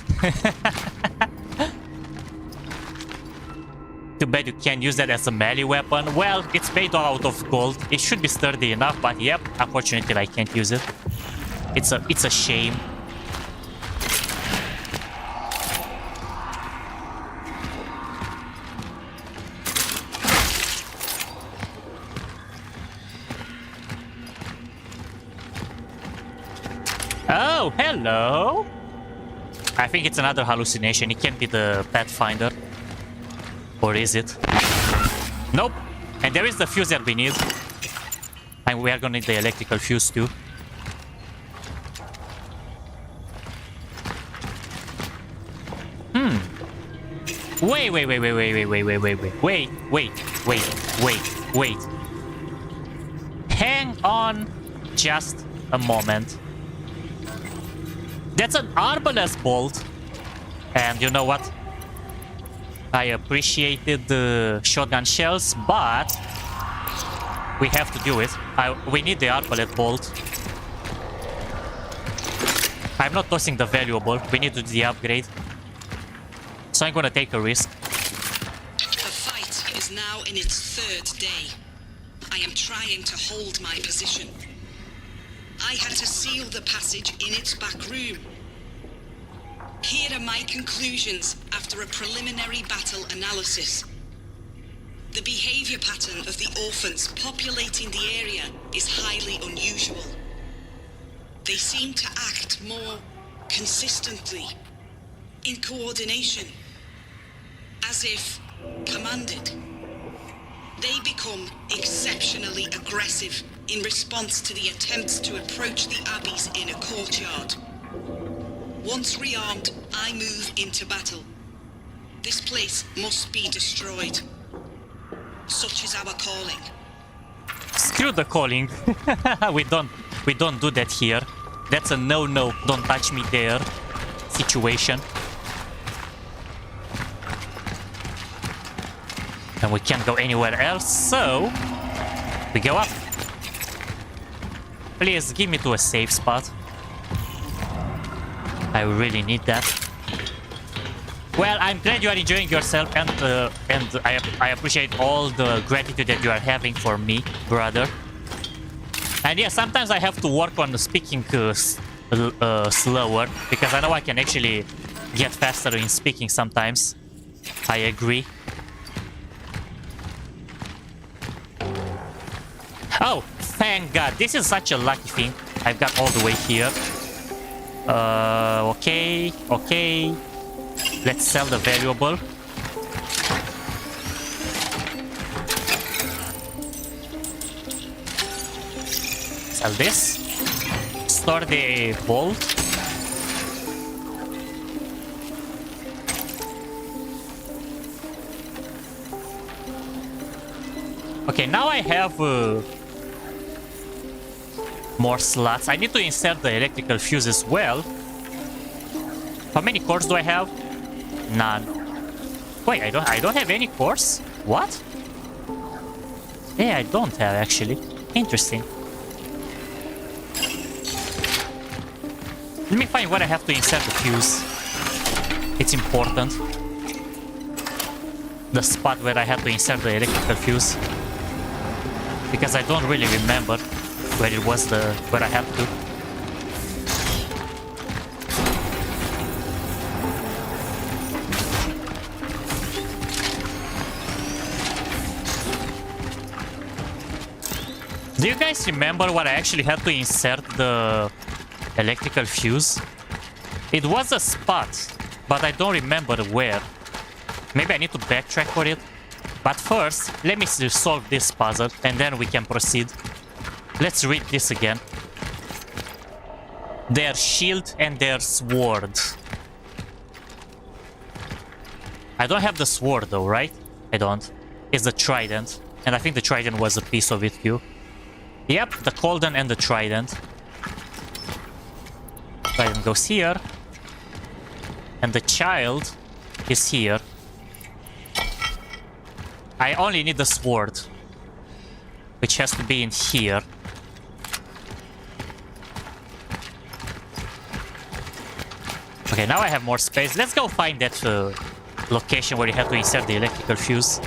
S1: Too bad you can't use that as a melee weapon. Well, it's made out of gold. It should be sturdy enough, but yep, unfortunately I can't use it. It's a shame. Oh, hello. I think it's another hallucination. It can't be the Pathfinder. Or is it? Nope. And there is the fuse that we need. And we are gonna need the electrical fuse too. Wait. Hang on just a moment. That's an arbalest bolt. And you know what? I appreciated the shotgun shells, but we have to do it. We need the arbalest bolt. I'm not tossing the valuable. We need to do the upgrade. So I'm gonna take a risk.
S5: The fight is now in its third day. I am trying to hold my position. I had to seal the passage in its back room. Here are my conclusions after a preliminary battle analysis. The behavior pattern of the orphans populating the area is highly unusual. They seem to act more consistently, in coordination, as if commanded. They become exceptionally aggressive in response to the attempts to approach the abbey's inner courtyard. Once rearmed, I move into battle. This place must be destroyed. Such is our calling.
S1: Screw the calling. we don't do that here. That's a no, don't touch me there situation. And we can't go anywhere else, so we go up. Please give me to a safe spot. I really need that. Well, I'm glad you are enjoying yourself, and I appreciate all the gratitude that you are having for me, brother. And yeah, sometimes I have to work on speaking slower, because I know I can actually get faster in speaking sometimes. I agree. Oh, thank God. This is such a lucky thing. I've got all the way here. Okay. Let's sell the valuable. Sell this. Store the bolt. Okay, now I have more slots. I need to insert the electrical fuse as well. How many cores do I have? None. Wait, I don't have any cores? What? Yeah, I don't have actually. Interesting. Let me find where I have to insert the fuse. It's important. The spot where I have to insert the electrical fuse. Because I don't really remember where it was where I have to. Do you guys remember what I actually had to insert the electrical fuse? It was a spot, but I don't remember where. Maybe I need to backtrack for it. But first, let me solve this puzzle, and then we can proceed. Let's read this again. Their shield and their sword. I don't have the sword though, right? I don't. It's the trident. And I think the trident was a piece of it too. Yep, the cauldron and the trident. Trident goes here. And the child is here. I only need the sword, which has to be in here. Okay, now I have more space. Let's go find that location where you have to insert the electrical fuse.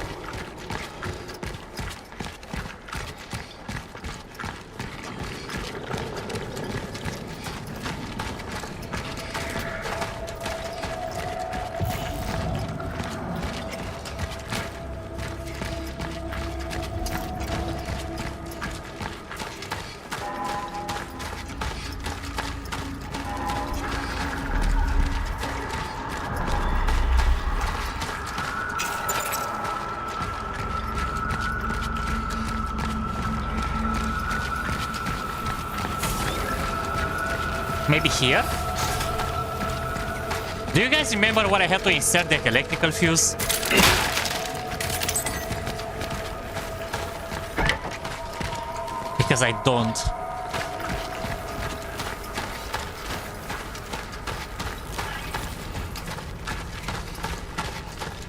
S1: Maybe here? Do you guys remember what I had to insert that electrical fuse? Because I don't.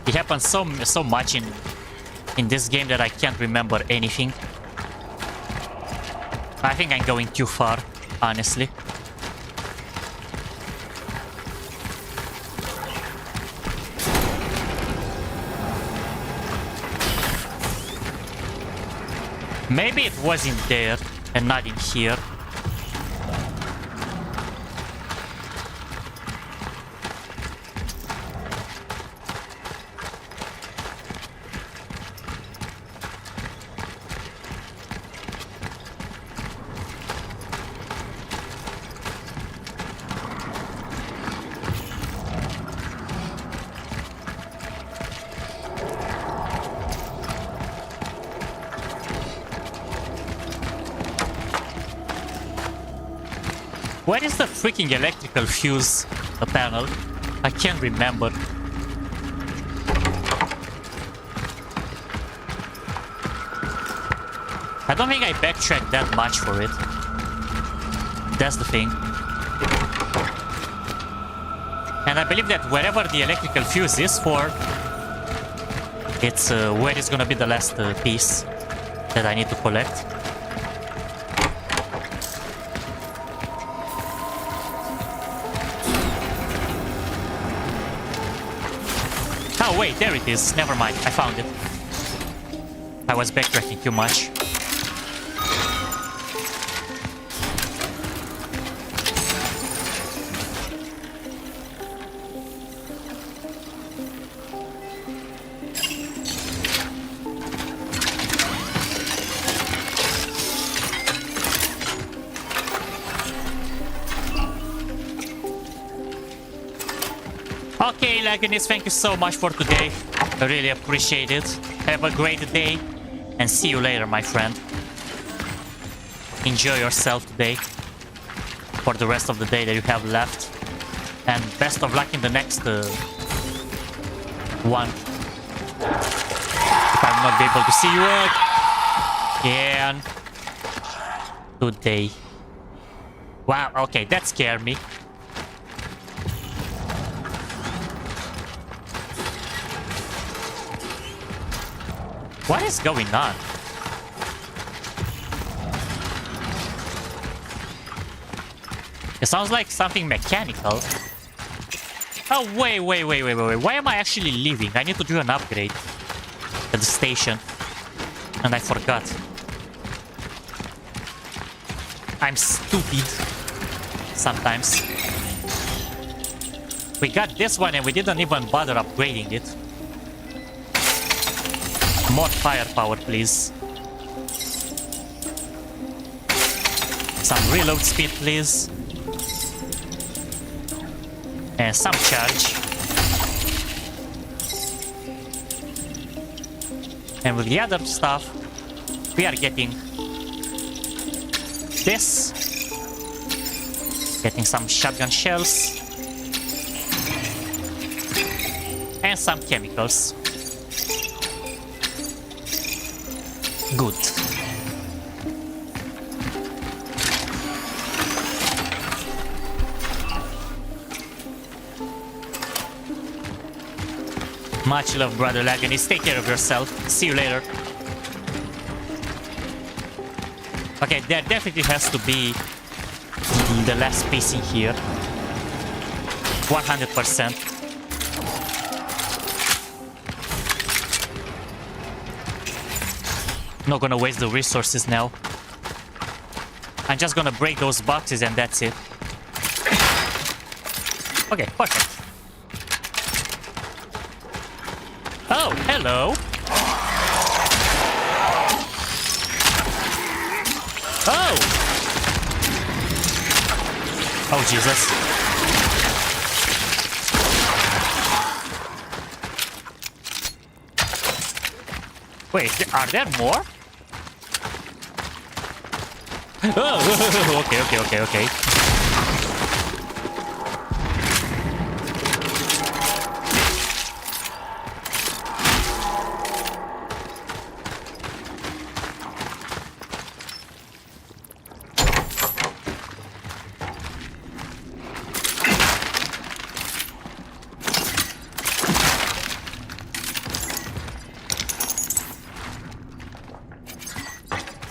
S1: It happens so much in this game that I can't remember anything. I think I'm going too far, honestly. Maybe it was in there and not in here. Where is the freaking electrical fuse panel? I can't remember. I don't think I backtracked that much for it. That's the thing. And I believe that wherever the electrical fuse is for, it's where is gonna be the last piece that I need to collect. Oh wait, there it is. Never mind, I found it. I was backtracking too much. Okay, Lagonis, thank you so much for today. I really appreciate it. Have a great day and see you later, my friend. Enjoy yourself today for the rest of the day that you have left. And best of luck in the next one. If I'm not able to see you again today. Wow, okay, that scared me. What is going on? It sounds like something mechanical. Oh, wait. Why am I actually leaving? I need to do an upgrade at the station. And I forgot. I'm stupid. Sometimes. We got this one and we didn't even bother upgrading it. More firepower, please. Some reload speed, please. And some charge. And with the other stuff, we are getting this. Getting some shotgun shells. And some chemicals. Good. Much love, brother Lagonis. Take care of yourself. See you later. Okay, there definitely has to be the last piece in here. 100%. Not gonna waste the resources now. I'm just gonna break those boxes and that's it. Okay, perfect. Oh, hello. Oh! Oh, Jesus. Wait, are there more? Oh, okay.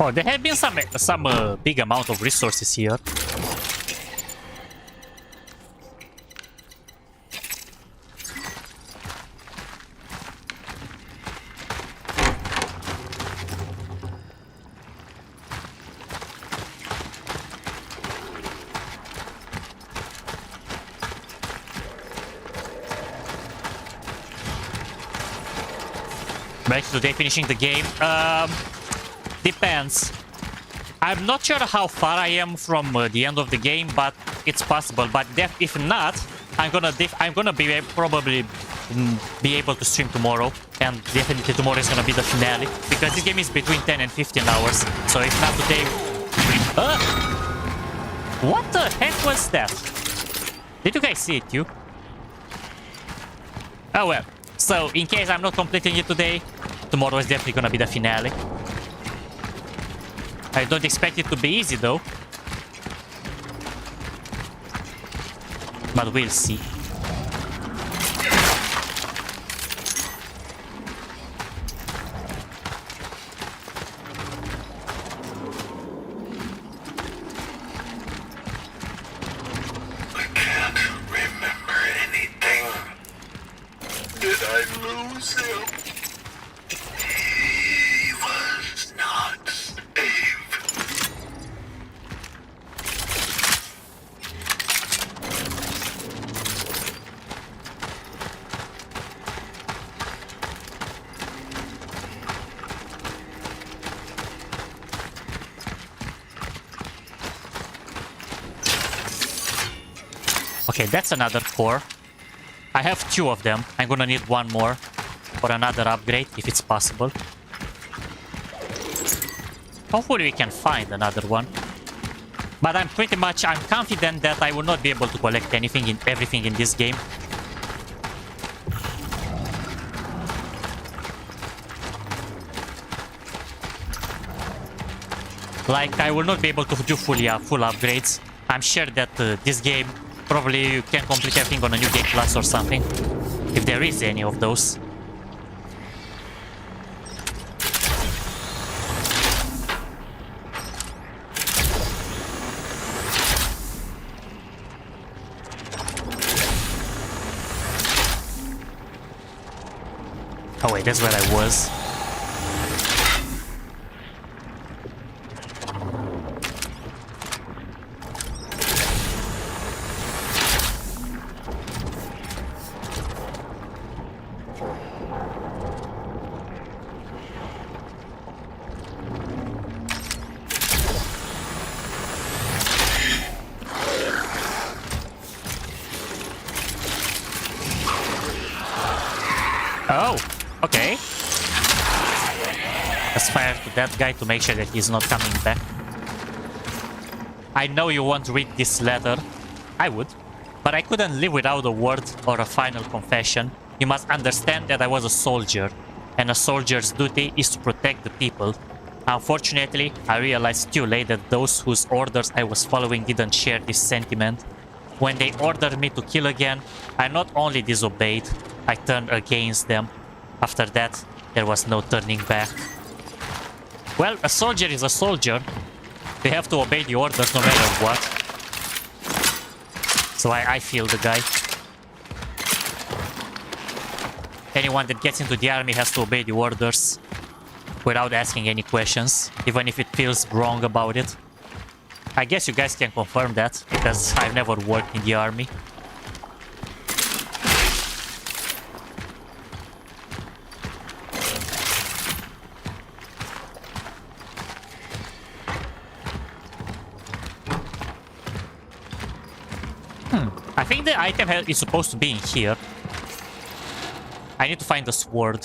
S1: Oh, there have been some big amount of resources here. Back today, finishing the game. Depends. I'm not sure how far I am from the end of the game, but it's possible. But if not, I'm gonna probably be able to stream tomorrow, and definitely tomorrow is gonna be the finale because this game is between 10 and 15 hours. So if not today, what the heck was that? Did you guys see it, you? Oh well. So in case I'm not completing it today, tomorrow is definitely gonna be the finale. I don't expect it to be easy though. But we'll see.
S2: I can't remember anything. Did I lose him? He was not saved.
S1: Okay, that's another core. I have 2 of them. I'm gonna need 1 more for another upgrade, if it's possible. Hopefully we can find another one. But I'm confident that I will not be able to collect everything in this game. Like, I will not be able to do full upgrades. I'm sure that this game, probably you can complete everything on a new game plus or something. If there is any of those. Oh wait, that's where I was. Oh, okay. Let's fire to that guy to make sure that he's not coming back. I know you won't read this letter. I would. But I couldn't live without a word or a final confession. You must understand that I was a soldier. And a soldier's duty is to protect the people. Unfortunately, I realized too late that those whose orders I was following didn't share this sentiment. When they ordered me to kill again, I not only disobeyed, I turned against them. After that, there was no turning back. Well, a soldier is a soldier. They have to obey the orders no matter what. So I feel the guy. Anyone that gets into the army has to obey the orders without asking any questions, even if it feels wrong about it. I guess you guys can confirm that, because I've never worked in the army. I think the item is supposed to be in here. I need to find the sword.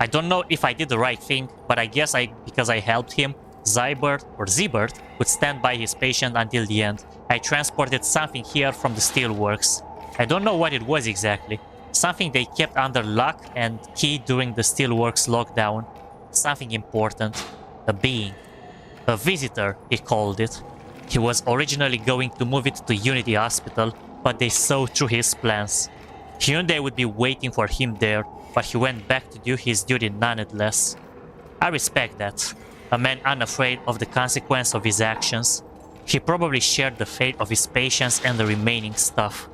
S1: I don't know if I did the right thing, but I guess because I helped him, Zybert would stand by his patient until the end. I transported something here from the steelworks. I don't know what it was exactly. Something they kept under lock and key during the steelworks lockdown. Something important. A being. A visitor, he called it. He was originally going to move it to Unity Hospital, but they saw through his plans. He knew they would be waiting for him there, but he went back to do his duty nonetheless. I respect that. A man unafraid of the consequence of his actions. He probably shared the fate of his patients and the remaining stuff.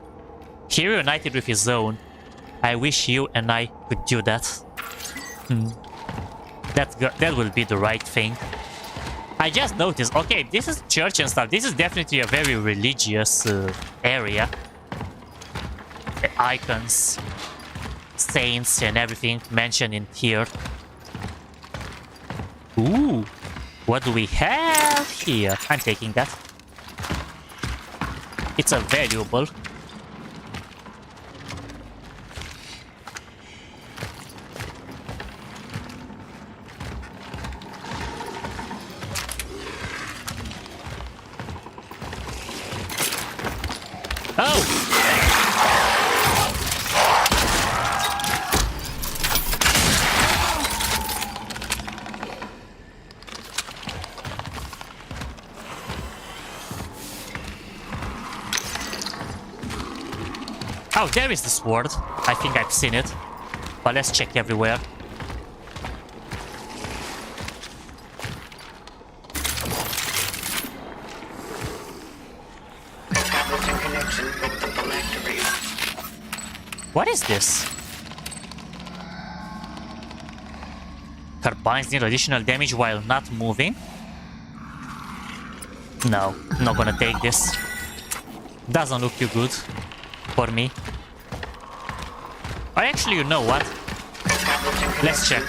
S1: He reunited with his own. I wish you and I could do that. That will be the right thing. I just noticed, okay, this is church and stuff. This is definitely a very religious area. Icons, saints and everything mentioned in here. Ooh, what do we have here? I'm taking that. It's a valuable. Oh! Oh, there is the sword. I think I've seen it. But let's check everywhere. What is this? Carbines deal additional damage while not moving. No, not gonna take this. Doesn't look too good for me. Or actually, you know what? Let's check.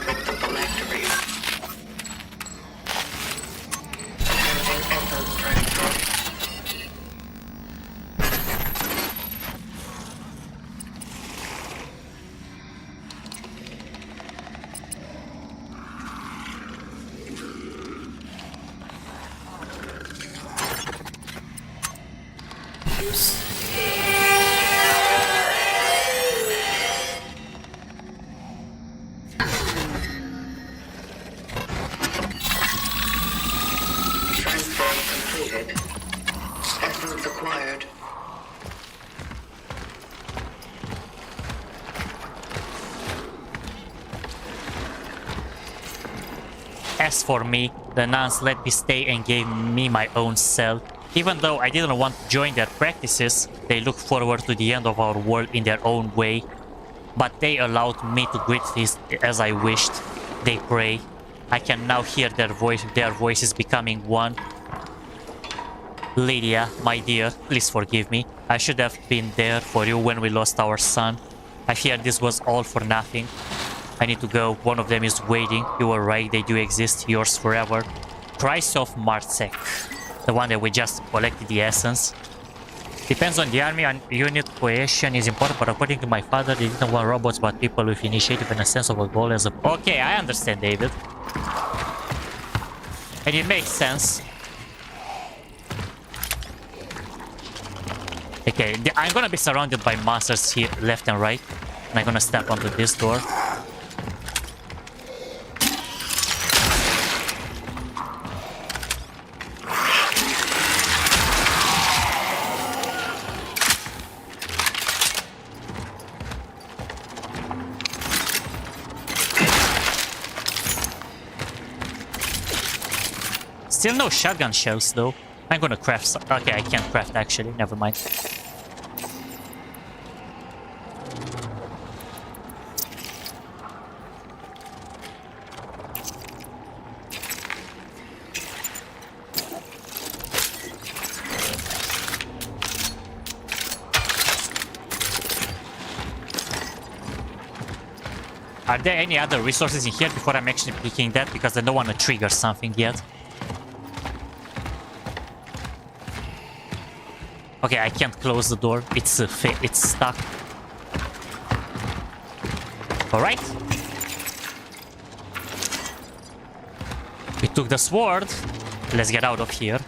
S1: As for me, the nuns let me stay and gave me my own cell. Even though I didn't want to join their practices, they look forward to the end of our world in their own way. But they allowed me to greet this as I wished. They pray. I can now hear their voices becoming one. Lydia, my dear, please forgive me. I should have been there for you when we lost our son. I fear this was all for nothing. I need to go. One of them is waiting. You were right, they do exist. Yours forever. Price of Martsek. The one that we just collected the essence. Depends on the army and unit cohesion is important, but according to my father, they didn't want robots but people with initiative and a sense of a goal as a... Okay, I understand, David. And it makes sense. Okay, I'm gonna be surrounded by monsters here, left and right. And I'm gonna step onto this door. Still no shotgun shells though. I'm gonna craft some. Okay, I can't craft actually. Never mind. Are there any other resources in here before I'm actually picking that? Because I don't want to trigger something yet. Okay, I can't close the door. It's stuck. All right. We took the sword. Let's get out of here.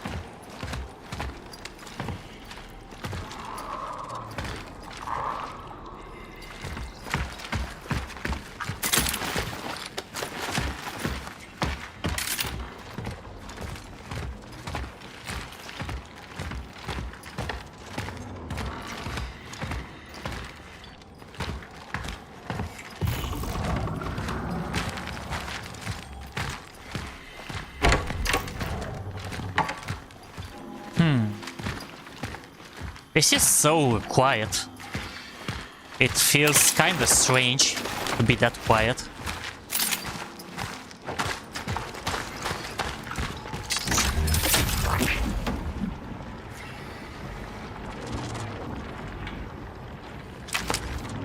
S1: This is so quiet. It feels kind of strange to be that quiet.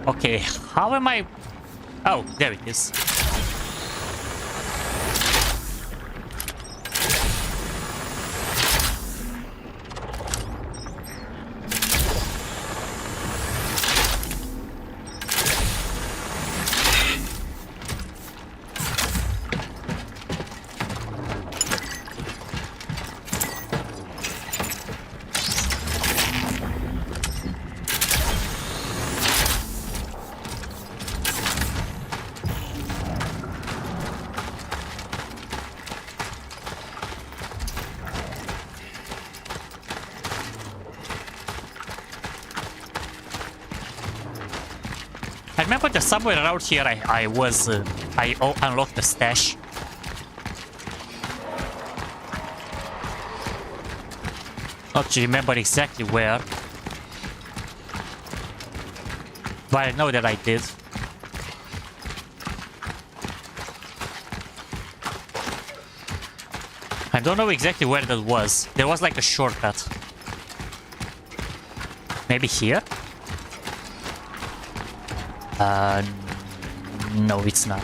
S1: Okay, how am I... Oh, there it is. I remember that somewhere around here I unlocked the stash. Not to remember exactly where. But I know that I did. I don't know exactly where that was. There was like a shortcut. Maybe here? No, it's not.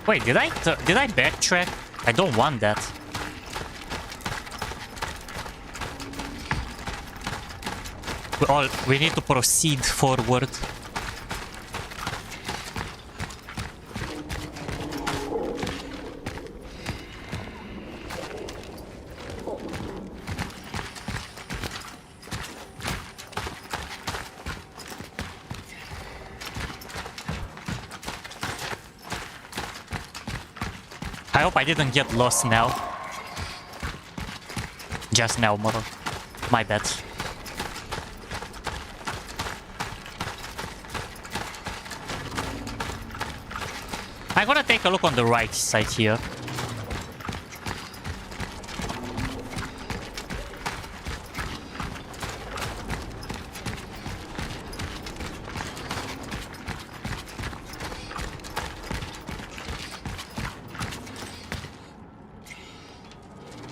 S1: Wait, did I backtrack? I don't want that. We need to proceed forward. I hope I didn't get lost now. Just now, Moro. My bad. I'm gonna take a look on the right side here.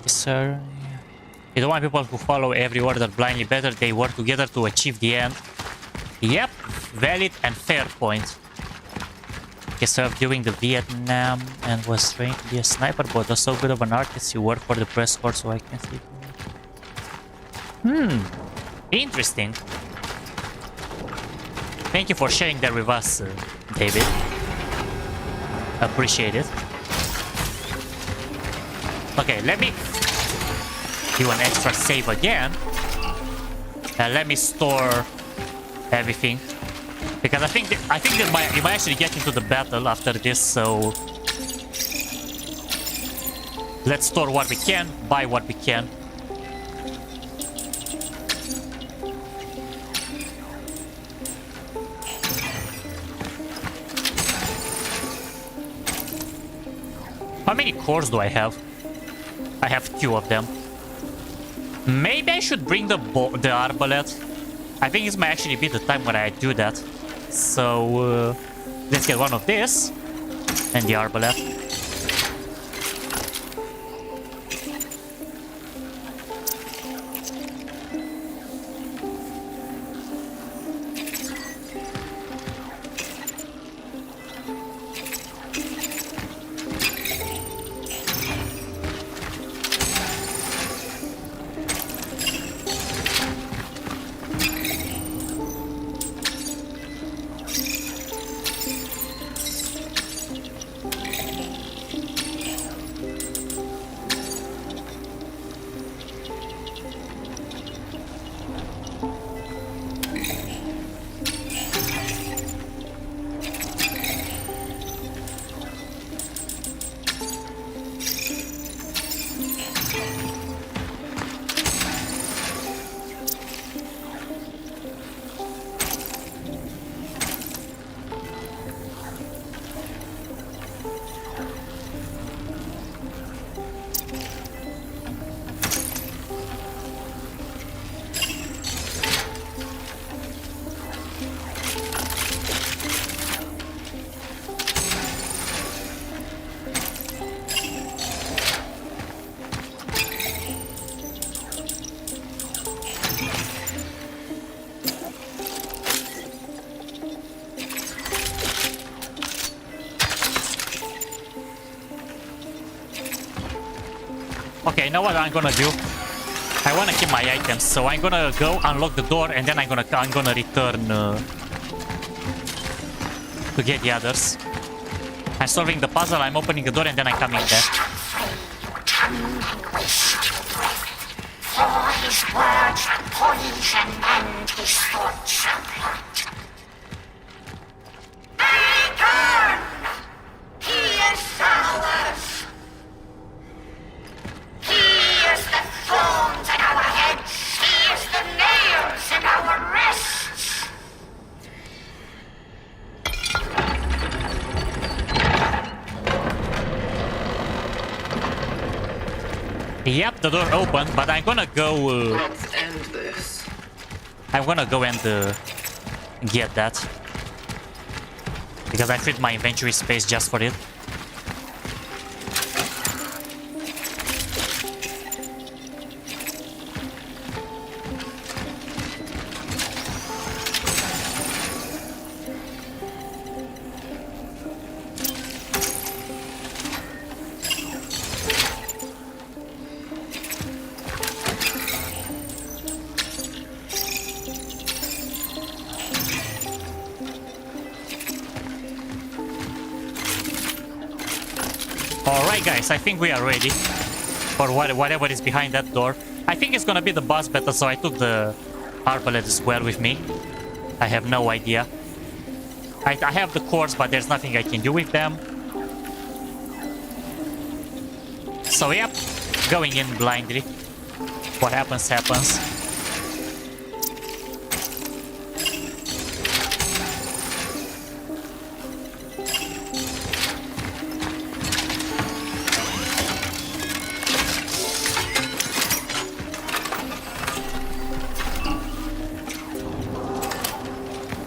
S1: Sir, you don't want people who follow every order blindly. Better they work together to achieve the end. Yep, valid and fair point. He served during the Vietnam and was trained to be a sniper, but was so good of an artist. He worked for the press corps, so I can see. Interesting. Thank you for sharing that with us, David. Appreciate it. Okay, let me do an extra save again. And let me store everything. Because I think that you might actually get into the battle after this, so let's store what we can, buy what we can. How many cores do I have? I have 2 of them. Maybe I should bring the arbaleth. I think this might actually be the time when I do that. So let's get one of this and the arbaleth. Okay, you know what I'm gonna do? I wanna keep my items, so I'm gonna go unlock the door and then I'm gonna return to get the others. I'm solving the puzzle, I'm opening the door and then I'm coming back.
S3: For his words are poison and his thoughts are blood. Return! He is ours! He is the thorns in our heads! He is the nails in our wrists!
S1: Yep, the door opened, but I'm gonna go...
S7: Let's end this.
S1: I'm gonna go and get that. Because I freed my inventory space just for it. Alright guys, I think we are ready for whatever is behind that door. I think it's gonna be the boss battle, so I took the arbalest as well with me. I have no idea. I have the cores, but there's nothing I can do with them. So yep, going in blindly. What happens, happens.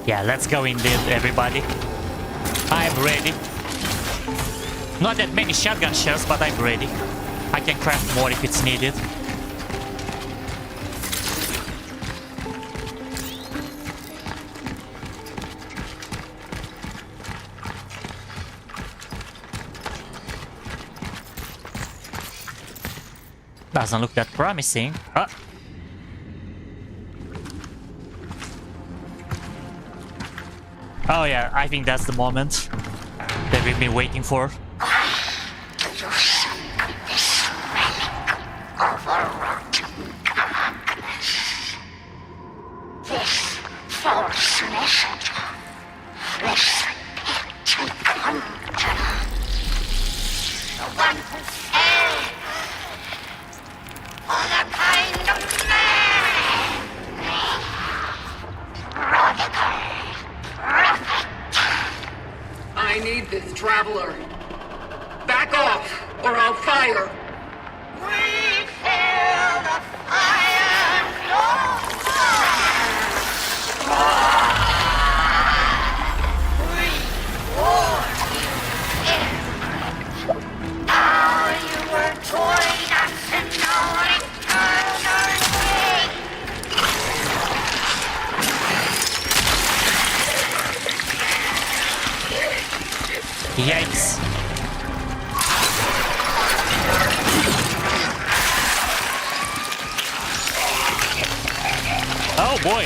S1: Yeah, let's go indeed, everybody. I'm ready. Not that many shotgun shells, but I'm ready. I can craft more if it's needed. Doesn't look that promising. Oh yeah, I think that's the moment that we've been waiting for.
S3: Do you seek this relic of a rotten darkness? This false messenger, this petty conjurer, the one who fell on a kind of man, radical.
S7: I need this traveler. Back off, or I'll fire.
S3: We feel the fire no more. We warned you. Now you will join us in our eternal day.
S1: Yikes. Oh boy.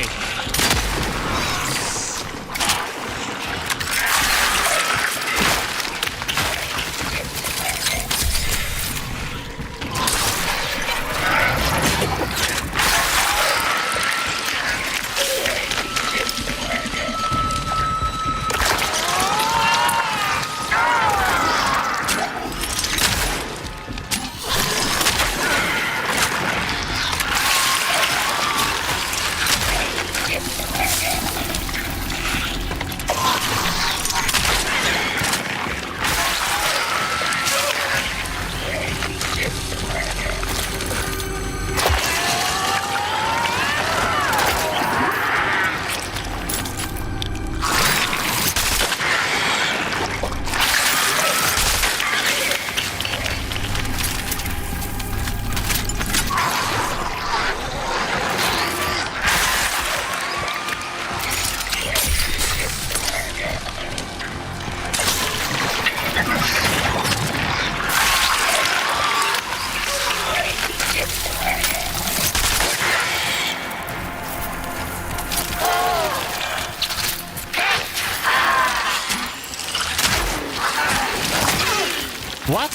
S1: What?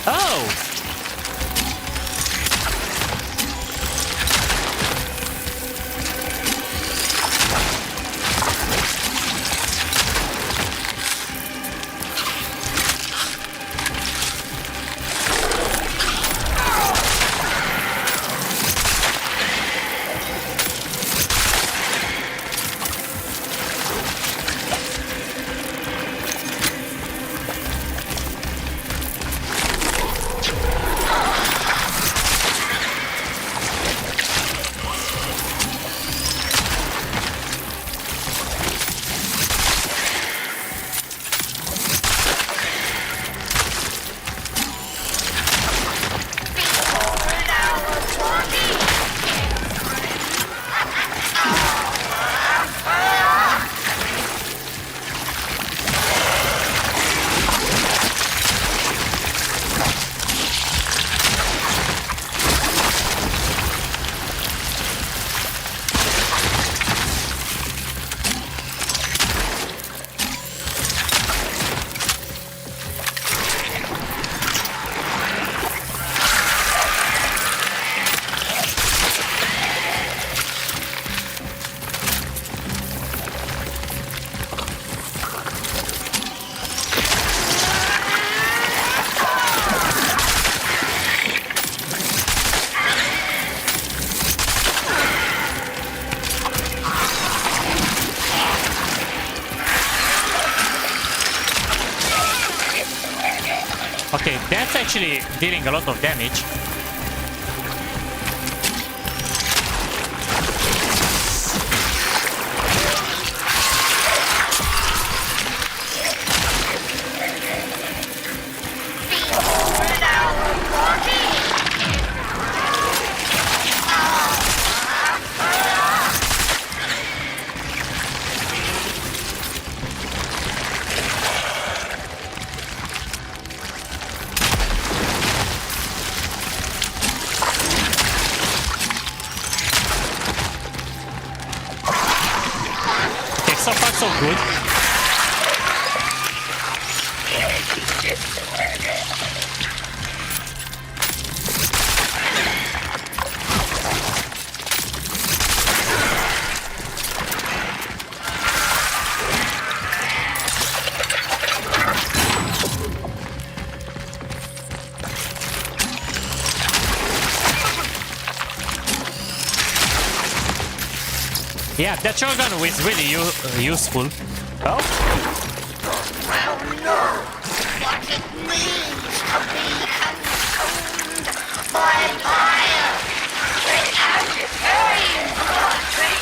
S1: Oh! Okay, that's actually dealing a lot of damage. So far, so good. Yeah, that shotgun was really useful. Oh?
S3: Well, no. What it means to be consumed by fire. It has very important.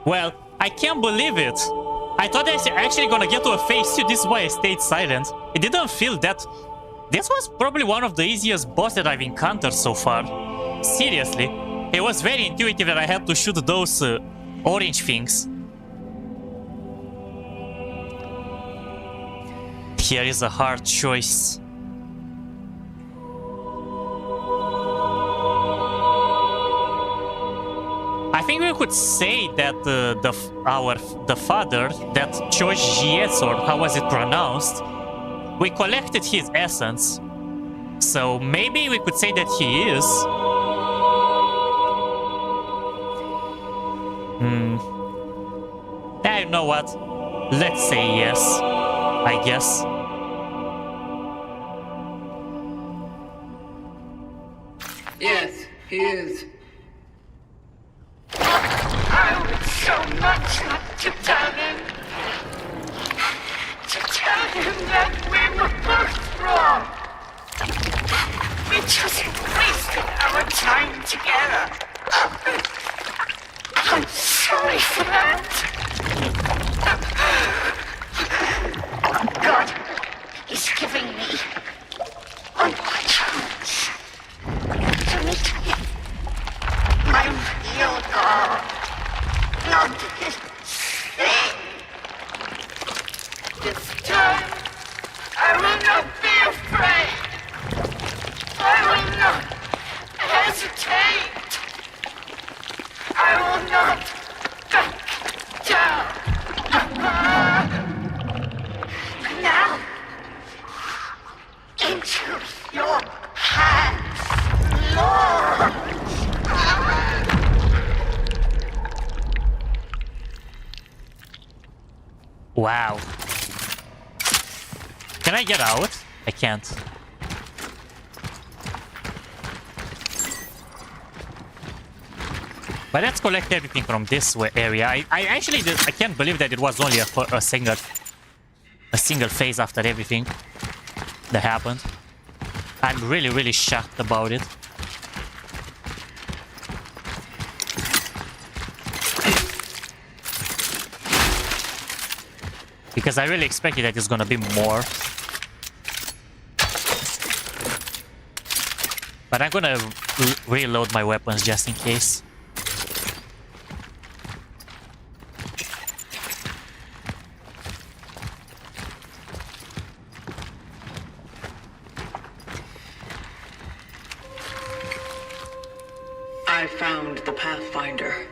S1: Well, I can't believe it. I thought I was actually gonna get to a phase 2. This is why I stayed silent. It didn't feel that... This was probably one of the easiest bosses that I've encountered so far. Seriously. It was very intuitive that I had to shoot those orange things. Here is a hard choice. I think we could say that the father that chose Jietz, or how was it pronounced, we collected his essence. So maybe we could say that he is. You know what? Let's say yes, I guess.
S5: Yes, he is.
S3: I would so much like to tell him. To tell him that we were both wrong. We just wasted our time together. I'm sorry for that. God is giving me one more chance to meet him. My real God, not his thing. This time, I will not be afraid. I will not hesitate. I will not back down. Now, into your hands, Lord.
S1: Wow. Can I get out? I can't. But let's collect everything from this area. I actually I can't believe that it was only a single phase after everything that happened. I'm really shocked about it. Because I really expected that it's gonna be more. But I'm gonna reload my weapons just in case.
S5: I found the Pathfinder.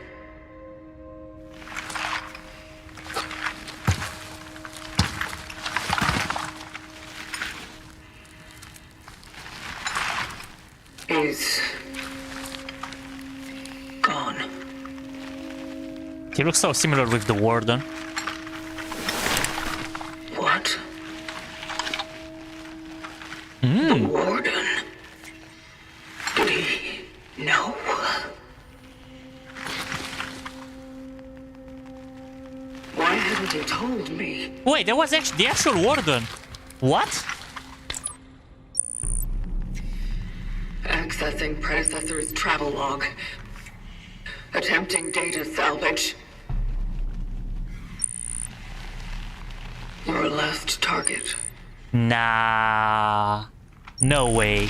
S5: He's gone.
S1: He looks so similar with the Warden.
S5: What? The Warden? Did he know? Why hadn't he told me?
S1: Wait, that was actually the actual Warden. What?
S5: Accessing predecessor's travel log. Attempting data salvage. Your last target.
S1: Nah. No way.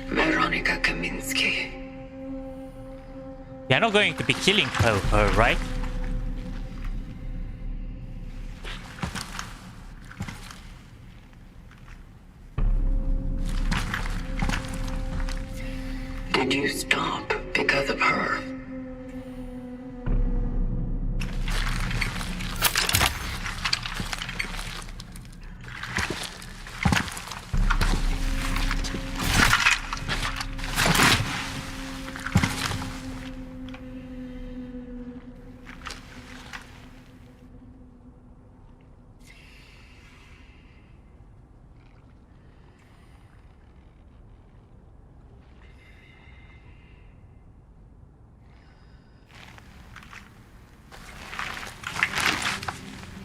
S5: Veronica Kaminsky.
S1: You're not going to be killing her, right?
S5: Did you stop because of her?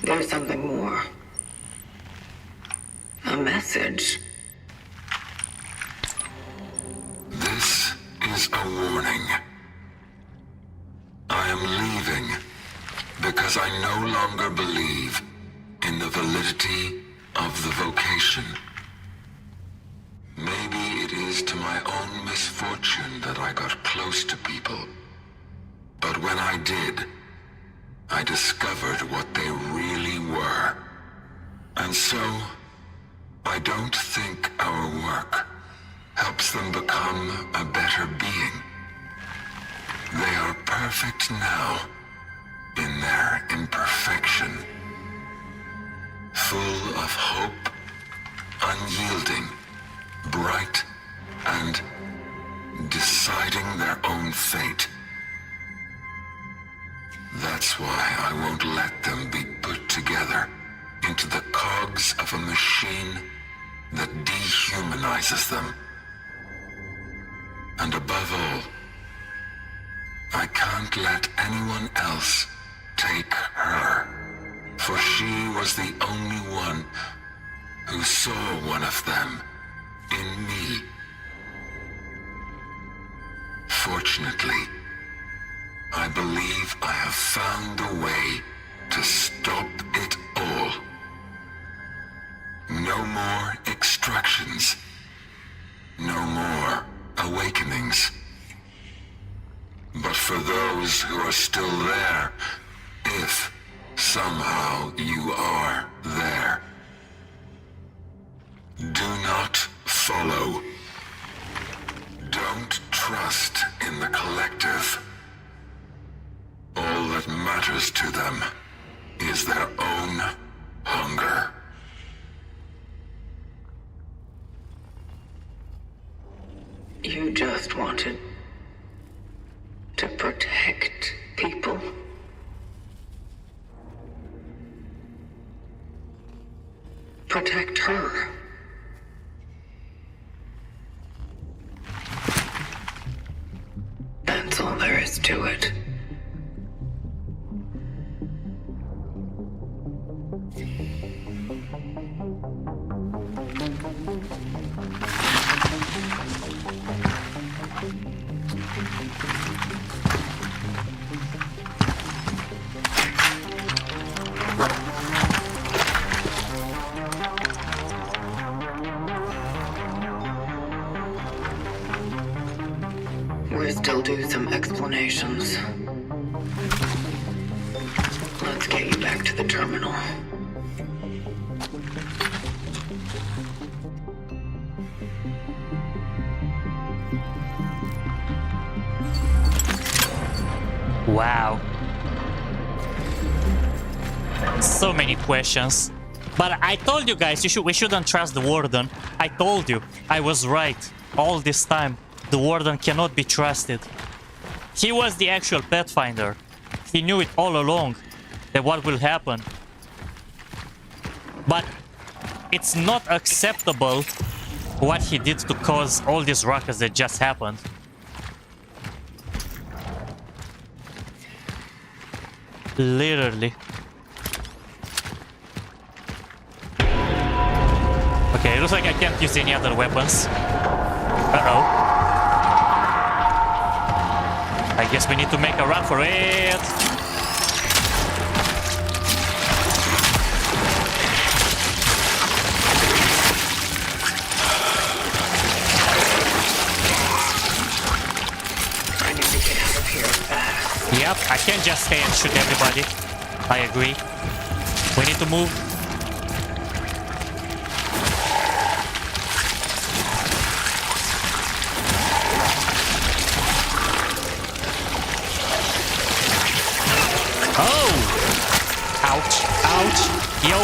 S5: There's something more. A message.
S4: This is a warning. I am leaving.
S8: longer believe in the validity of the vocation. Maybe it is to my own misfortune that I got close to people. But when I did, I discovered what they really were. And so, I don't think our work helps them become a better being. They are perfect now, in their imperfection. Full of hope, unyielding, bright, and deciding their own fate. That's why I won't let them be put together into the cogs of a machine that dehumanizes them. And above all, I can't let anyone else take her, for she was the only one who saw one of them in me. Fortunately, I believe I have found a way to stop it all. No more extractions. No more awakenings. But for those who are still there, if somehow you are there, do not follow. Don't trust in the collective. All that matters to them is their own hunger.
S5: You just wanted to protect people. Protect her. That's all there is to it. We're still due some explanations. Let's get you back to the terminal.
S1: Wow. So many questions. But I told you guys, we shouldn't trust the Warden. I told you. I was right. All this time. The Warden cannot be trusted. He was the actual Pathfinder. He knew it all along. That what will happen. But it's not acceptable what he did to cause all these ruckus that just happened. Literally. Okay, it looks like I can't use any other weapons. Uh-oh. I guess we need to make a run for it.
S5: I need to get out of here fast.
S1: Yep, I can't just stay and shoot everybody. I agree. We need to move. Oh! Ouch, ouch. Yo,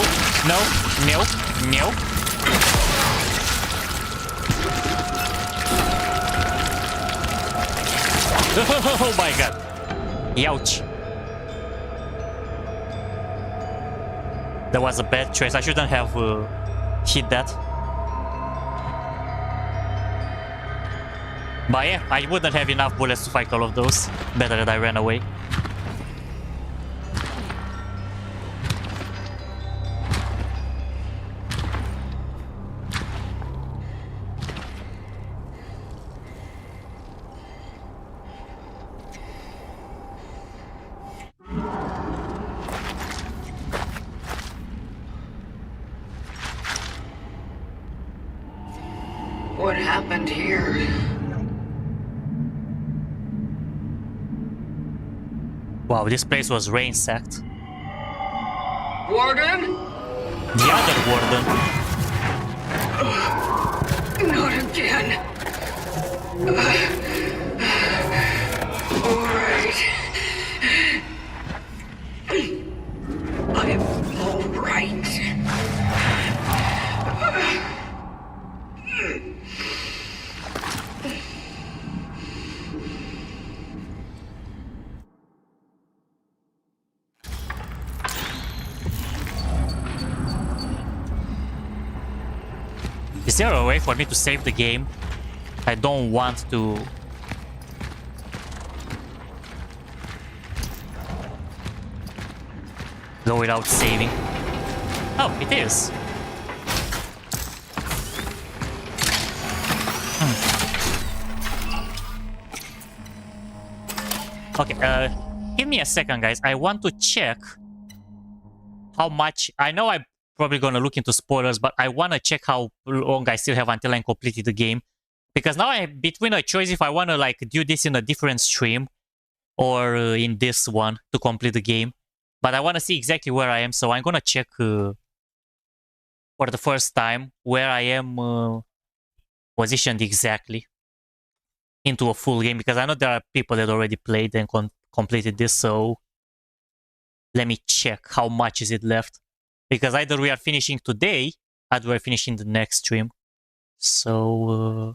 S1: no, no, no. Oh my god. Ouch. That was a bad choice. I shouldn't have hit that. But yeah, I wouldn't have enough bullets to fight all of those. Better that I ran away.
S5: happened here?
S1: Wow, this place was ransacked.
S5: Warden?
S1: The other Warden.
S5: Not again. All right. I'm all right.
S1: Is there a way for me to save the game? I don't want to... go without saving. Oh, it is. Okay, give me a second, guys. I want to check how much... I know I'm probably gonna look into spoilers, but I want to check how long I still have until I completed the game. Because now I'm between a choice if I want to like do this in a different stream or in this one to complete the game. But I want to see exactly where I am, so I'm gonna check for the first time where I am positioned exactly into a full game, because I know there are people that already played and completed this, so let me check how much is it left. Because either we are finishing today, either we're finishing the next stream. So...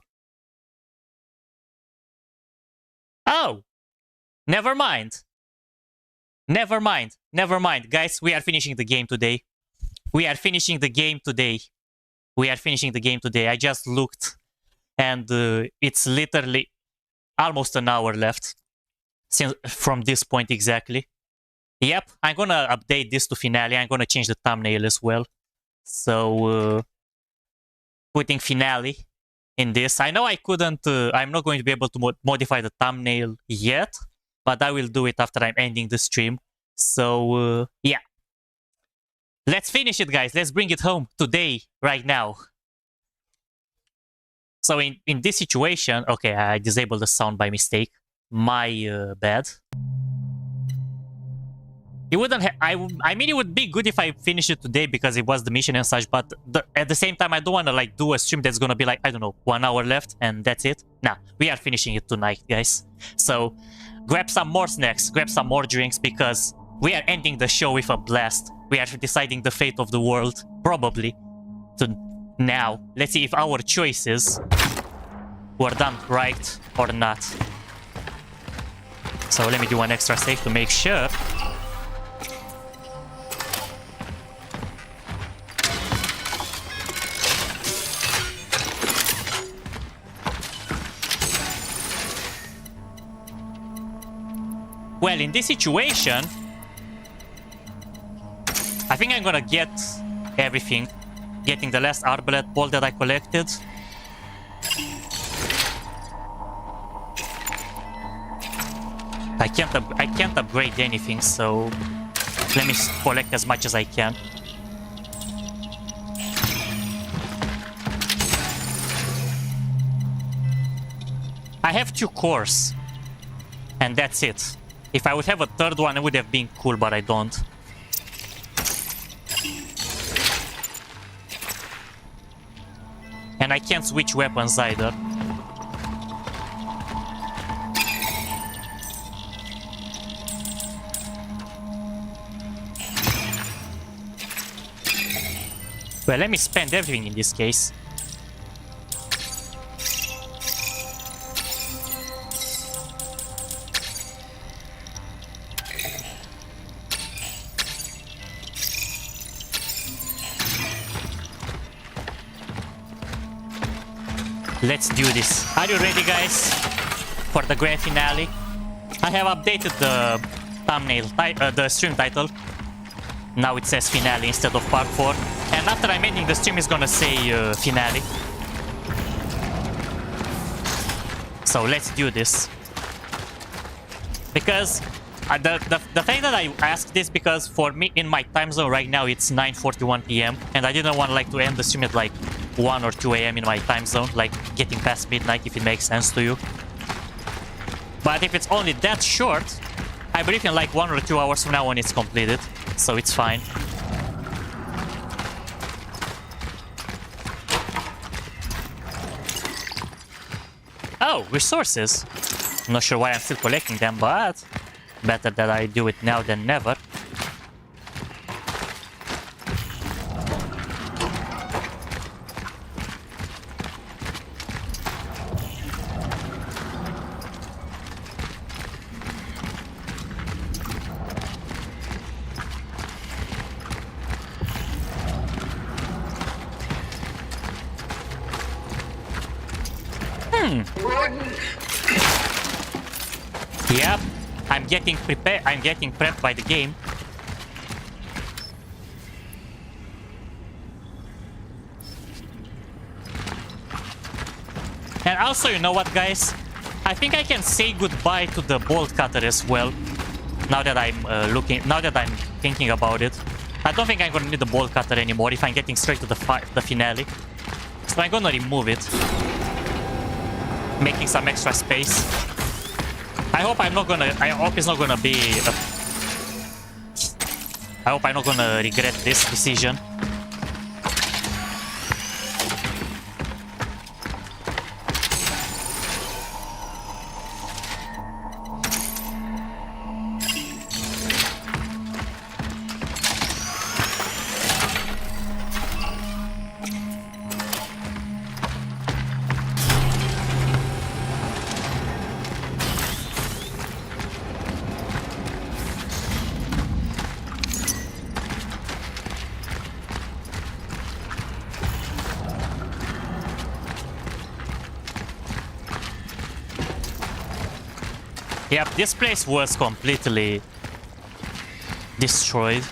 S1: Oh! Never mind. Never mind. Never mind. Guys, we are finishing the game today. We are finishing the game today. We are finishing the game today. I just looked and it's literally almost an hour left since from this point exactly. Yep, I'm gonna update this to finale. I'm gonna change the thumbnail as well. So, putting finale in this. I know I couldn't, I'm not going to be able to modify the thumbnail yet, but I will do it after I'm ending the stream. So, yeah. Let's finish it, guys. Let's bring it home today, right now. So, in this situation, okay, I disabled the sound by mistake. My bad. It wouldn't I mean, it would be good if I finish it today because it was the mission and such, but at the same time, I don't want to like do a stream that's gonna be like, I don't know, 1 hour left and that's it. Nah, we are finishing it tonight, guys. So, grab some more snacks, grab some more drinks, because we are ending the show with a blast. We are deciding the fate of the world, probably. So, now, let's see if our choices were done right or not. So, let me do one extra save to make sure. Well, in this situation, I think I'm gonna get everything. Getting the last arbalete ball that I collected. I can't upgrade anything, so let me collect as much as I can. I have 2 cores, and that's it. If I would have a third one, it would have been cool, but I don't. And I can't switch weapons either. Well, let me spend everything in this case. Let's do this. Are you ready, guys, for the grand finale? I have updated the thumbnail, the stream title. Now it says finale instead of part 4. And after I'm ending the stream, it's gonna say finale. So let's do this. Because the thing that I asked this because for me in my time zone right now it's 9:41 p.m. and I didn't want like to end the stream at like 1 or 2 a.m. in my time zone, like getting past midnight if it makes sense to you. But if it's only that short, I believe in like 1 or 2 hours from now when it's completed, so it's fine. Oh, resources. I'm not sure why I'm still collecting them, but better that I do it now than never. Yep, I'm getting prepared. I'm getting prepped by the game. And also, you know what, guys? I think I can say goodbye to the bolt cutter as well. Now that I'm thinking about it, I don't think I'm gonna need the bolt cutter anymore if I'm getting straight to the finale. So I'm gonna remove it, making some extra space. I hope I'm not gonna. I hope it's not gonna be. I hope I'm not gonna regret this decision. Yep, this place was completely destroyed.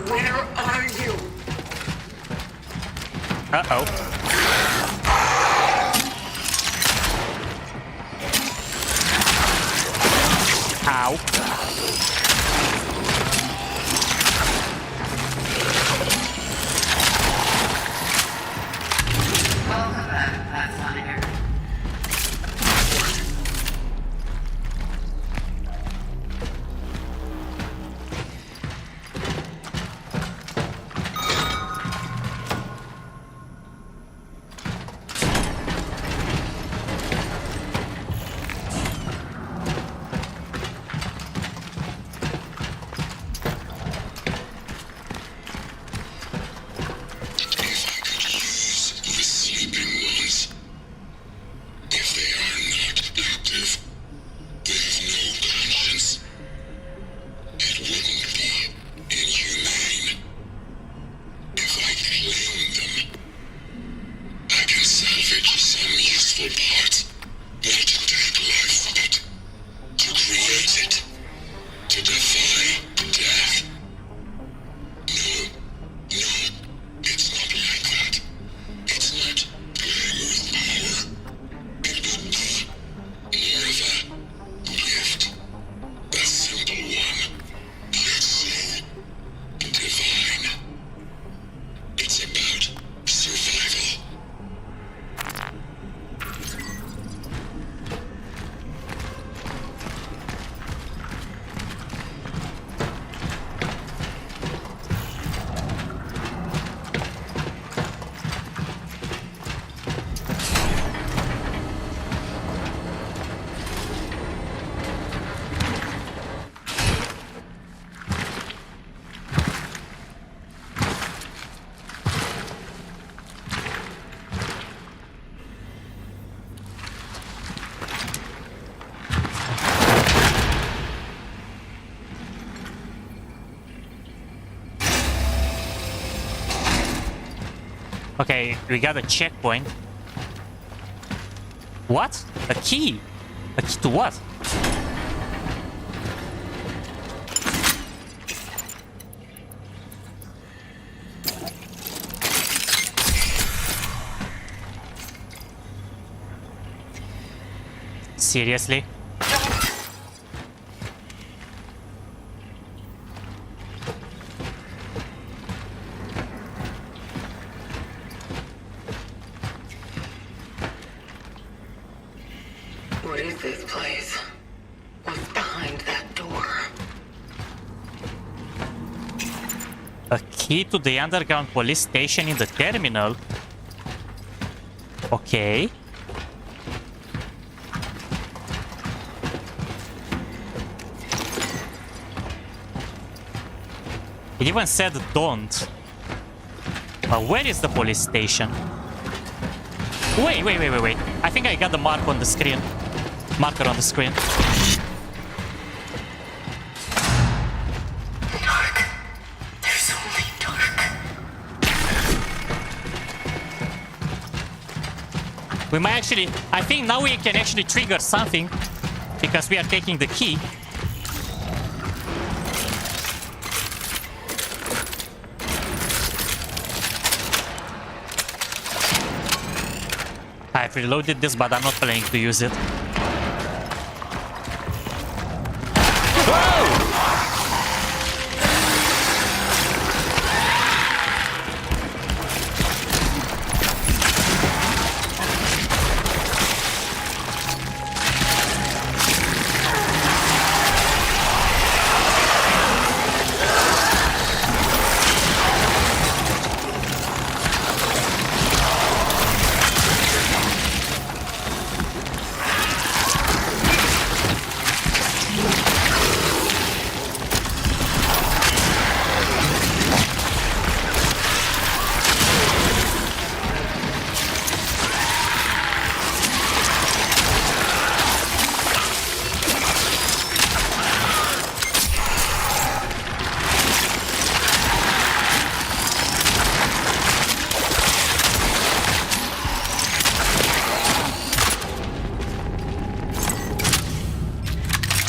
S3: Where are you?
S1: Uh-oh. Ow.
S3: Welcome back, Pathfinder.
S1: Okay, we got a checkpoint. What? A key? A key to what? Seriously?
S5: this place? What's behind that door?
S1: A key to the underground police station in the terminal. Okay. It even said don't. Where is the police station? Wait. I think I got the mark on the screen. Marker on the screen.
S5: Dark. There's only dark.
S1: We might actually... I think now we can actually trigger something because we are taking the key. I've reloaded this, but I'm not planning to use it.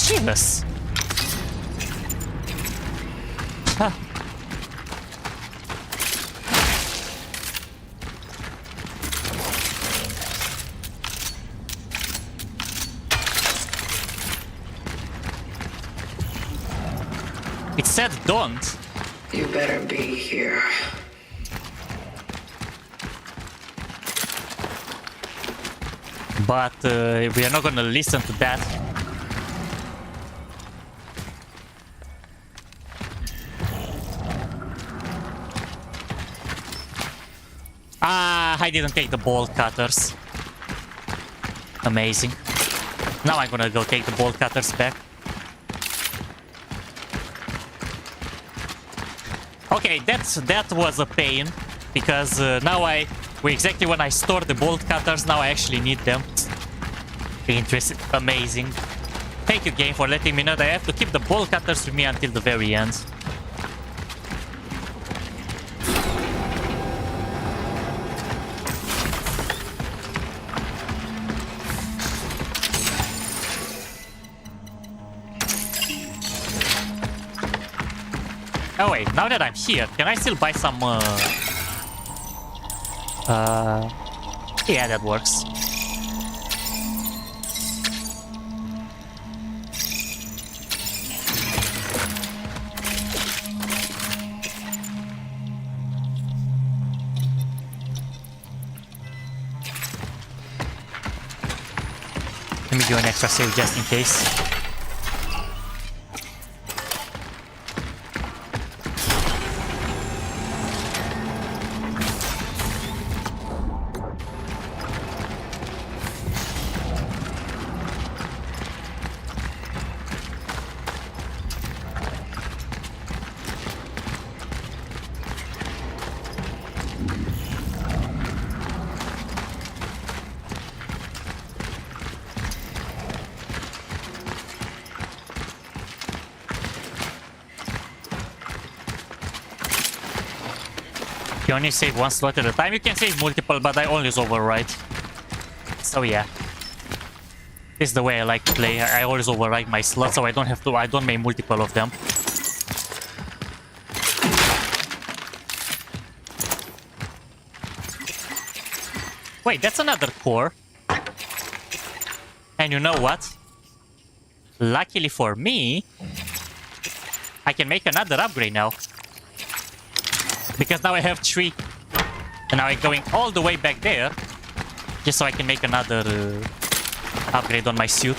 S1: Jesus. Huh. It said don't.
S5: You better be here.
S1: But we are not gonna listen to that. I didn't take the bolt cutters. Amazing. Now I'm gonna go take the bolt cutters back. Okay, that was a pain because now exactly when I store the bolt cutters, now I actually need them. Interesting, amazing. Thank you, game, for letting me know that I have to keep the bolt cutters with me until the very end. Oh wait, now that I'm here, can I still buy some yeah, that works. Let me do an extra save just in case. You only save one slot at a time. You can save multiple, but I always overwrite. So yeah. This is the way I like to play. I always overwrite my slots, so I don't make multiple of them. Wait, that's another core. And you know what? Luckily for me, I can make another upgrade now. Because now I have 3. And now I'm going all the way back there. Just so I can make another upgrade on my suit.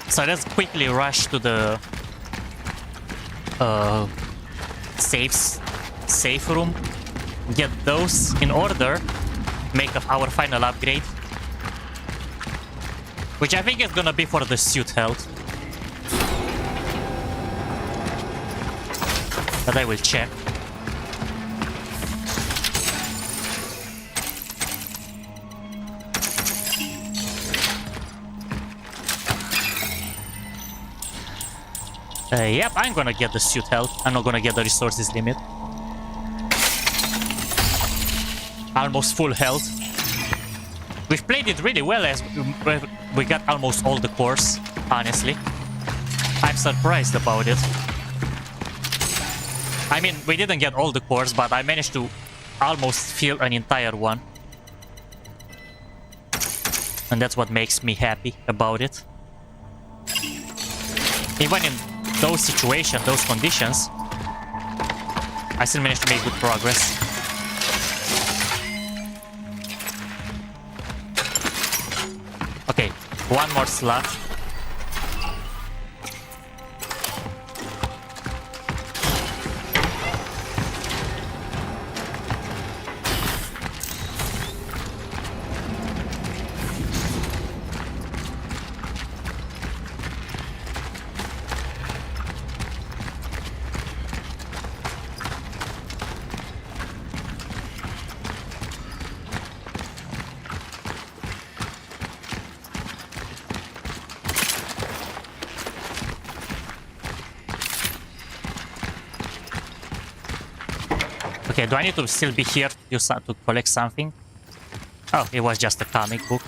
S1: So let's quickly rush to the safe room, get those in order, make up our final upgrade, which I think is gonna be for the suit health, but I will check. Yep, I'm gonna get the suit health. I'm not gonna get the resources limit. Almost full health. We've played it really well as we got almost all the cores, honestly. I'm surprised about it. I mean, we didn't get all the cores, but I managed to almost fill an entire one. And that's what makes me happy about it. Even in those situations, those conditions, I still managed to make good progress. Okay, one more slot. Okay, do I need to still be here to collect something? Oh, it was just a comic book.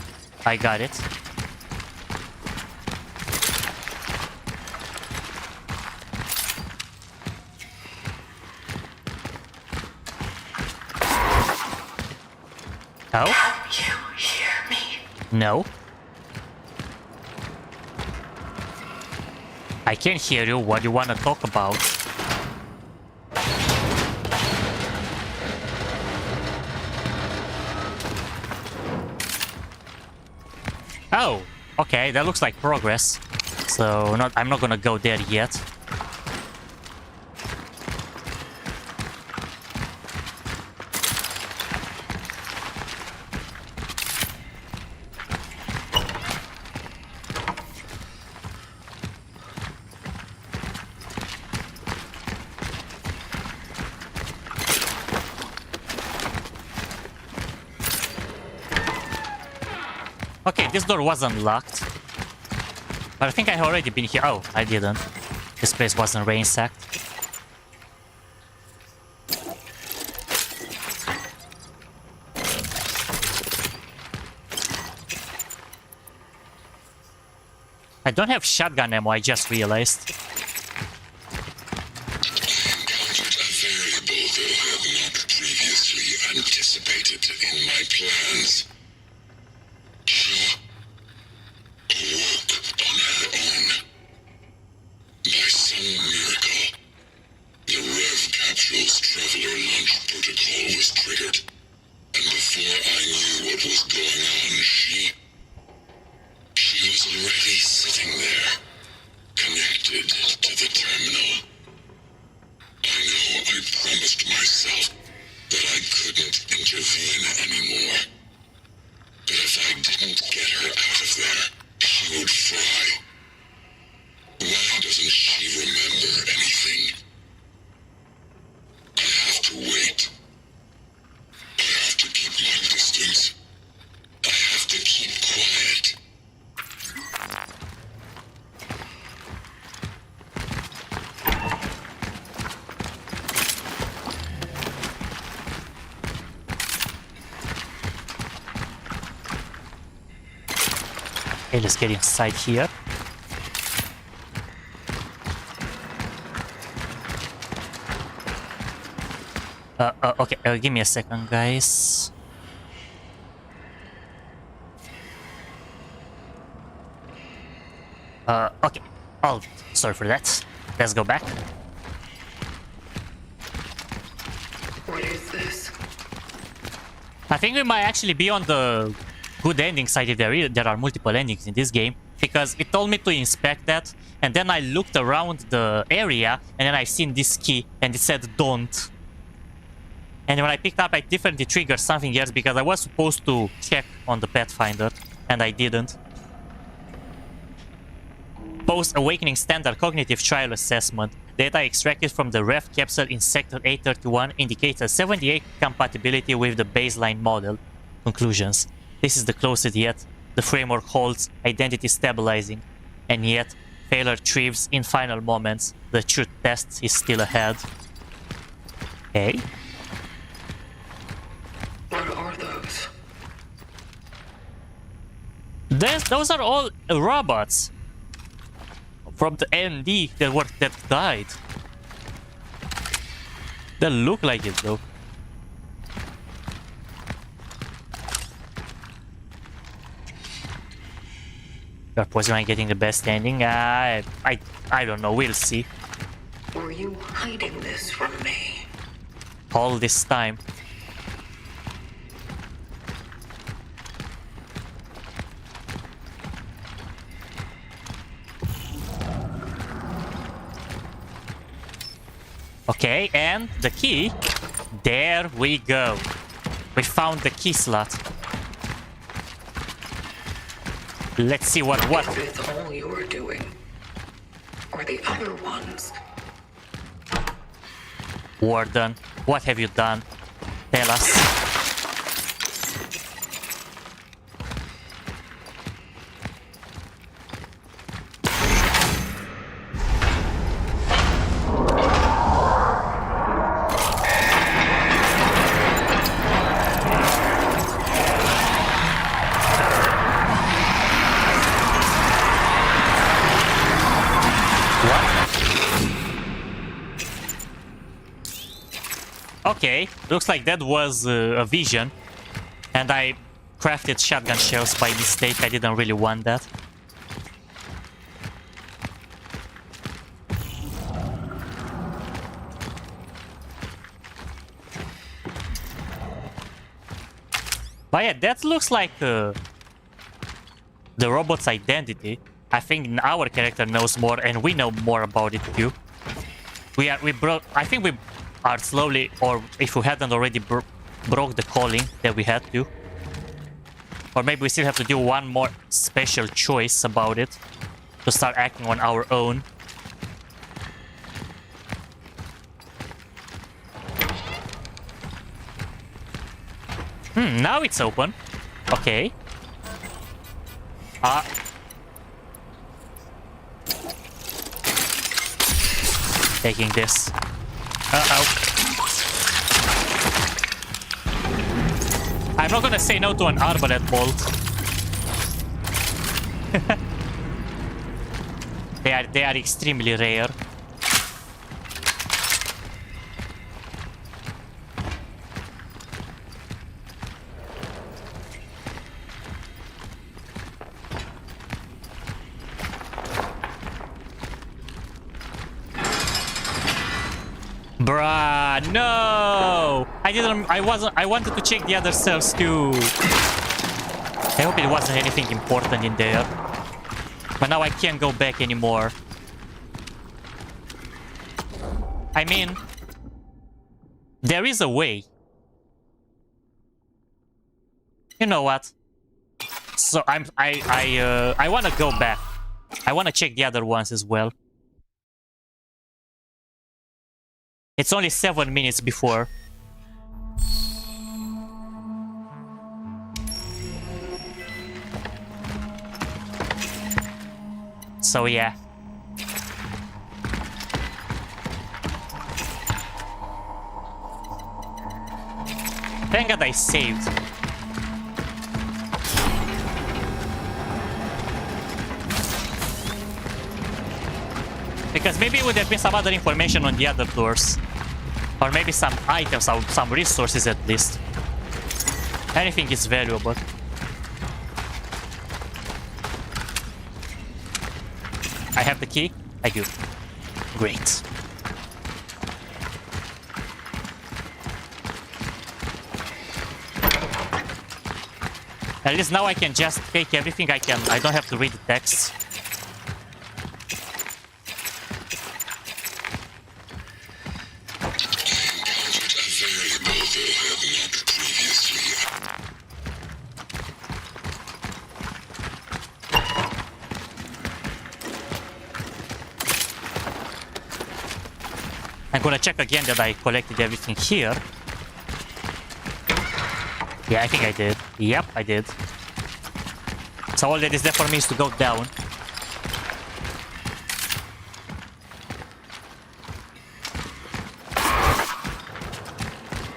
S1: I got it. Oh?
S3: Can you hear me?
S1: No. I can't hear you. What do you want to talk about? Oh, okay, that looks like progress. So I'm not gonna go there yet. Okay, this door wasn't locked. But I think I had already been here. Oh, I didn't. This place wasn't ransacked. I don't have shotgun ammo, I just realized.
S8: I encountered a variable that I had not previously anticipated in my plans. She awoke on her own. By some miracle, the Rev Capsule's Traveler Launch Protocol was triggered, and before I knew what was going on, she was already sitting there, connected to the terminal. I know I promised myself that I couldn't intervene anymore. But if I didn't get her out of there, she would fry. Why doesn't she remember anything? I have to wait. I have to keep my distance. I have to keep quiet.
S1: Okay, let's get inside here. Okay, give me a second, guys. Okay. Oh, sorry for that. Let's go back.
S5: What is this?
S1: I think we might actually be on the good ending side if there are multiple endings in this game. Because it told me to inspect that. And then I looked around the area. And then I seen this key. And it said don't. And when I picked up, I differently triggered something else. Because I was supposed to check on the Pathfinder. And I didn't. Post-awakening standard cognitive trial assessment. Data extracted from the ref capsule in Sector 831 indicates a 78 compatibility with the baseline model. Conclusions. This is the closest yet. The framework holds identity stabilizing. And yet, failure thrives in final moments. The truth test is still ahead. Okay.
S5: What are those?
S1: Those are all robots. From the ND that died. They look like it though. Was I getting the best ending? I don't know. We'll see.
S5: Were you hiding this from me?
S1: All this time. Okay, and the key. There we go. We found the key slot. Let's see what.
S5: Is this all you're doing? Or the other ones?
S1: Warden, what have you done? Tell us. Okay, looks like that was a vision. And I crafted shotgun shells by mistake. I didn't really want that. But yeah, that looks like the robot's identity. I think our character knows more and we know more about it too. I think we are slowly, or if we hadn't already broke the calling that we had to. Or maybe we still have to do one more special choice about it to start acting on our own. Now it's open. Okay. Taking this. Uh-oh. I'm not gonna say no to an arbalete bolt. They are extremely rare. Bruh, no! I wanted to check the other cells too. I hope it wasn't anything important in there. But now I can't go back anymore. I mean, there is a way. You know what? So I want to go back. I want to check the other ones as well. It's only 7 minutes before. So yeah. Thank God I saved. Because maybe it would have been some other information on the other doors. Or maybe some items, or some resources at least. Anything is valuable. I have the key? I do. Great. At least now I can just take everything I can. I don't have to read the text. I'm gonna check again that I collected everything here. Yeah, I think I did. Yep, I did. So all that is there for me is to go down.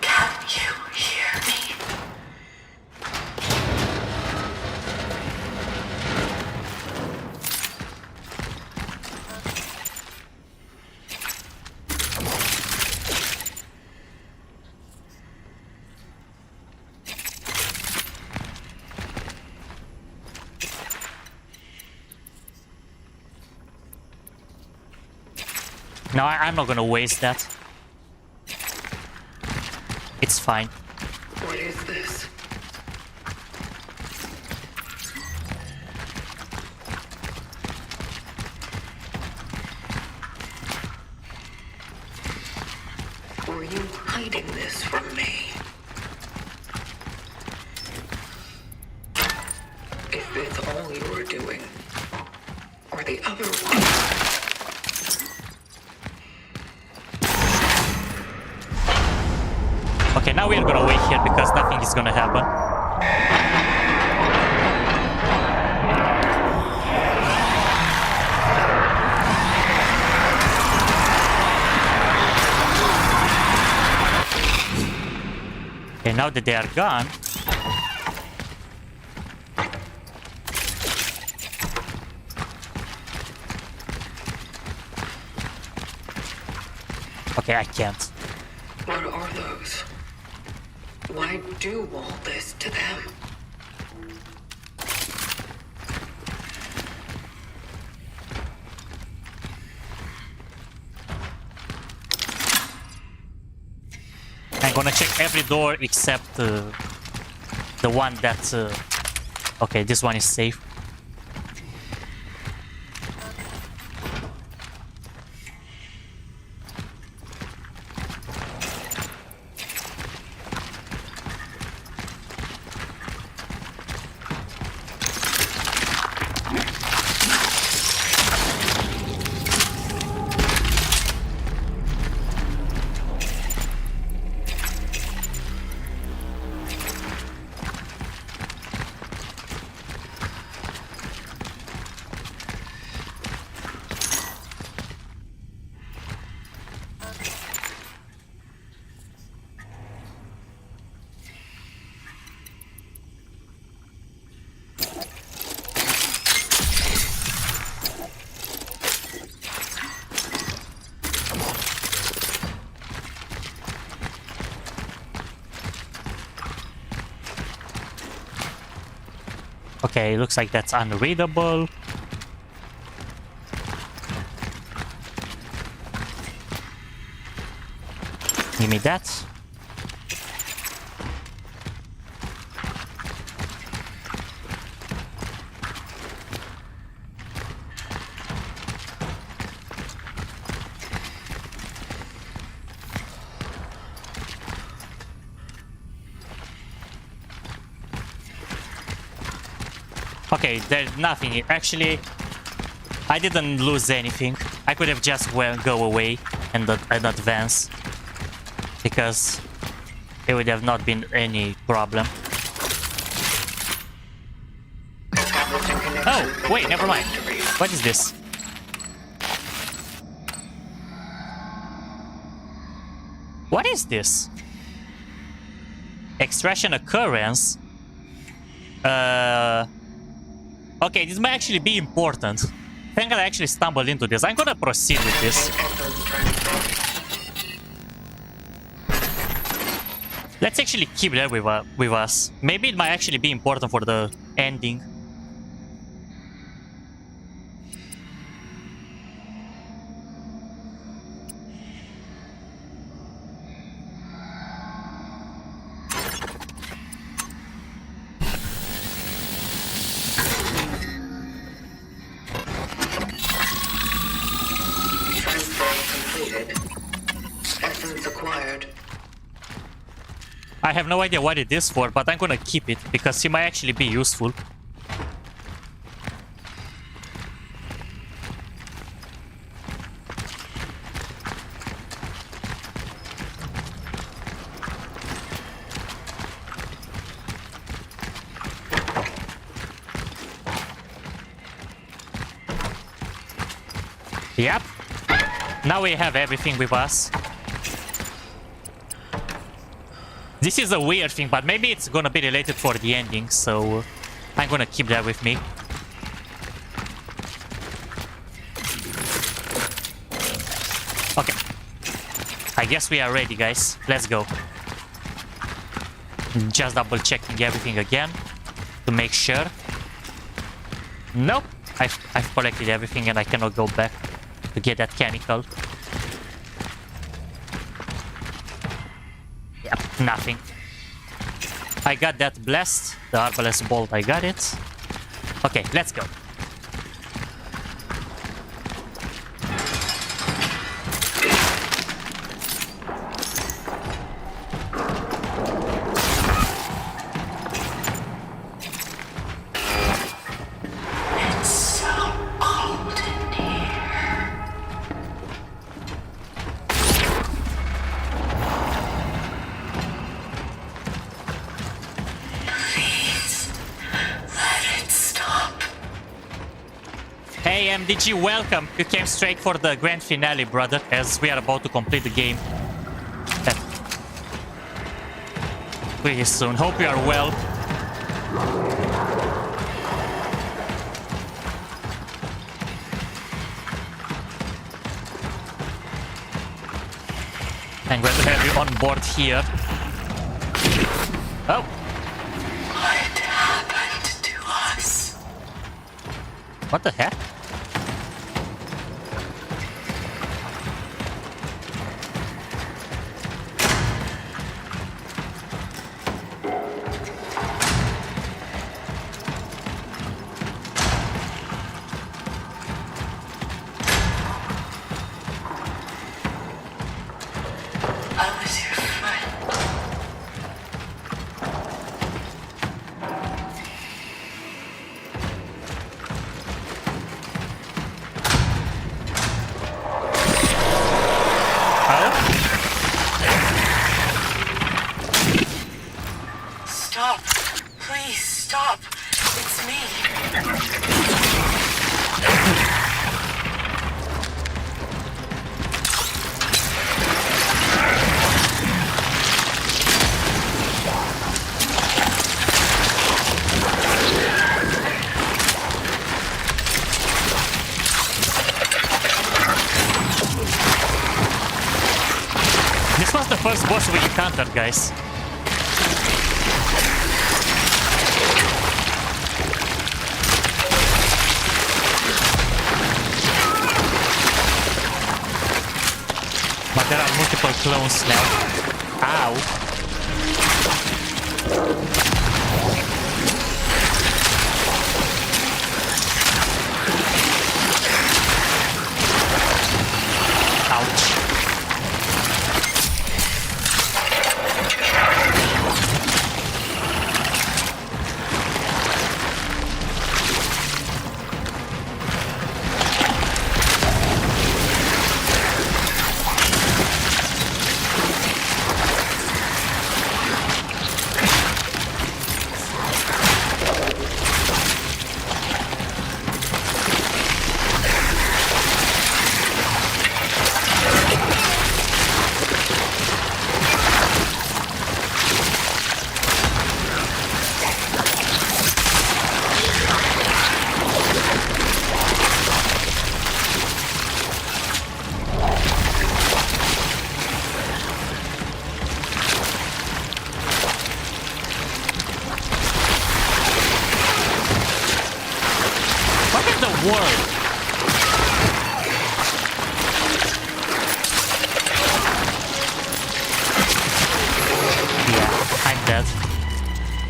S6: Can you hear me?
S1: No, I'm not gonna waste that. It's fine.
S5: What is this? Were you hiding this from me? If it's all you were doing, or the other one.
S1: Okay, now we're gonna wait here because nothing is gonna happen. Okay, now that they are gone. Okay, I can't.
S5: What are those? Why do all this to them?
S1: I'm gonna check every door except the one that... okay, this one is safe. Okay, looks like that's unreadable. Give me that. Okay, there's nothing. Actually, I didn't lose anything. I could have just go away and advance. Because it would have not been any problem. Oh, wait, never mind. What is this? What is this? Extraction occurrence? Okay, this might actually be important. Thank God I actually stumbled into this. I'm gonna proceed with this. Let's actually keep that with us. Maybe it might actually be important for the ending.
S5: Truth acquired.
S1: I have no idea what it is for, but I'm gonna keep it because it might actually be useful. Yep. Now we have everything with us. This is a weird thing, but maybe it's gonna be related for the ending, so I'm gonna keep that with me. Okay. I guess we are ready, guys. Let's go. Just double checking everything again to make sure. Nope. I've collected everything and I cannot go back to get that chemical. Yep, nothing. I got that blast, the arbalest bolt, I got it. Okay, let's go. MDG, welcome. You came straight for the grand finale, brother, as we are about to complete the game. Pretty soon. Hope you are well. I'm glad to have you on board here. Oh.
S5: What happened to us?
S1: What the heck? First boss we encountered, guys. But there are multiple clones now. Ow. Ouch.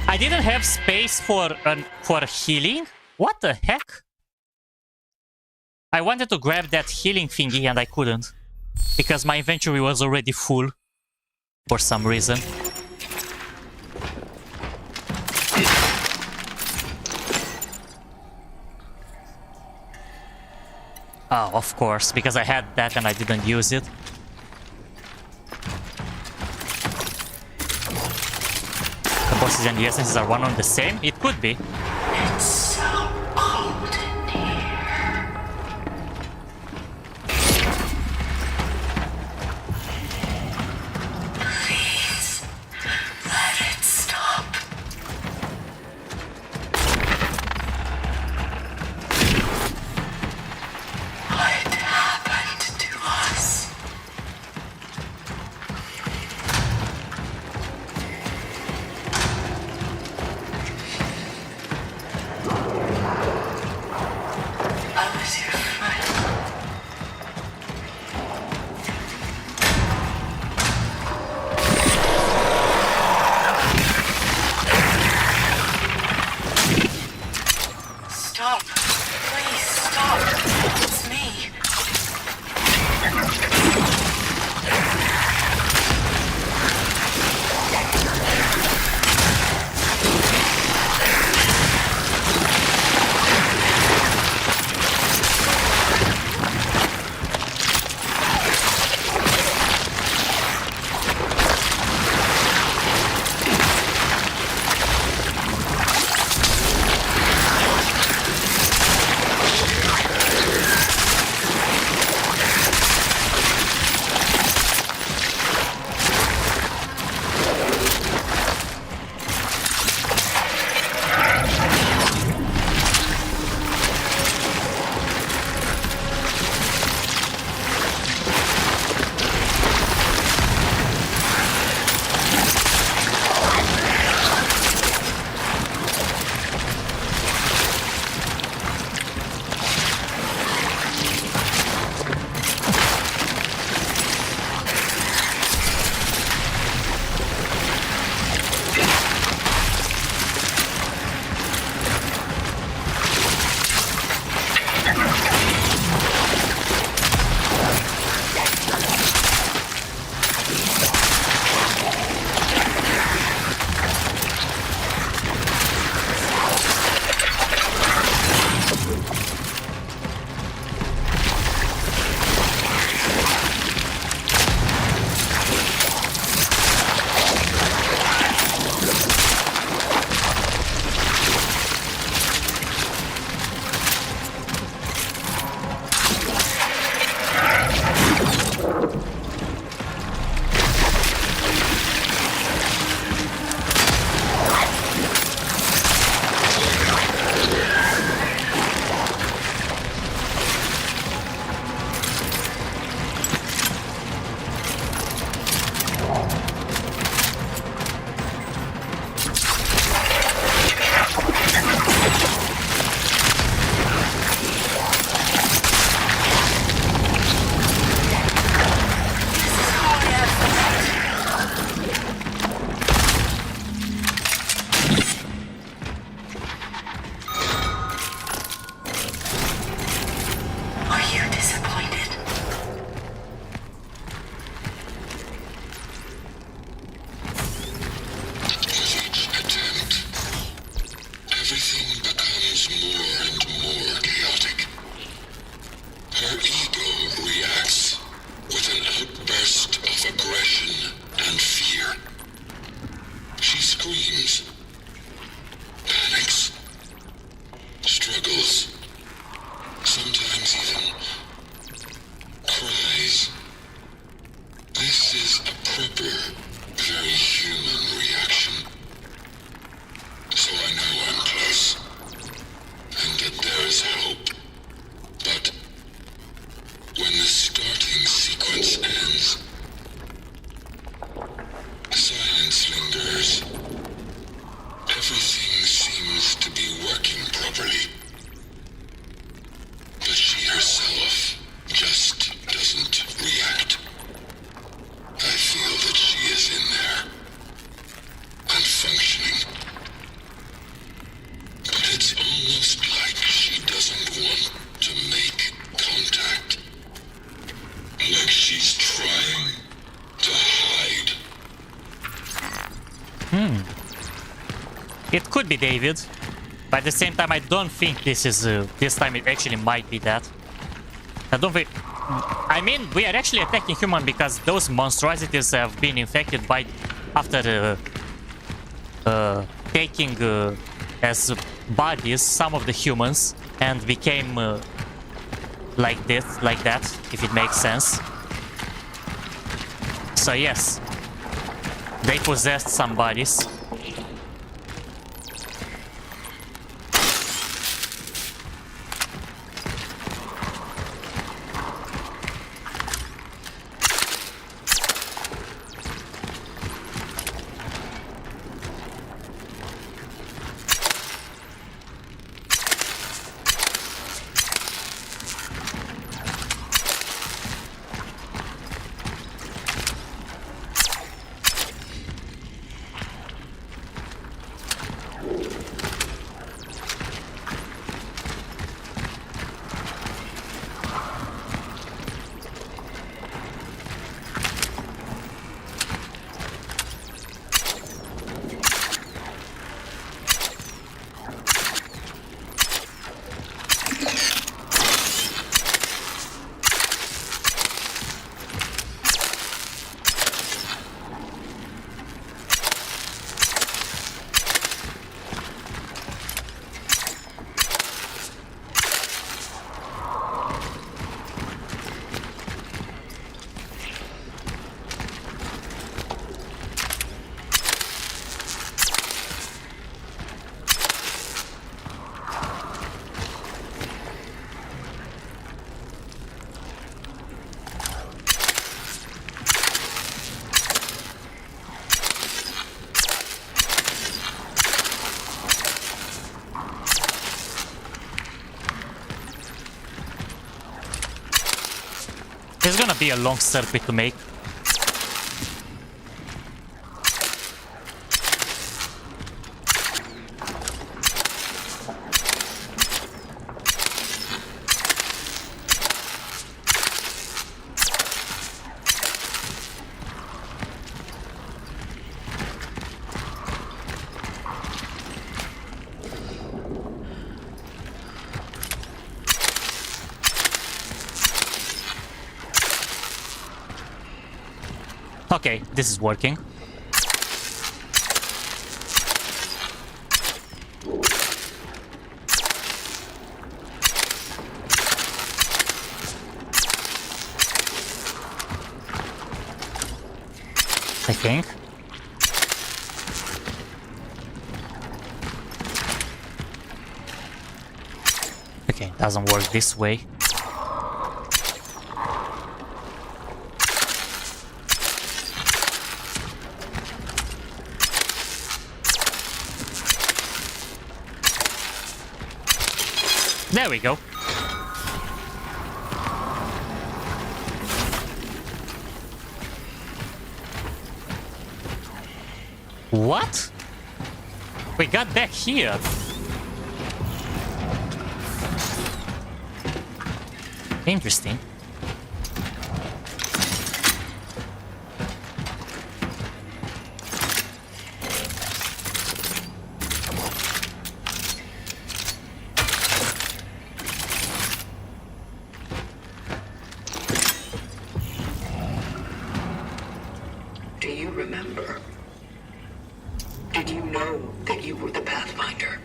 S1: I didn't have space for healing? What the heck? I wanted to grab that healing thingy and I couldn't. because my inventory was already full for some reason. Oh, of course, because I had that and I didn't use it. The bosses and the essences are one and the same? It could be.
S3: It's so cold in here. Please, let it stop. What happened to us? I was your friend. Stop. Please stop. It's me.
S8: Like she's trying to hide.
S1: It could be David, but at the same time, I don't think this is. This time, it actually might be that. I don't think. I mean, we are actually attacking human because those monstrosities have been infected by after taking as bodies some of the humans and became like this, like that, if it makes sense. So yes, they possessed some bodies. It's gonna be a long circuit to make. Okay, this is working. I think. Okay, doesn't work this way. There we go. What? We got back here. Interesting.
S5: Do you remember? Did you know that you were the Pathfinder?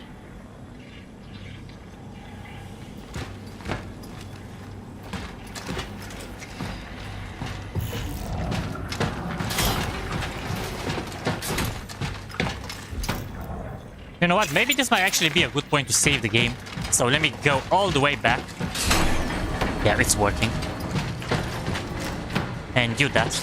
S1: You know what? Maybe this might actually be a good point to save the game. So let me go all the way back. Yeah, it's working. And do that.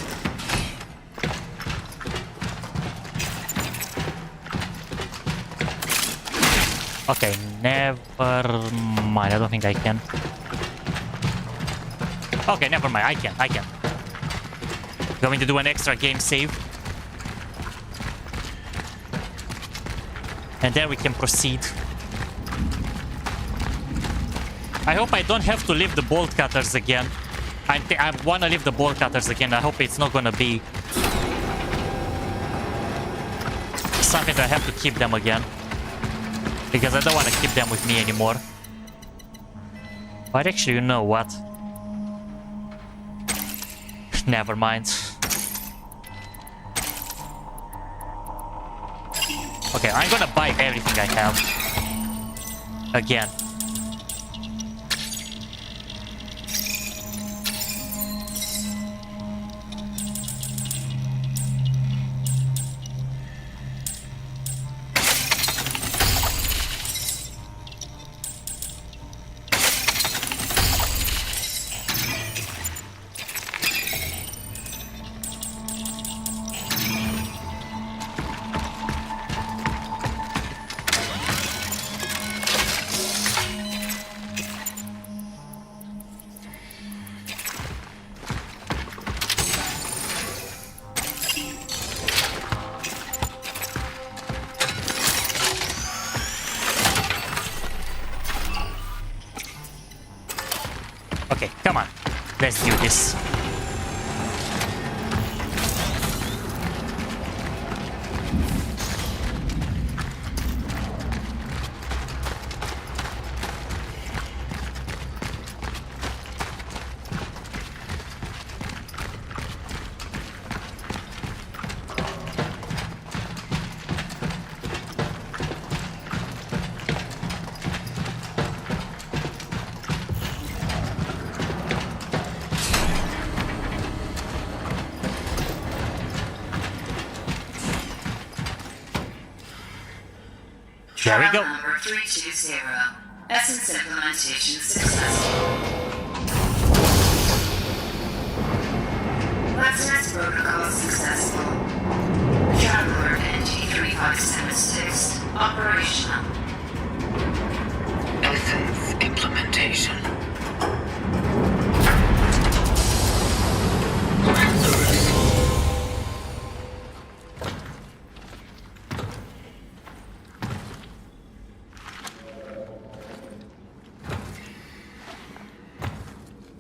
S1: Okay, never mind. I don't think I can. Okay, never mind. I can. Going to do an extra game save. And then we can proceed. I hope I don't have to leave the bolt cutters again. I want to leave the bolt cutters again. I hope it's not gonna be something that I have to keep them again. Because I don't want to keep them with me anymore. But actually, you know what? Never mind. Okay, I'm gonna buy everything I have. Again. Okay, come on. Let's do this. There we go.
S9: Number 320. Essence implementation successful. License protocol successful. Traveler NG-3576 operational.
S5: Essence implementation.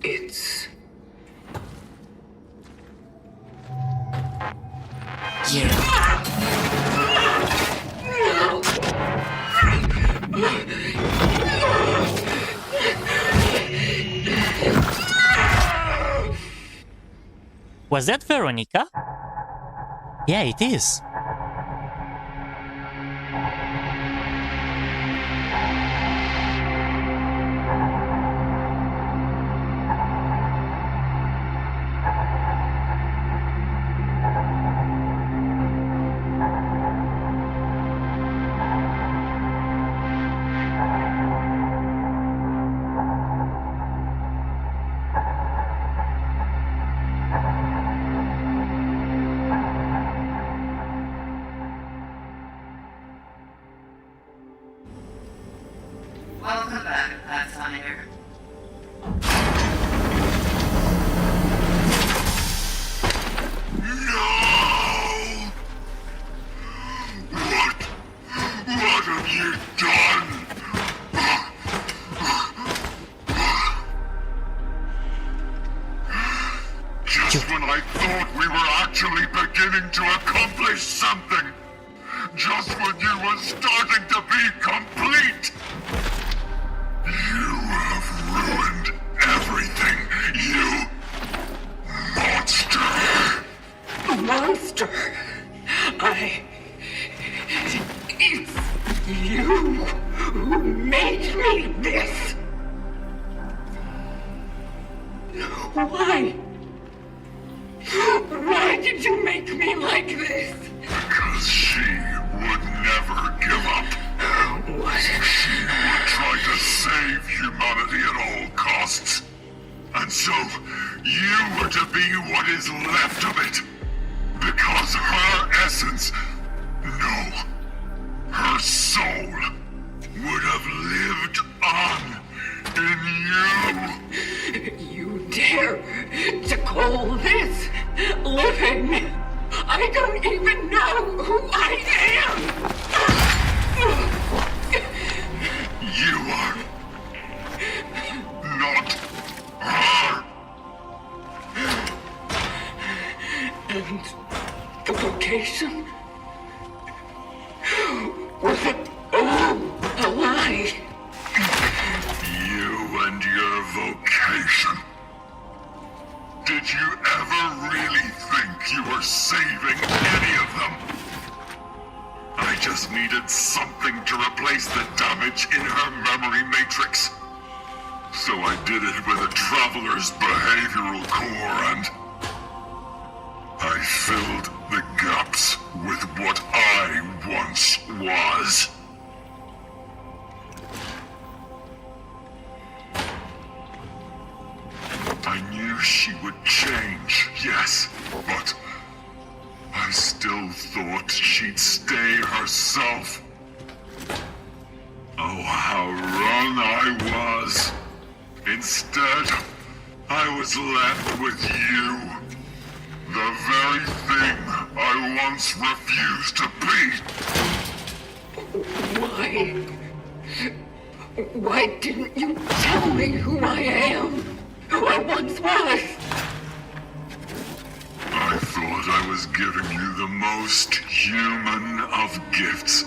S5: It's
S9: You.
S1: Was that Veronica? Yeah, it is.
S9: Welcome back, Pathfinder.
S8: No! What have you done? Just when I thought we were actually beginning to accomplish something. Just when you were starting to be complete. You have ruined everything, you monster!
S5: monster. It's you who made me this. Why? Why did you make me like this?
S8: Because she would never give up.
S5: What?
S8: She would try to save humanity at all costs. And so, you were to be what is left of it. Because her essence, no, her soul, would have lived on in you.
S5: You dare to call this living? I don't even know who I am!
S8: You are not her. And the vocation? Was it all a lie? You and your vocation. Did you ever really think you were saving any of them? I just needed something to replace the damage in her memory matrix. So I did it with a traveler's behavioral core and I filled the gaps with what I once was. I knew she would change, yes, but I still thought she'd stay herself. Oh, how wrong I was. Instead, I was left with you. The very thing I once refused to be.
S10: Why didn't you tell me who I am? Who I once was?
S8: I thought I was giving you the most human of gifts.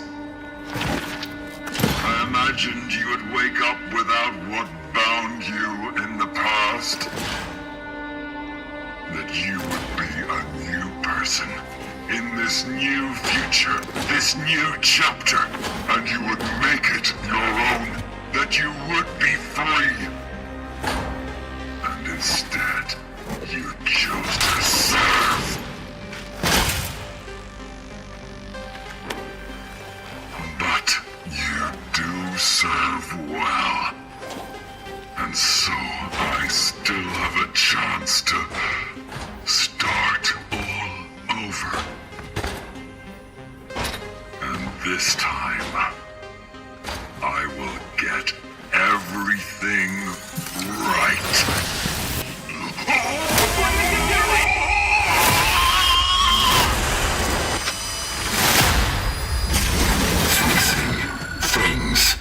S8: I imagined you would wake up without what bound you in the past. That you would be a new person in this new future, this new chapter, and you would make it your own, that you would be free. And instead, you chose to serve. But you do serve well. And so I still have a chance to start all over. And this time, I will get everything right. Things.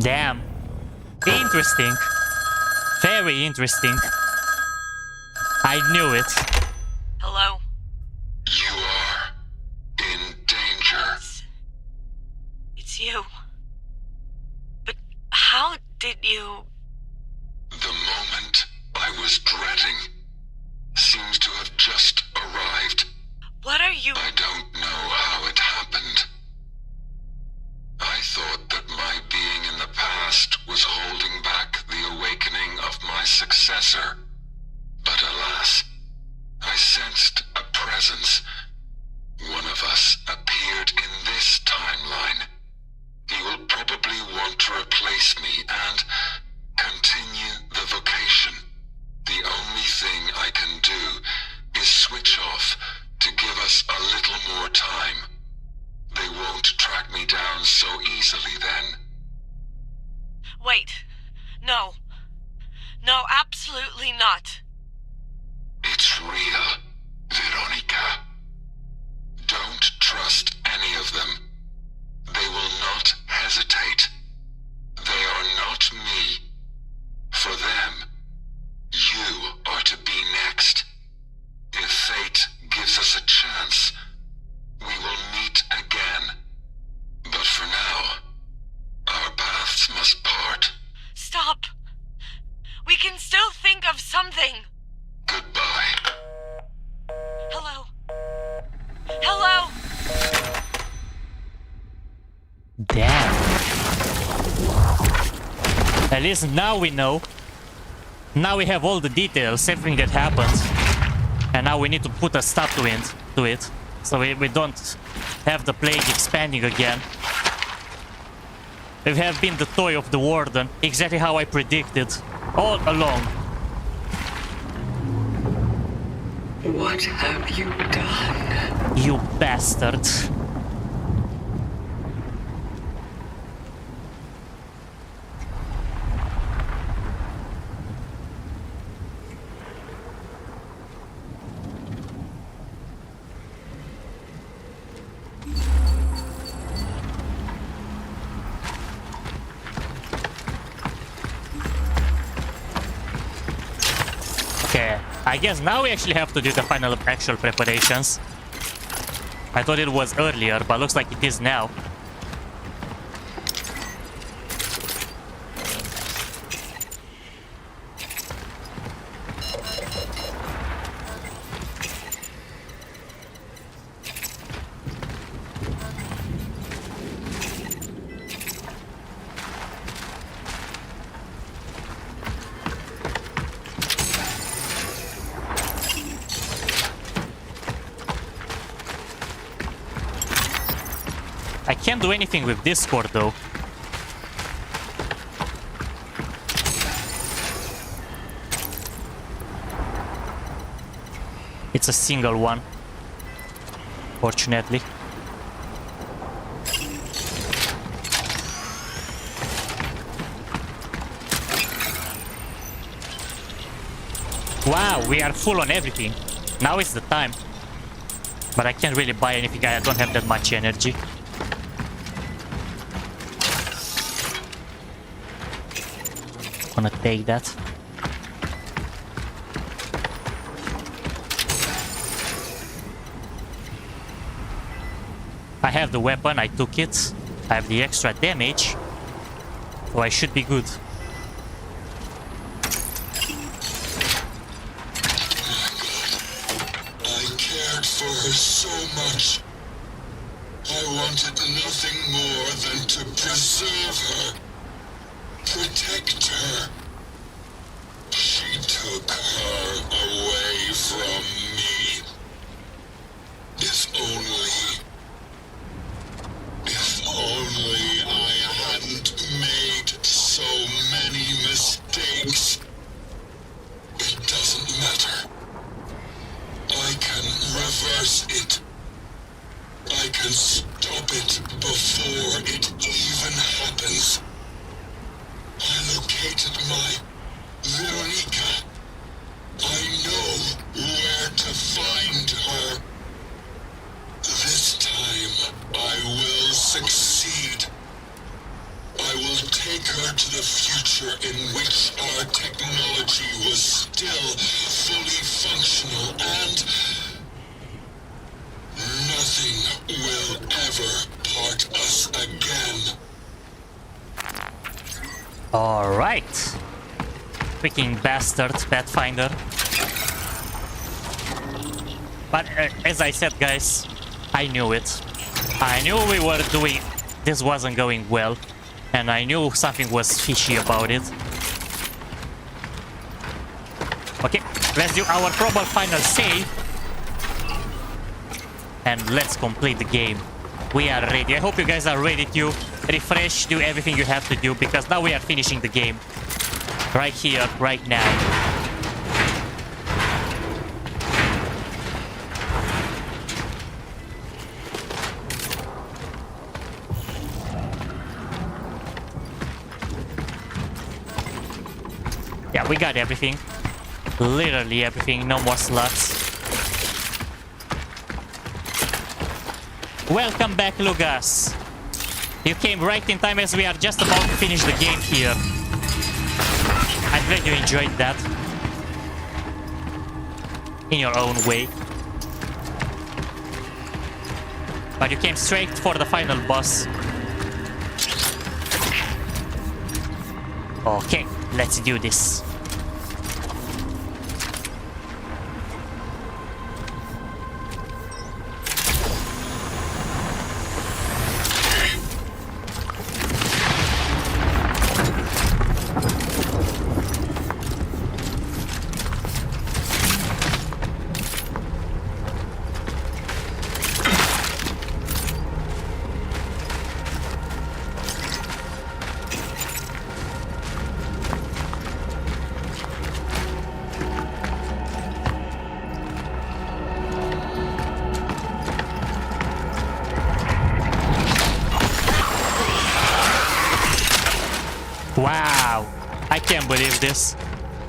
S1: Damn. Interesting. Very interesting. I knew it.
S9: Hello?
S8: You are in danger.
S9: It's you. But how did you...
S8: The moment I was dreading seems to have just arrived.
S9: What are you...
S8: I don't know how it happened. I thought that my being in the past was holding back the awakening of my successor. But alas, I sensed a presence. One of us appeared in this timeline. He will probably want to replace me and continue the vocation. The only thing I can do is switch off to give us a little more time. They won't track me down so easily then.
S9: Wait. No. No, absolutely not.
S8: It's real, Veronica. Don't trust any of them. They will not hesitate. They are not me. For them, you are to be next. If fate gives us a chance, we will meet again. But for now, our paths must part.
S9: Stop. We can still think of something.
S8: Goodbye.
S9: Hello? Hello?
S1: Damn. At least now we know. Now we have all the details, everything that happened. And now we need to put a stop to it. So we don't have the plague expanding again. We have been the toy of the Warden, exactly how I predicted, all along.
S10: What have you done?
S1: You bastard. Okay, I guess now we actually have to do the final actual preparations. I thought it was earlier, but looks like it is now. I can't do anything with this cord though. It's a single one, fortunately. Wow, we are full on everything. Now is the time. But I can't really buy anything, I don't have that much energy. Gonna take that. I have the weapon, I took it. I have the extra damage. So I should be good.
S4: I cared for her so much. I wanted nothing more than to preserve her. Protect her. She took her away from me. If only I hadn't made so many mistakes. It doesn't matter. I can reverse it. I can stop it before it even happens. I located my Veronica. I know where to find her. This time, I will succeed. I will take her to the future in which our technology was still fully functional and nothing will ever part us again.
S1: Alright. Freaking bastard, Pathfinder. But as I said, guys, I knew it. I knew we were doing... This wasn't going well. And I knew something was fishy about it. Okay, let's do our proper final save. And let's complete the game. We are ready. I hope you guys are ready to refresh, do everything you have to do, because now we are finishing the game. Right here, right now. Yeah, we got everything. Literally everything, no more slots. Welcome back, Lugas. You came right in time as we are just about to finish the game here. I'm glad you enjoyed that. In your own way. But you came straight for the final boss. Okay, let's do this. Wow, I can't believe this.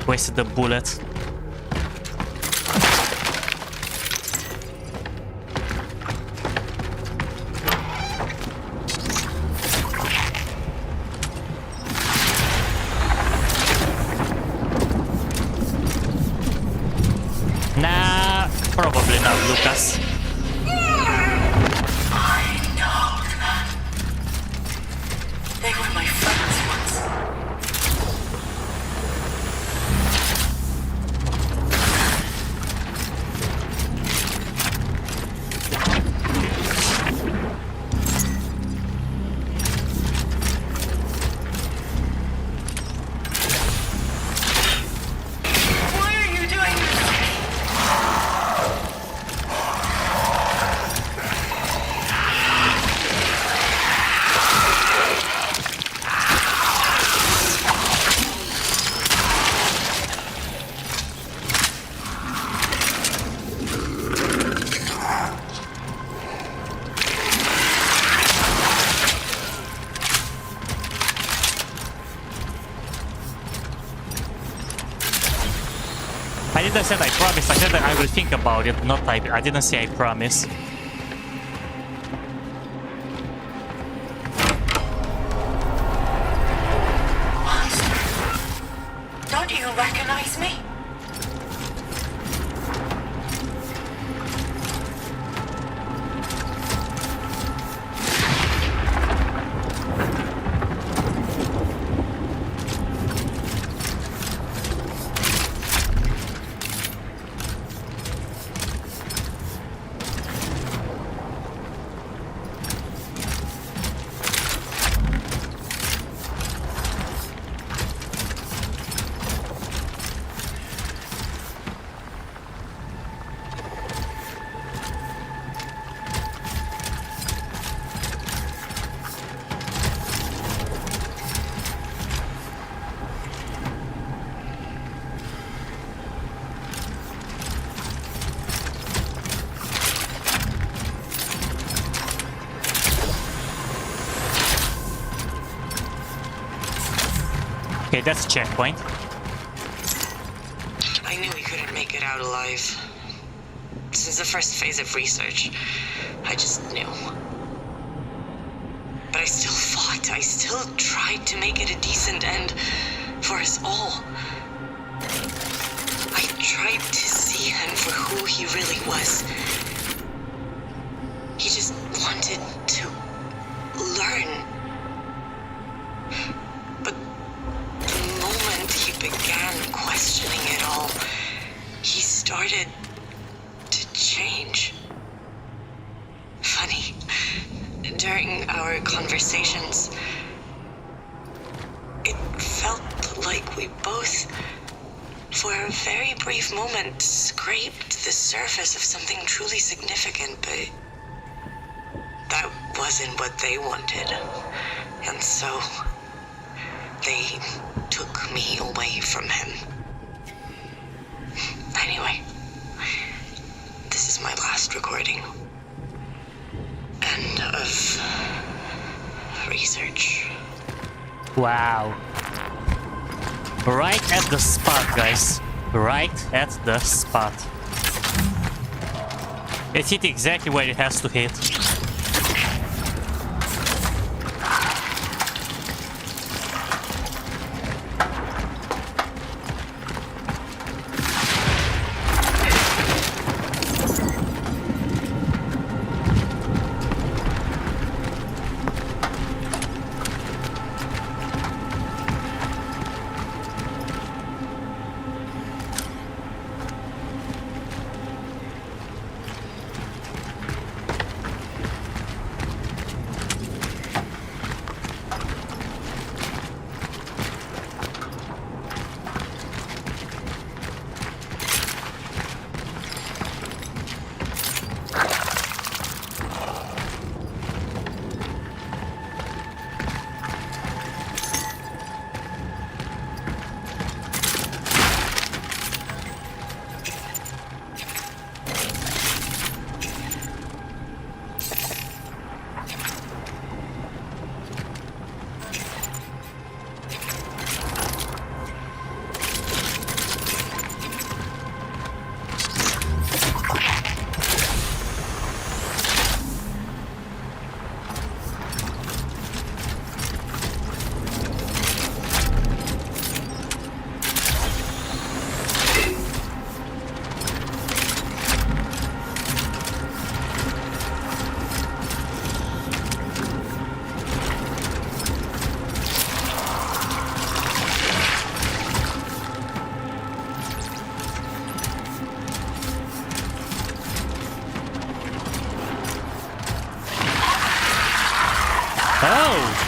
S1: Wasted the bullet. Nah, probably not, Lucas.
S10: I know them. They were my friends once. Why are you doing this to me?
S1: I didn't say I promise, I said that I will think about it, not I didn't say I promise.
S10: Monster. Don't you recognize me?
S1: Okay, that's a checkpoint.
S5: I knew we couldn't make it out alive. Since the first phase of research, I just knew. But I still fought. I still tried to make it a decent end for us all. I tried to see him for who he really was. He just wanted to learn. But the moment he began questioning it all, he started to change. Funny, during our conversations, it felt like we both, for a very brief moment, scraped the surface of something truly significant, but that wasn't what they wanted. And so they took me away from him. Anyway, this is my last recording. End of research.
S1: Wow. Right at the spot, guys. Right at the spot. It hit exactly where it has to hit. Oh!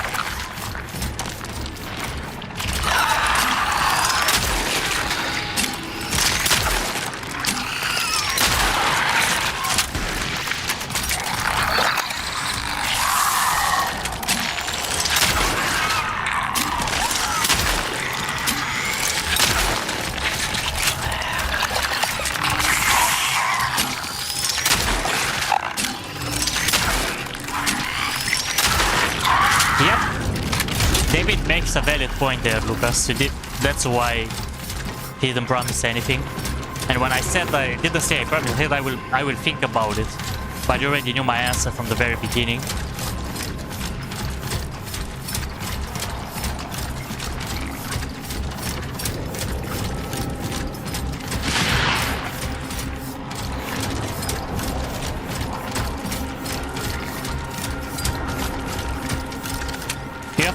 S1: Makes a valid point there, Lucas. That's why he didn't promise anything. And when I said I didn't say I promised, I will think about it. But you already knew my answer from the very beginning.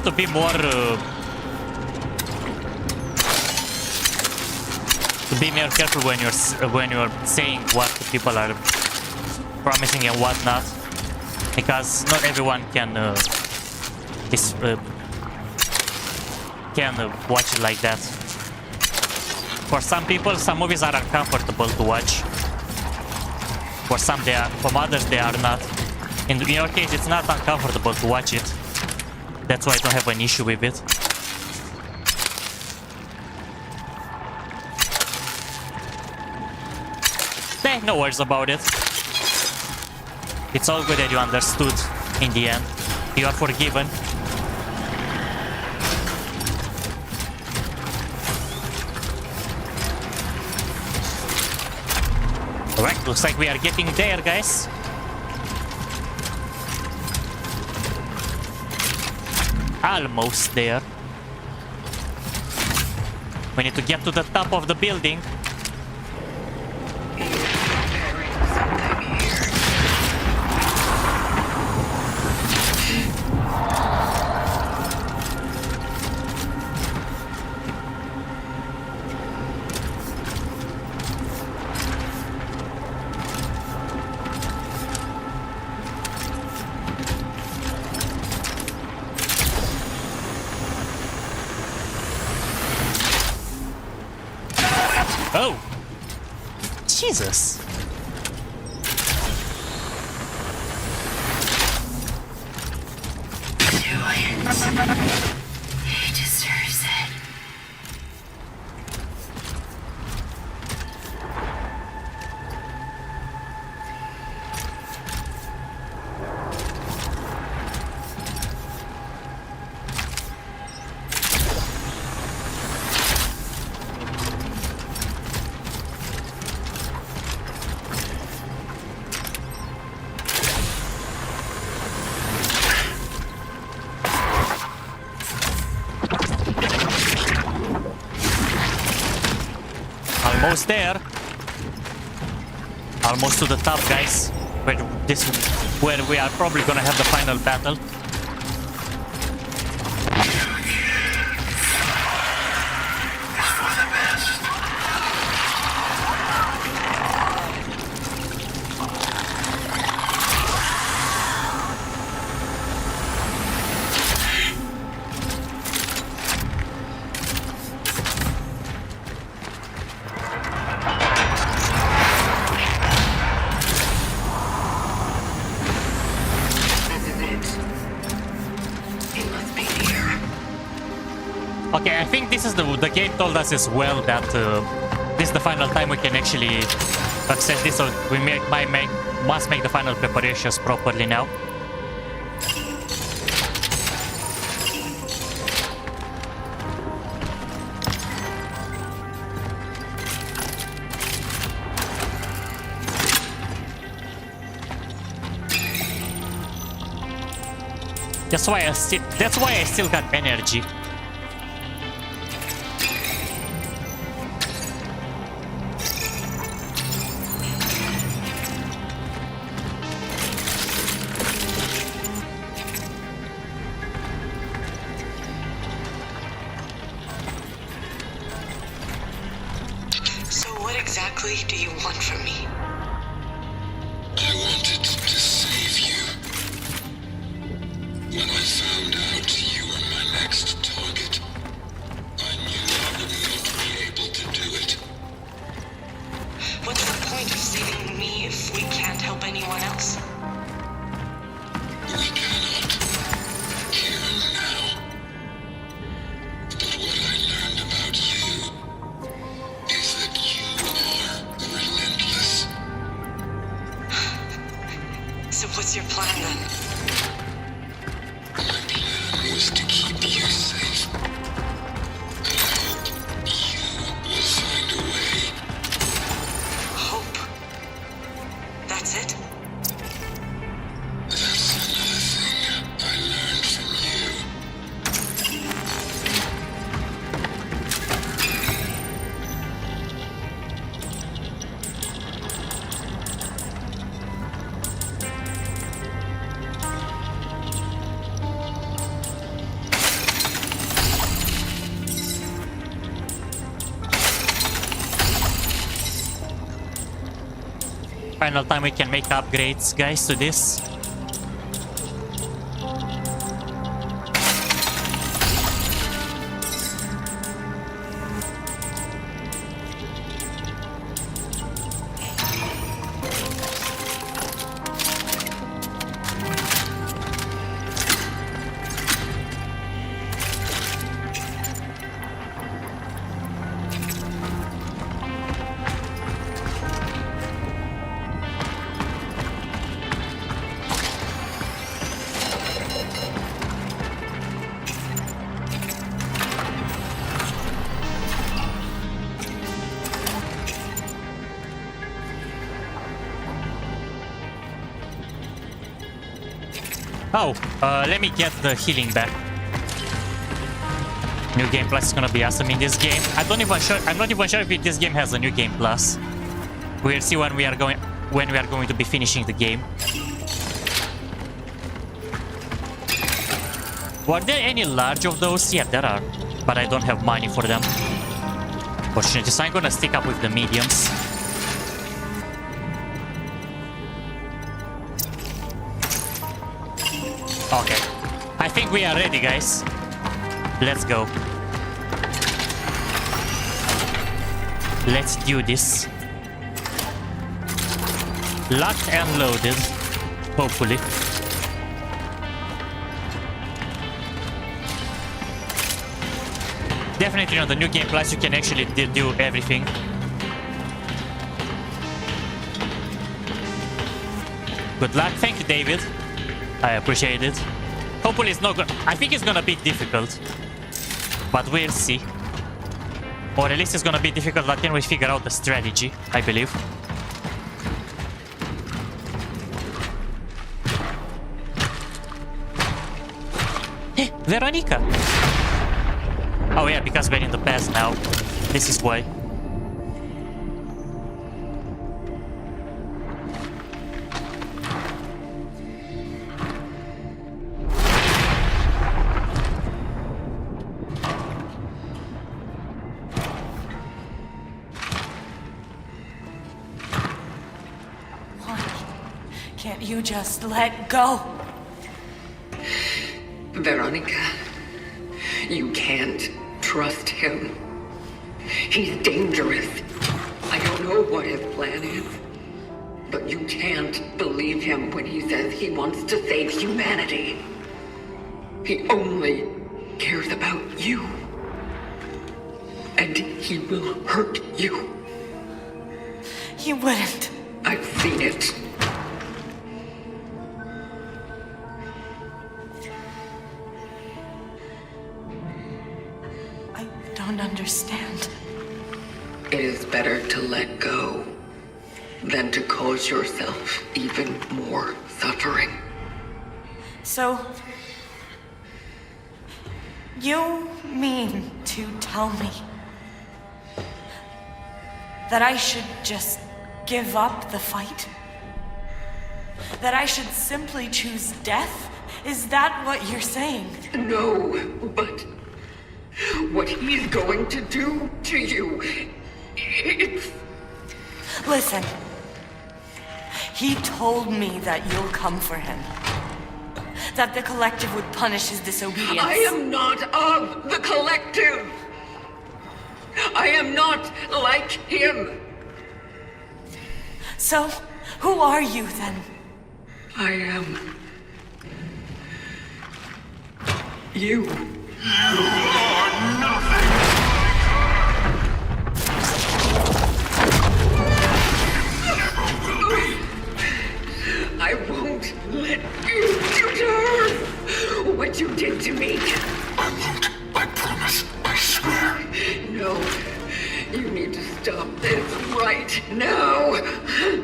S1: To be more careful when you're saying what people are promising and what not, because not everyone can watch it like that. For some people, some movies are uncomfortable to watch. For some they are, from others they are not. In your case, it's not uncomfortable to watch it. That's why I don't have an issue with it. No worries about it. It's all good that you understood in the end. You are forgiven. Alright, looks like we are getting there, guys. Almost there. We need to get to the top of the building. Oh! Jesus!
S10: He deserves it.
S1: Almost there. Almost to the top, guys. Where we are probably gonna have the final battle. Okay, I think this is the game told us as well that this is the final time we can actually access this, so we must make the final preparations properly now. That's why I still got energy.
S5: Do you want from me?
S8: I wanted to save you. When I found
S10: else.
S4: We cannot. Here and now. But what I learned about you is that you are relentless.
S10: So what's your plan then?
S4: My plan was to keep you safe. And I hope you will find a way.
S10: Hope. That's it?
S4: That's another thing I learned from you.
S1: Final time we can make upgrades, guys, to this. Oh, let me get the healing back. New game plus is gonna be awesome in this game. I'm not even sure if this game has a new game plus. We'll see when we are going to be finishing the game. Were there any large of those? Yeah, there are, but I don't have money for them. Fortunately, so I'm gonna stick up with the mediums. Okay, I think we are ready, guys. Let's go. Let's do this. Locked and loaded, hopefully. Definitely on the new game plus you can actually do everything. Good luck. Thank you, David. I appreciate it. Hopefully it's not gonna... I think it's gonna be difficult. But we'll see. Or at least it's gonna be difficult, but then we figure out the strategy, I believe. Hey, Veronica! Oh yeah, because we're in the past now. This is why.
S7: Can't you just let go?
S10: Veronica, you can't trust him. He's dangerous. I don't know what his plan is, but you can't believe him when he says he wants to save humanity. He only cares about you. And he will hurt you.
S7: He wouldn't.
S10: I've seen it.
S7: I don't understand.
S10: It is better to let go than to cause yourself even more suffering.
S7: So, you mean to tell me that I should just give up the fight? That I should simply choose death? Is that what you're saying?
S10: No, but what he's going to do to you, it's...
S7: Listen, he told me that you'll come for him. That the collective would punish his disobedience.
S10: I am not of the collective. I am not like him.
S7: So, who are you then?
S10: I am... you.
S8: You are nothing! You never will be.
S10: I won't let you do to her what you did to me.
S8: I won't. I promise. I swear.
S10: No. You need to stop this right now.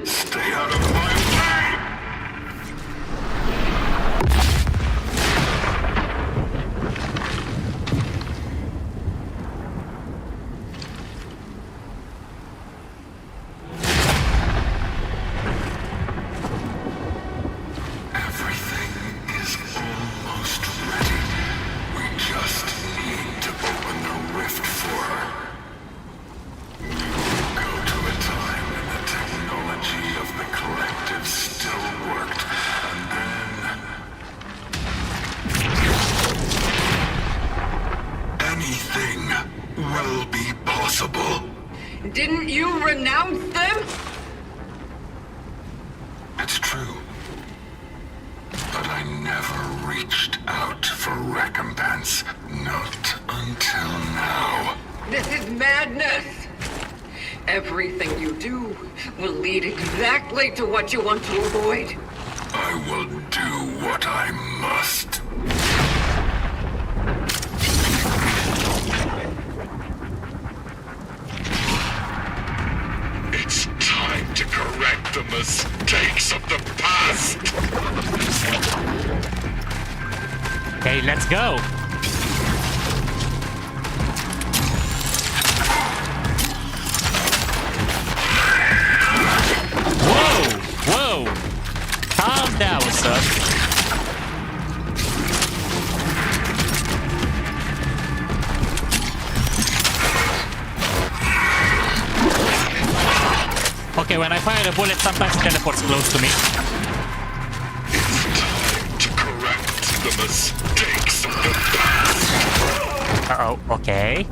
S8: Stay out of my way! Everything is almost ready. We just need to open the rift for her. We will go to a time when the technology of the collective still worked, and then... anything will be possible.
S10: Didn't you renounce them?
S8: It's true. But I never reached out for recompense. Not until now.
S10: This is madness. Everything you do will lead exactly to what you want to avoid.
S8: I will do what I must. It's time to correct the mistakes of the past.
S1: Okay, let's go. Whoa! Calm down, son. Okay, when I fire a bullet, sometimes it teleports close to me.
S8: It's time to correct the mistakes of the past.
S1: Uh-oh, okay.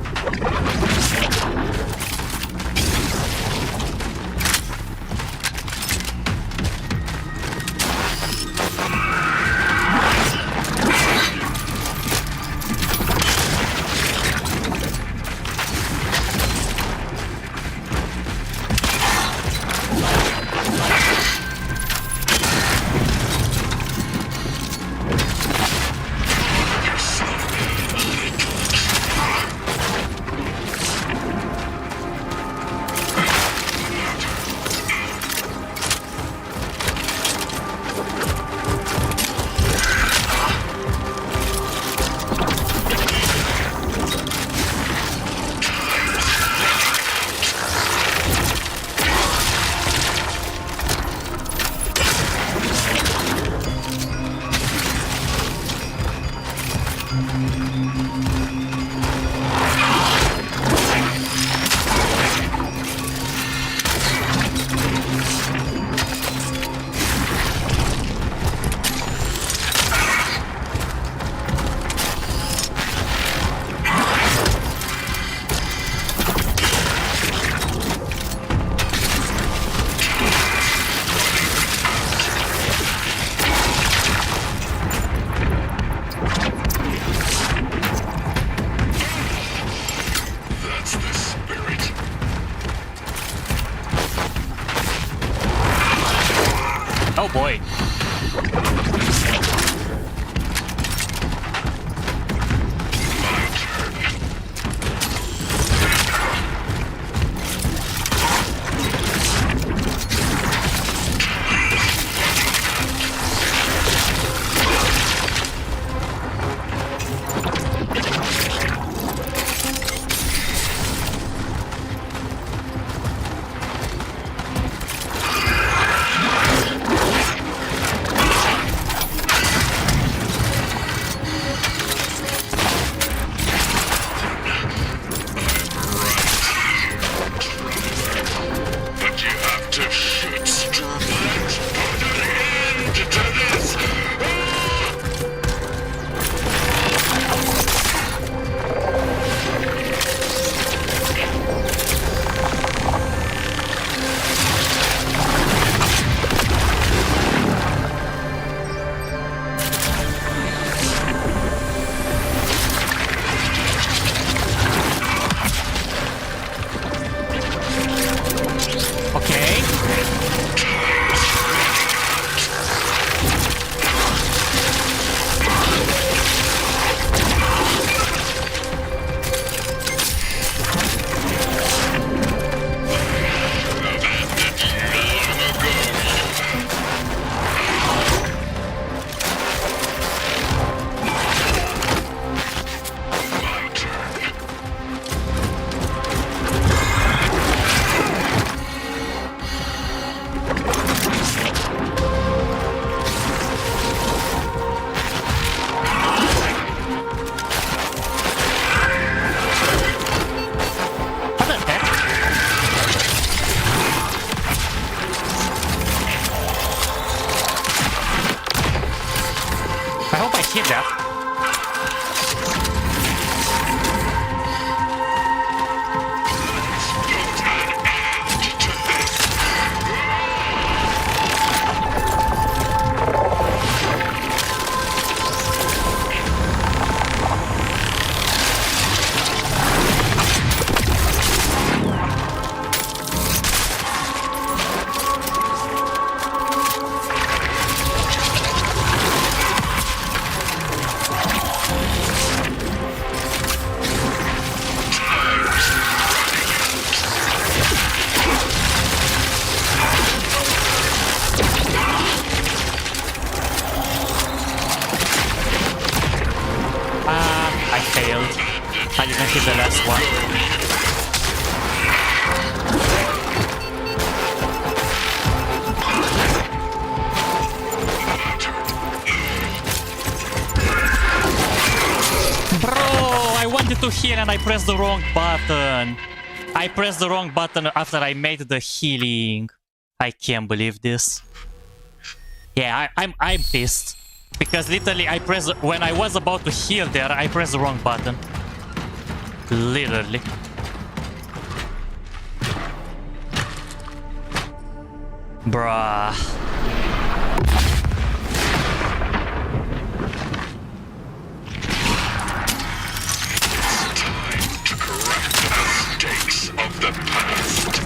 S1: Oh boy. hit that. I failed. I didn't hit the last one. Bro, I wanted to heal and I pressed the wrong button. I pressed the wrong button after I made the healing. I can't believe this. Yeah, I'm pissed. Because literally I pressed, when I was about to heal there, I pressed the wrong button. Literally. Bruh.
S8: Time to correct the mistakes of the past.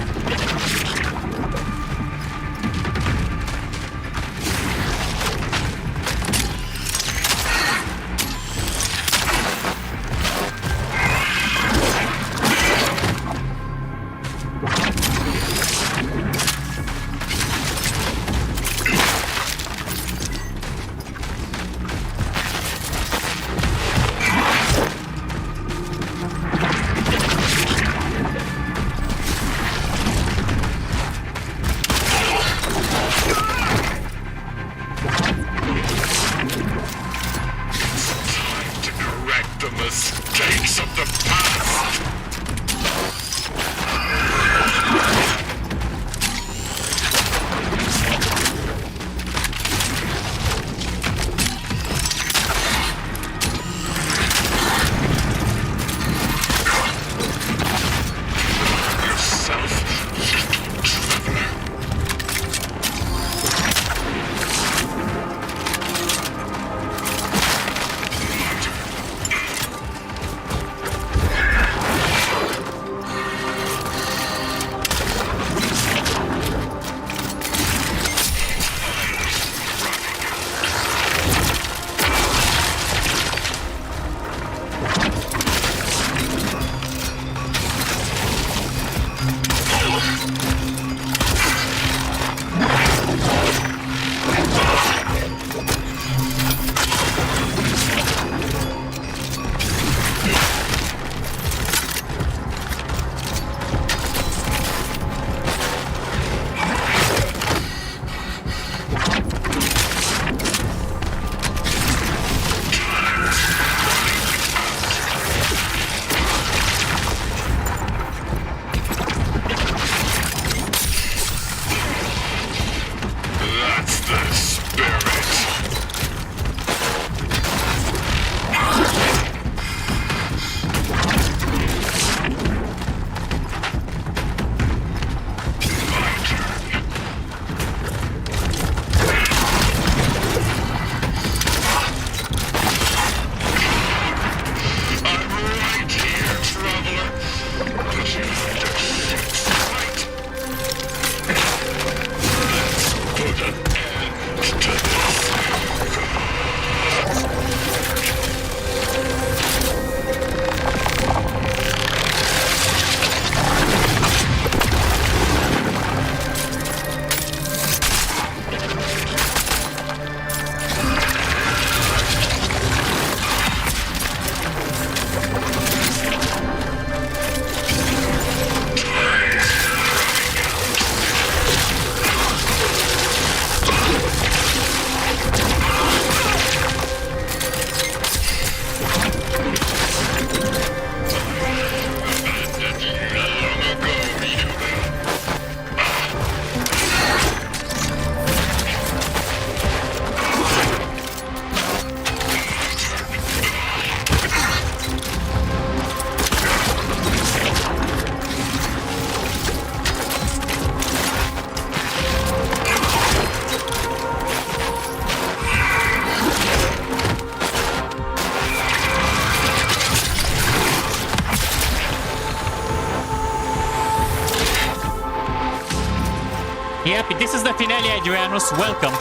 S1: Yep, this is the finale, Adrianus. Welcome.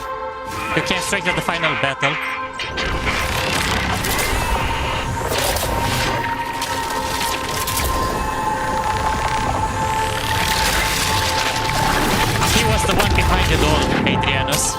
S1: You came straight to the final battle. He was the one behind it all, Adrianus.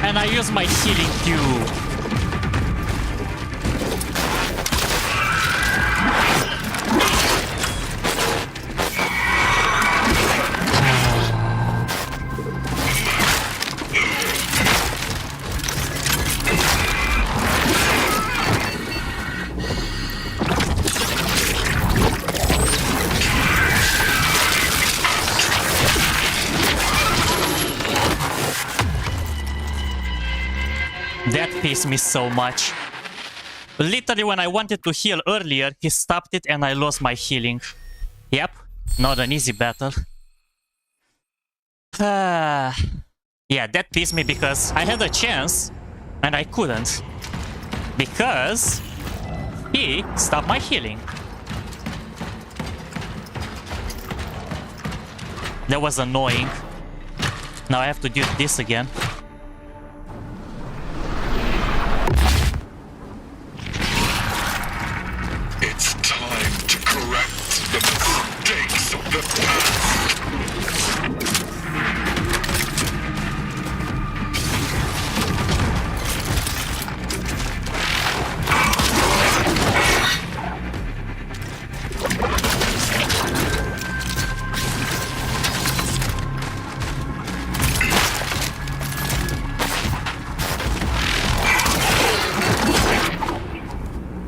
S1: And I use my healing cube. That pissed me so much. Literally, when I wanted to heal earlier, he stopped it and I lost my healing. Yep, not an easy battle. Yeah, that pissed me because I had a chance and I couldn't. Because he stopped my healing. That was annoying. Now I have to do this again.
S8: It's time to correct the mistakes of the past.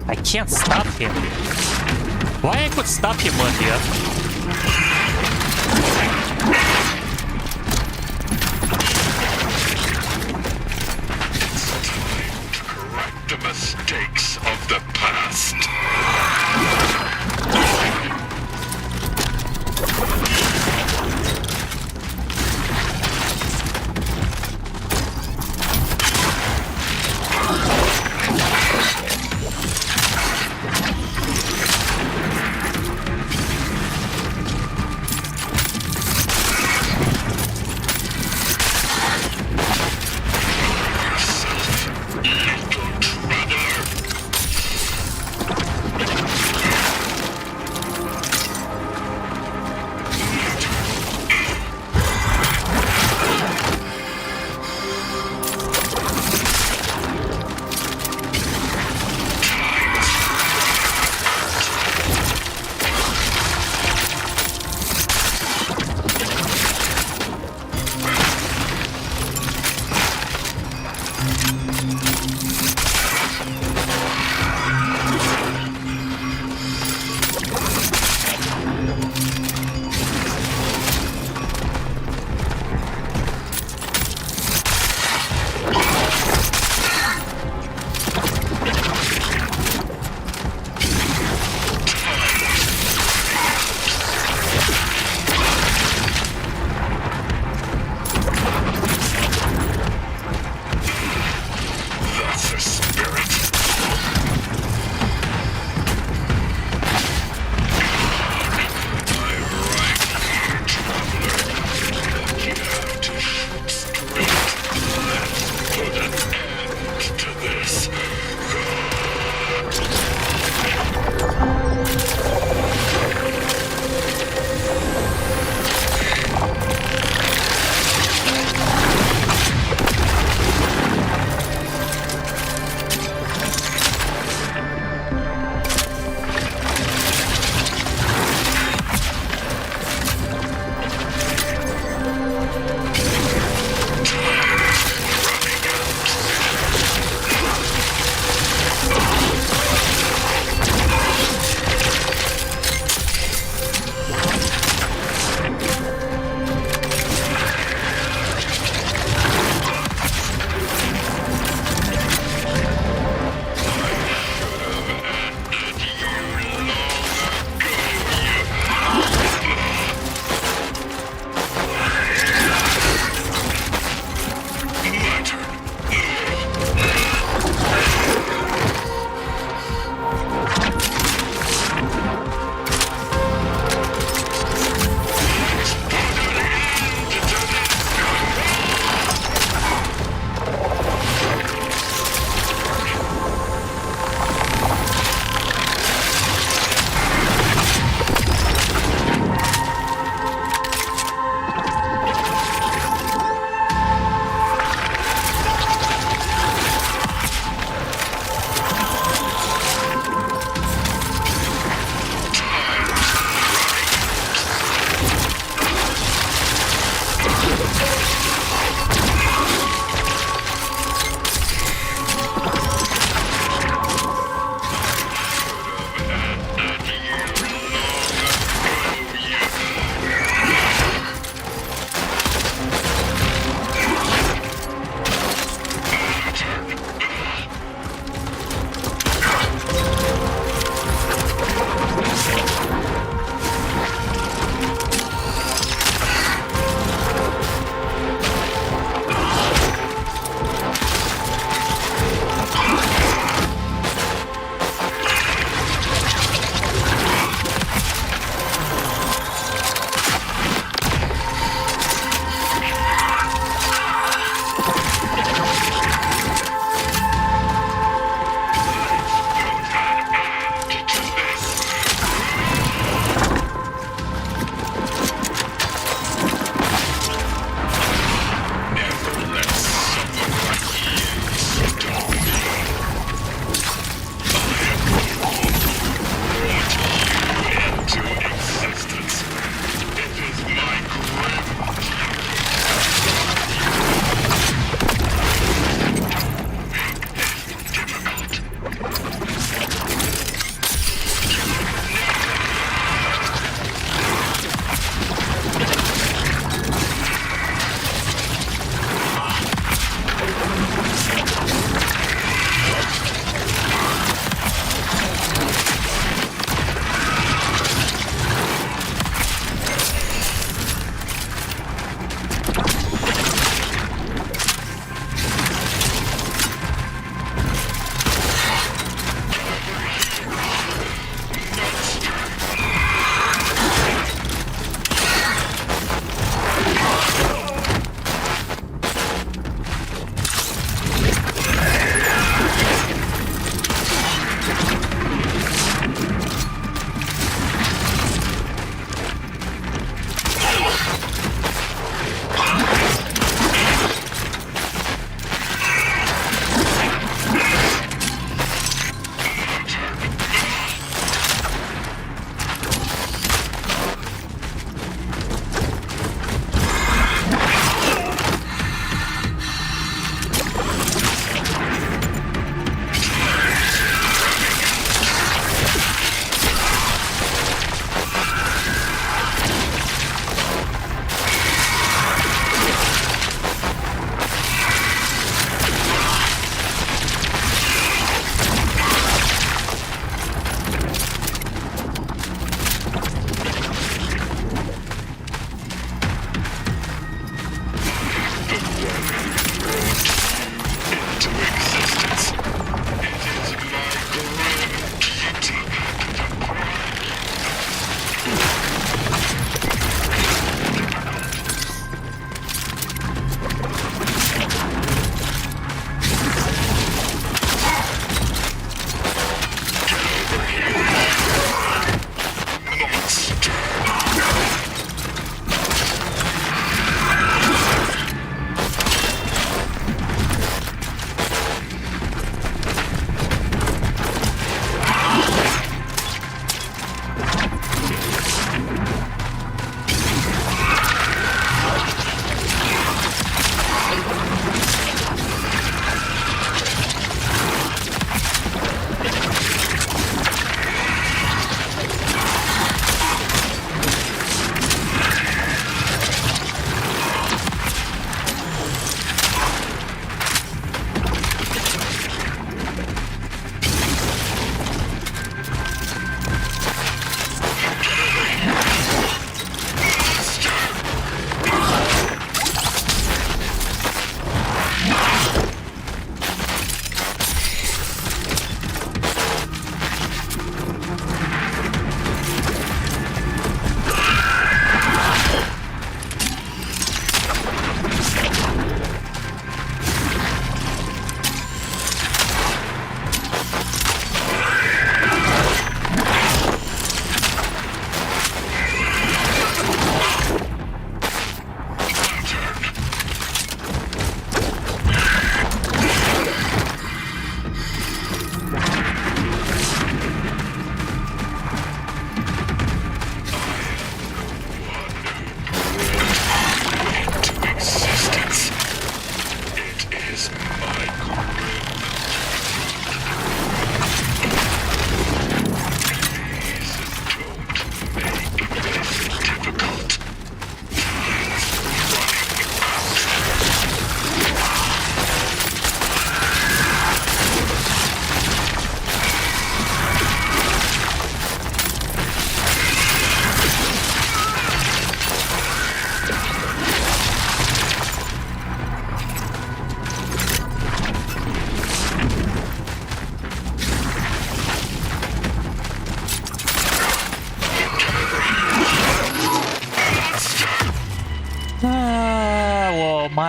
S1: I can't stop him. Why I could stop him earlier?
S8: It's time to correct the mistakes of the past.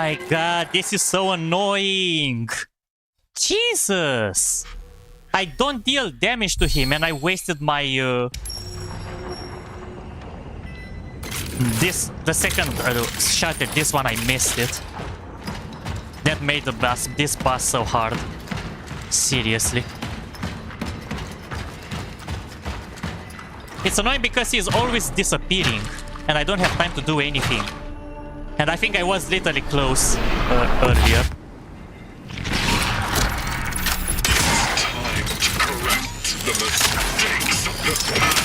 S1: my god, this is so annoying. Jesus. I don't deal damage to him and I wasted my... The second shot at this one, I missed it. That made this boss so hard. Seriously. It's annoying because he's always disappearing and I don't have time to do anything. And I think I was literally close earlier.
S8: Time to correct the mistakes of the past.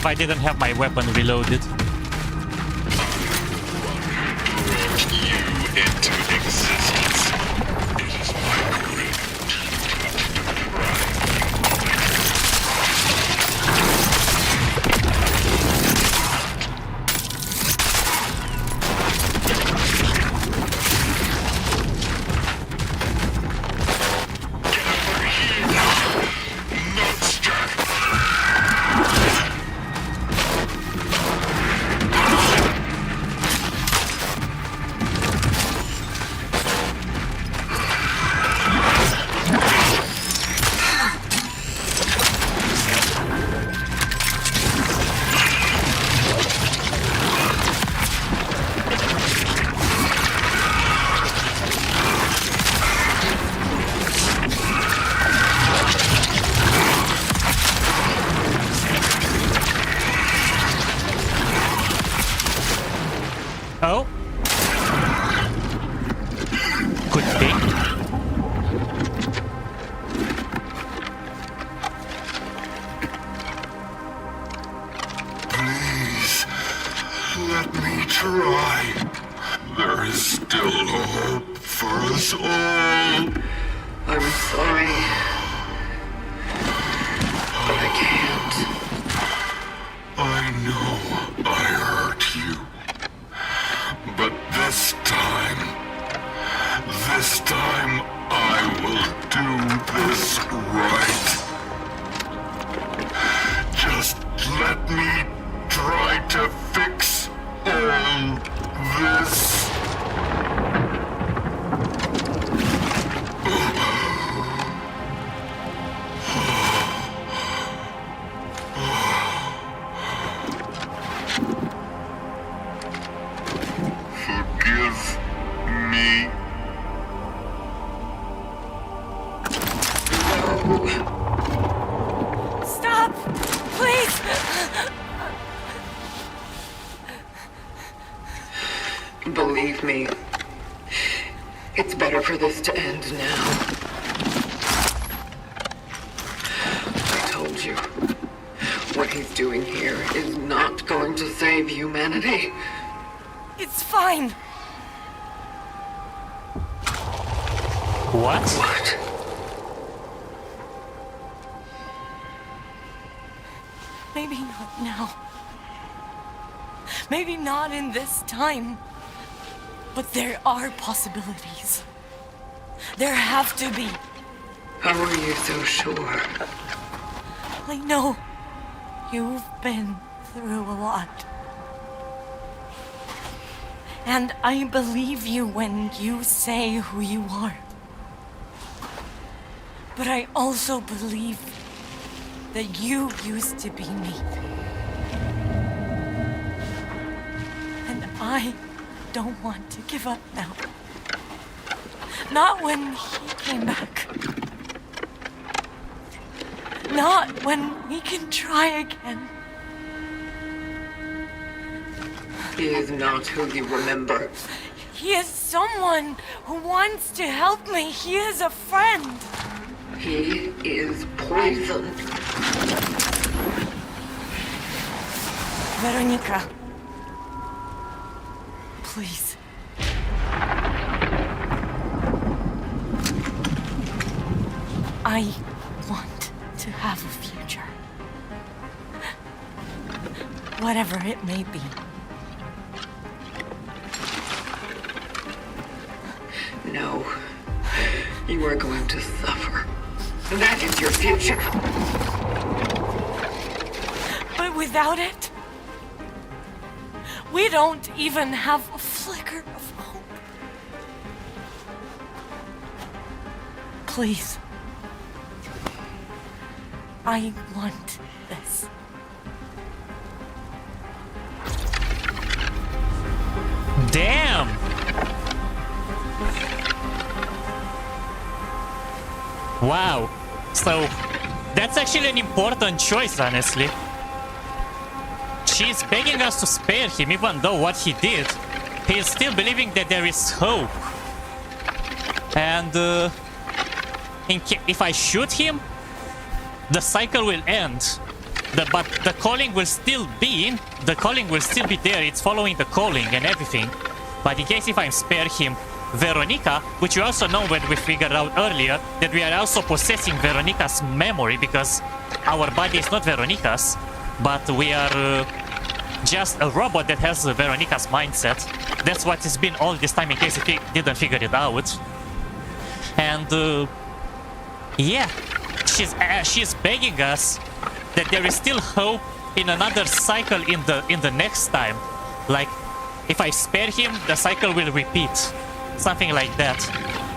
S1: if I didn't have my weapon reloaded.
S8: You into existence. It is my great
S1: Oh. Could be.
S8: Please, let me try. There is still hope for us all.
S10: I'm sorry. But I can't.
S8: I know I hurt you. But this time I will do this right. Just let me try to fix all this. Forgive me.
S7: Stop! Please!
S10: Believe me, it's better for this to end now. I told you, what he's doing here is not going to save humanity.
S7: It's fine.
S1: What?
S10: What?
S7: Maybe not now. Maybe not in this time. But there are possibilities. There have to be.
S10: How are you so sure?
S7: I know you've been through a lot. And I believe you when you say who you are. But I also believe that you used to be me. And I don't want to give up now. Not when he came back. Not when we can try again.
S10: He is not who you remember.
S7: He is someone who wants to help me. He is a friend.
S10: He is poison.
S7: Veronica. Please. I want to have a future. Whatever it may be.
S10: No. You are going to suffer. That is your future.
S7: But without it, we don't even have a flicker of hope. Please. I want this.
S1: Damn! Wow. So, that's actually an important choice, honestly. She's begging us to spare him, even though what he did, he is still believing that there is hope. And, if I shoot him, the cycle will end. But the calling will still be there. It's following the calling and everything. But in case if I spare him Veronica, which you also know when we figured out earlier that we are also possessing Veronica's memory, because our body is not Veronica's, but we are just a robot that has Veronica's mindset. That's what it's been all this time, in case if he didn't figure it out. And yeah, she's begging us that there is still hope in another cycle in the next time. Like, if I spare him, the cycle will repeat. Something like that.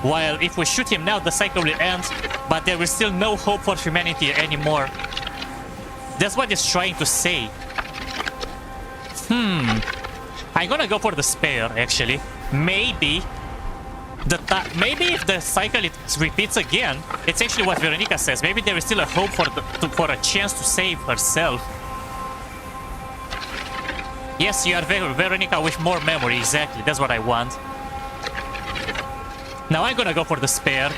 S1: While if we shoot him now, the cycle will end, but there is still no hope for humanity anymore. That's what it's trying to say. I'm gonna go for the spare, actually. Maybe if the cycle repeats again, it's actually what Veronica says. Maybe there is still a hope for a chance to save herself. Yes, you are Veronica with more memory, exactly. That's what I want. Now I'm gonna go for the spare.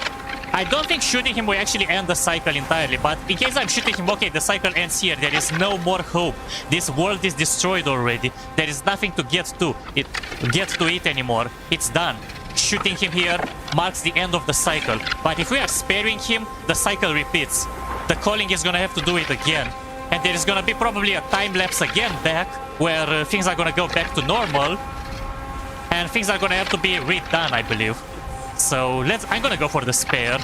S1: I don't think shooting him will actually end the cycle entirely, but in case I'm shooting him, okay, the cycle ends here. There is no more hope. This world is destroyed already. There is nothing to get to it anymore. It's done. Shooting him here marks the end of the cycle. But if we are sparing him, the cycle repeats. The calling is gonna have to do it again. And there is gonna be probably a time lapse again back, where things are gonna go back to normal. And things are gonna have to be redone, I believe. So I'm gonna go for the spare.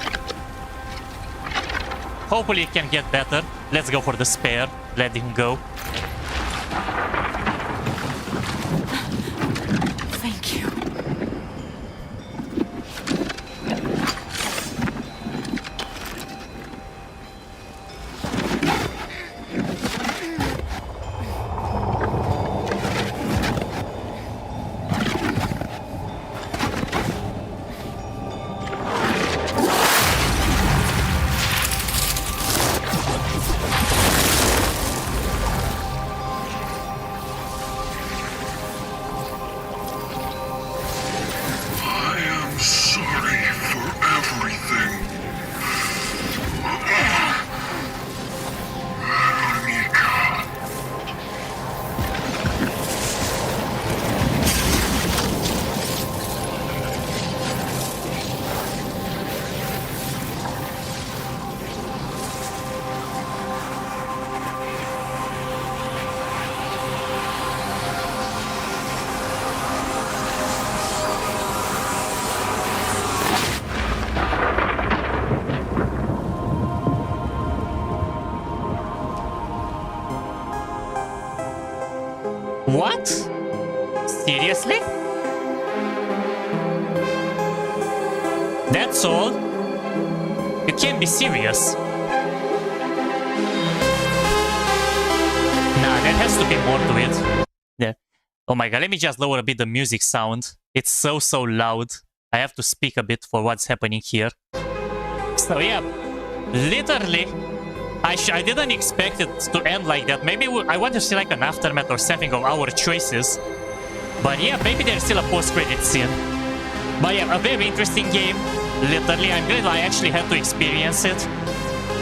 S1: Hopefully it can get better. Let's go for the spare. Let him go.
S7: Thank you.
S1: What? Seriously? That's all? You can't be serious. Nah, there has to be more to it. Yeah. Oh my god, let me just lower a bit the music sound. It's so loud. I have to speak a bit for what's happening here. So yeah, literally, I didn't expect it to end like that. Maybe I want to see like an aftermath or something of our choices. But yeah, maybe there's still a post-credit scene. But yeah, a very interesting game. Literally, I'm glad I actually had to experience it.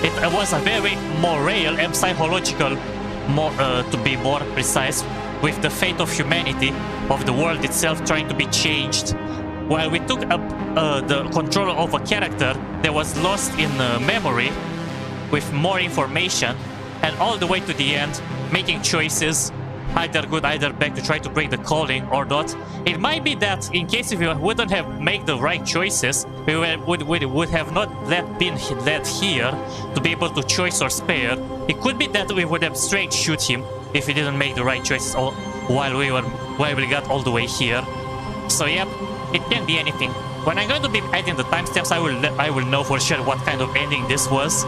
S1: It was a very moral and psychological, to be more precise, with the fate of humanity, of the world itself trying to be changed. While we took up the control of a character that was lost in memory, with more information, and all the way to the end, making choices, either good, either bad, to try to break the calling or not. It might be that in case if we wouldn't have made the right choices, we would have not been led here to be able to choose or spare. It could be that we would have straight shoot him if we didn't make the right choices while we got all the way here. So yep, it can be anything. When I'm going to be adding the timestamps, I will know for sure what kind of ending this was.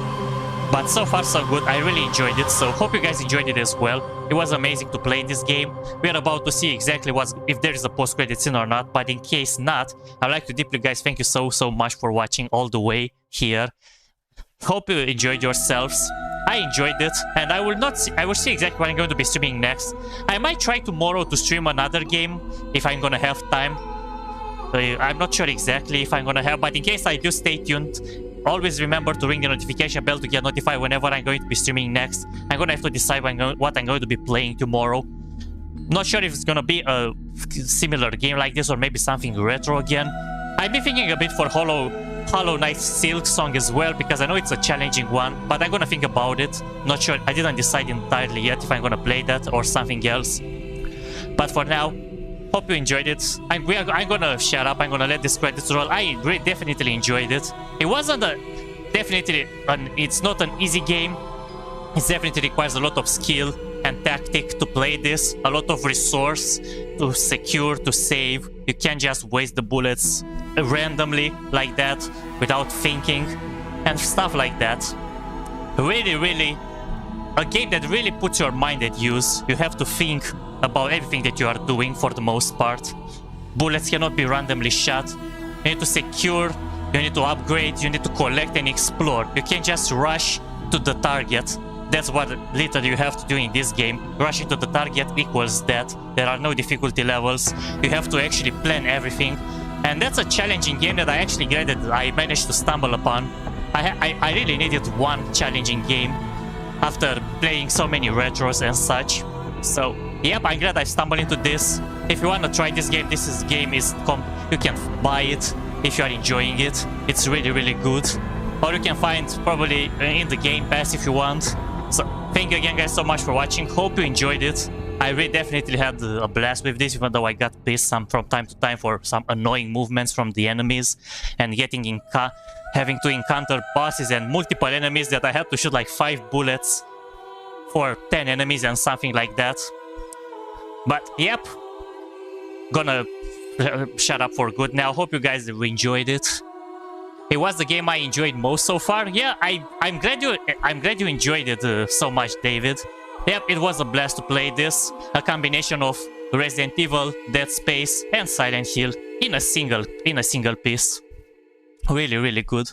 S1: But so far so good, I really enjoyed it, so hope you guys enjoyed it as well. It was amazing to play this game. We are about to see exactly if there is a post-credit scene or not, but in case not, I'd like to deeply guys thank you so much for watching all the way here. Hope you enjoyed yourselves. I enjoyed it, and I will see exactly what I'm going to be streaming next. I might try tomorrow to stream another game if I'm gonna have time. I'm not sure exactly if I'm gonna have, but in case I do, stay tuned. always remember to ring the notification bell to get notified whenever I'm going to be streaming next. I'm gonna have to decide what I'm going to be playing tomorrow. Not sure if it's gonna be a similar game like this or maybe something retro again. I've been thinking a bit for Hollow Knight Silk Song as well, because I know it's a challenging one, but I'm gonna think about it. Not sure, I didn't decide entirely yet if I'm gonna play that or something else. But for now, hope you enjoyed it. I'm gonna shut up, I'm gonna let this credits roll. I definitely enjoyed it. It wasn't it's not an easy game. It definitely requires a lot of skill and tactic to play this, a lot of resource to secure, to save. You can't just waste the bullets randomly like that without thinking and stuff like that. Really a game that really puts your mind at use. You have to think about everything that you are doing for the most part. Bullets cannot be randomly shot. You need to secure, you need to upgrade, you need to collect and explore. You can't just rush to the target. That's what literally you have to do in this game. Rushing to the target equals death. There are no difficulty levels. You have to actually plan everything. And that's a challenging game that I actually glad that I managed to stumble upon. I really needed one challenging game after playing so many retros and such. So, yep, I'm glad I stumbled into this. If you want to try this game, you can buy it if you are enjoying it. It's really good. Or you can find probably in the Game Pass if you want. So, thank you again guys so much for watching. Hope you enjoyed it. I really definitely had a blast with this, even though I got pissed from time to time for some annoying movements from the enemies and having to encounter bosses and multiple enemies that I had to shoot like 5 bullets for 10 enemies and something like that. But yep, gonna shut up for good now. Hope you guys enjoyed it. It was the game I enjoyed most so far. Yeah, I'm glad you enjoyed it so much, David. Yep, it was a blast to play this. A combination of Resident Evil, Dead Space, and Silent Hill in a single piece. Really good.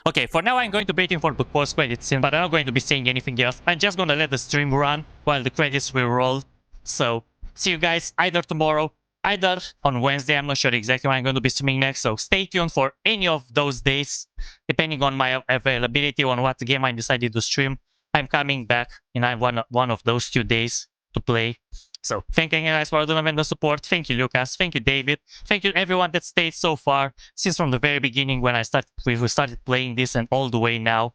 S1: Okay, for now I'm going to be waiting for the post-credits scene, but I'm not going to be saying anything else. I'm just gonna let the stream run while the credits will roll. So, see you guys either tomorrow, either on Wednesday. I'm not sure exactly when I'm going to be streaming next, so stay tuned for any of those days, depending on my availability, on what game I decided to stream. I'm coming back in one of those 2 days to play. So, thank you guys for the support. Thank you, Lucas. Thank you, David. Thank you, everyone that stayed so far, since from the very beginning when we started playing this and all the way now.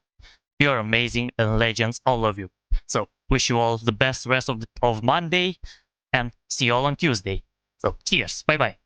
S1: You're amazing and legends, all of you. So, wish you all the best rest of Monday, and see you all on Tuesday. So, cheers. Bye-bye.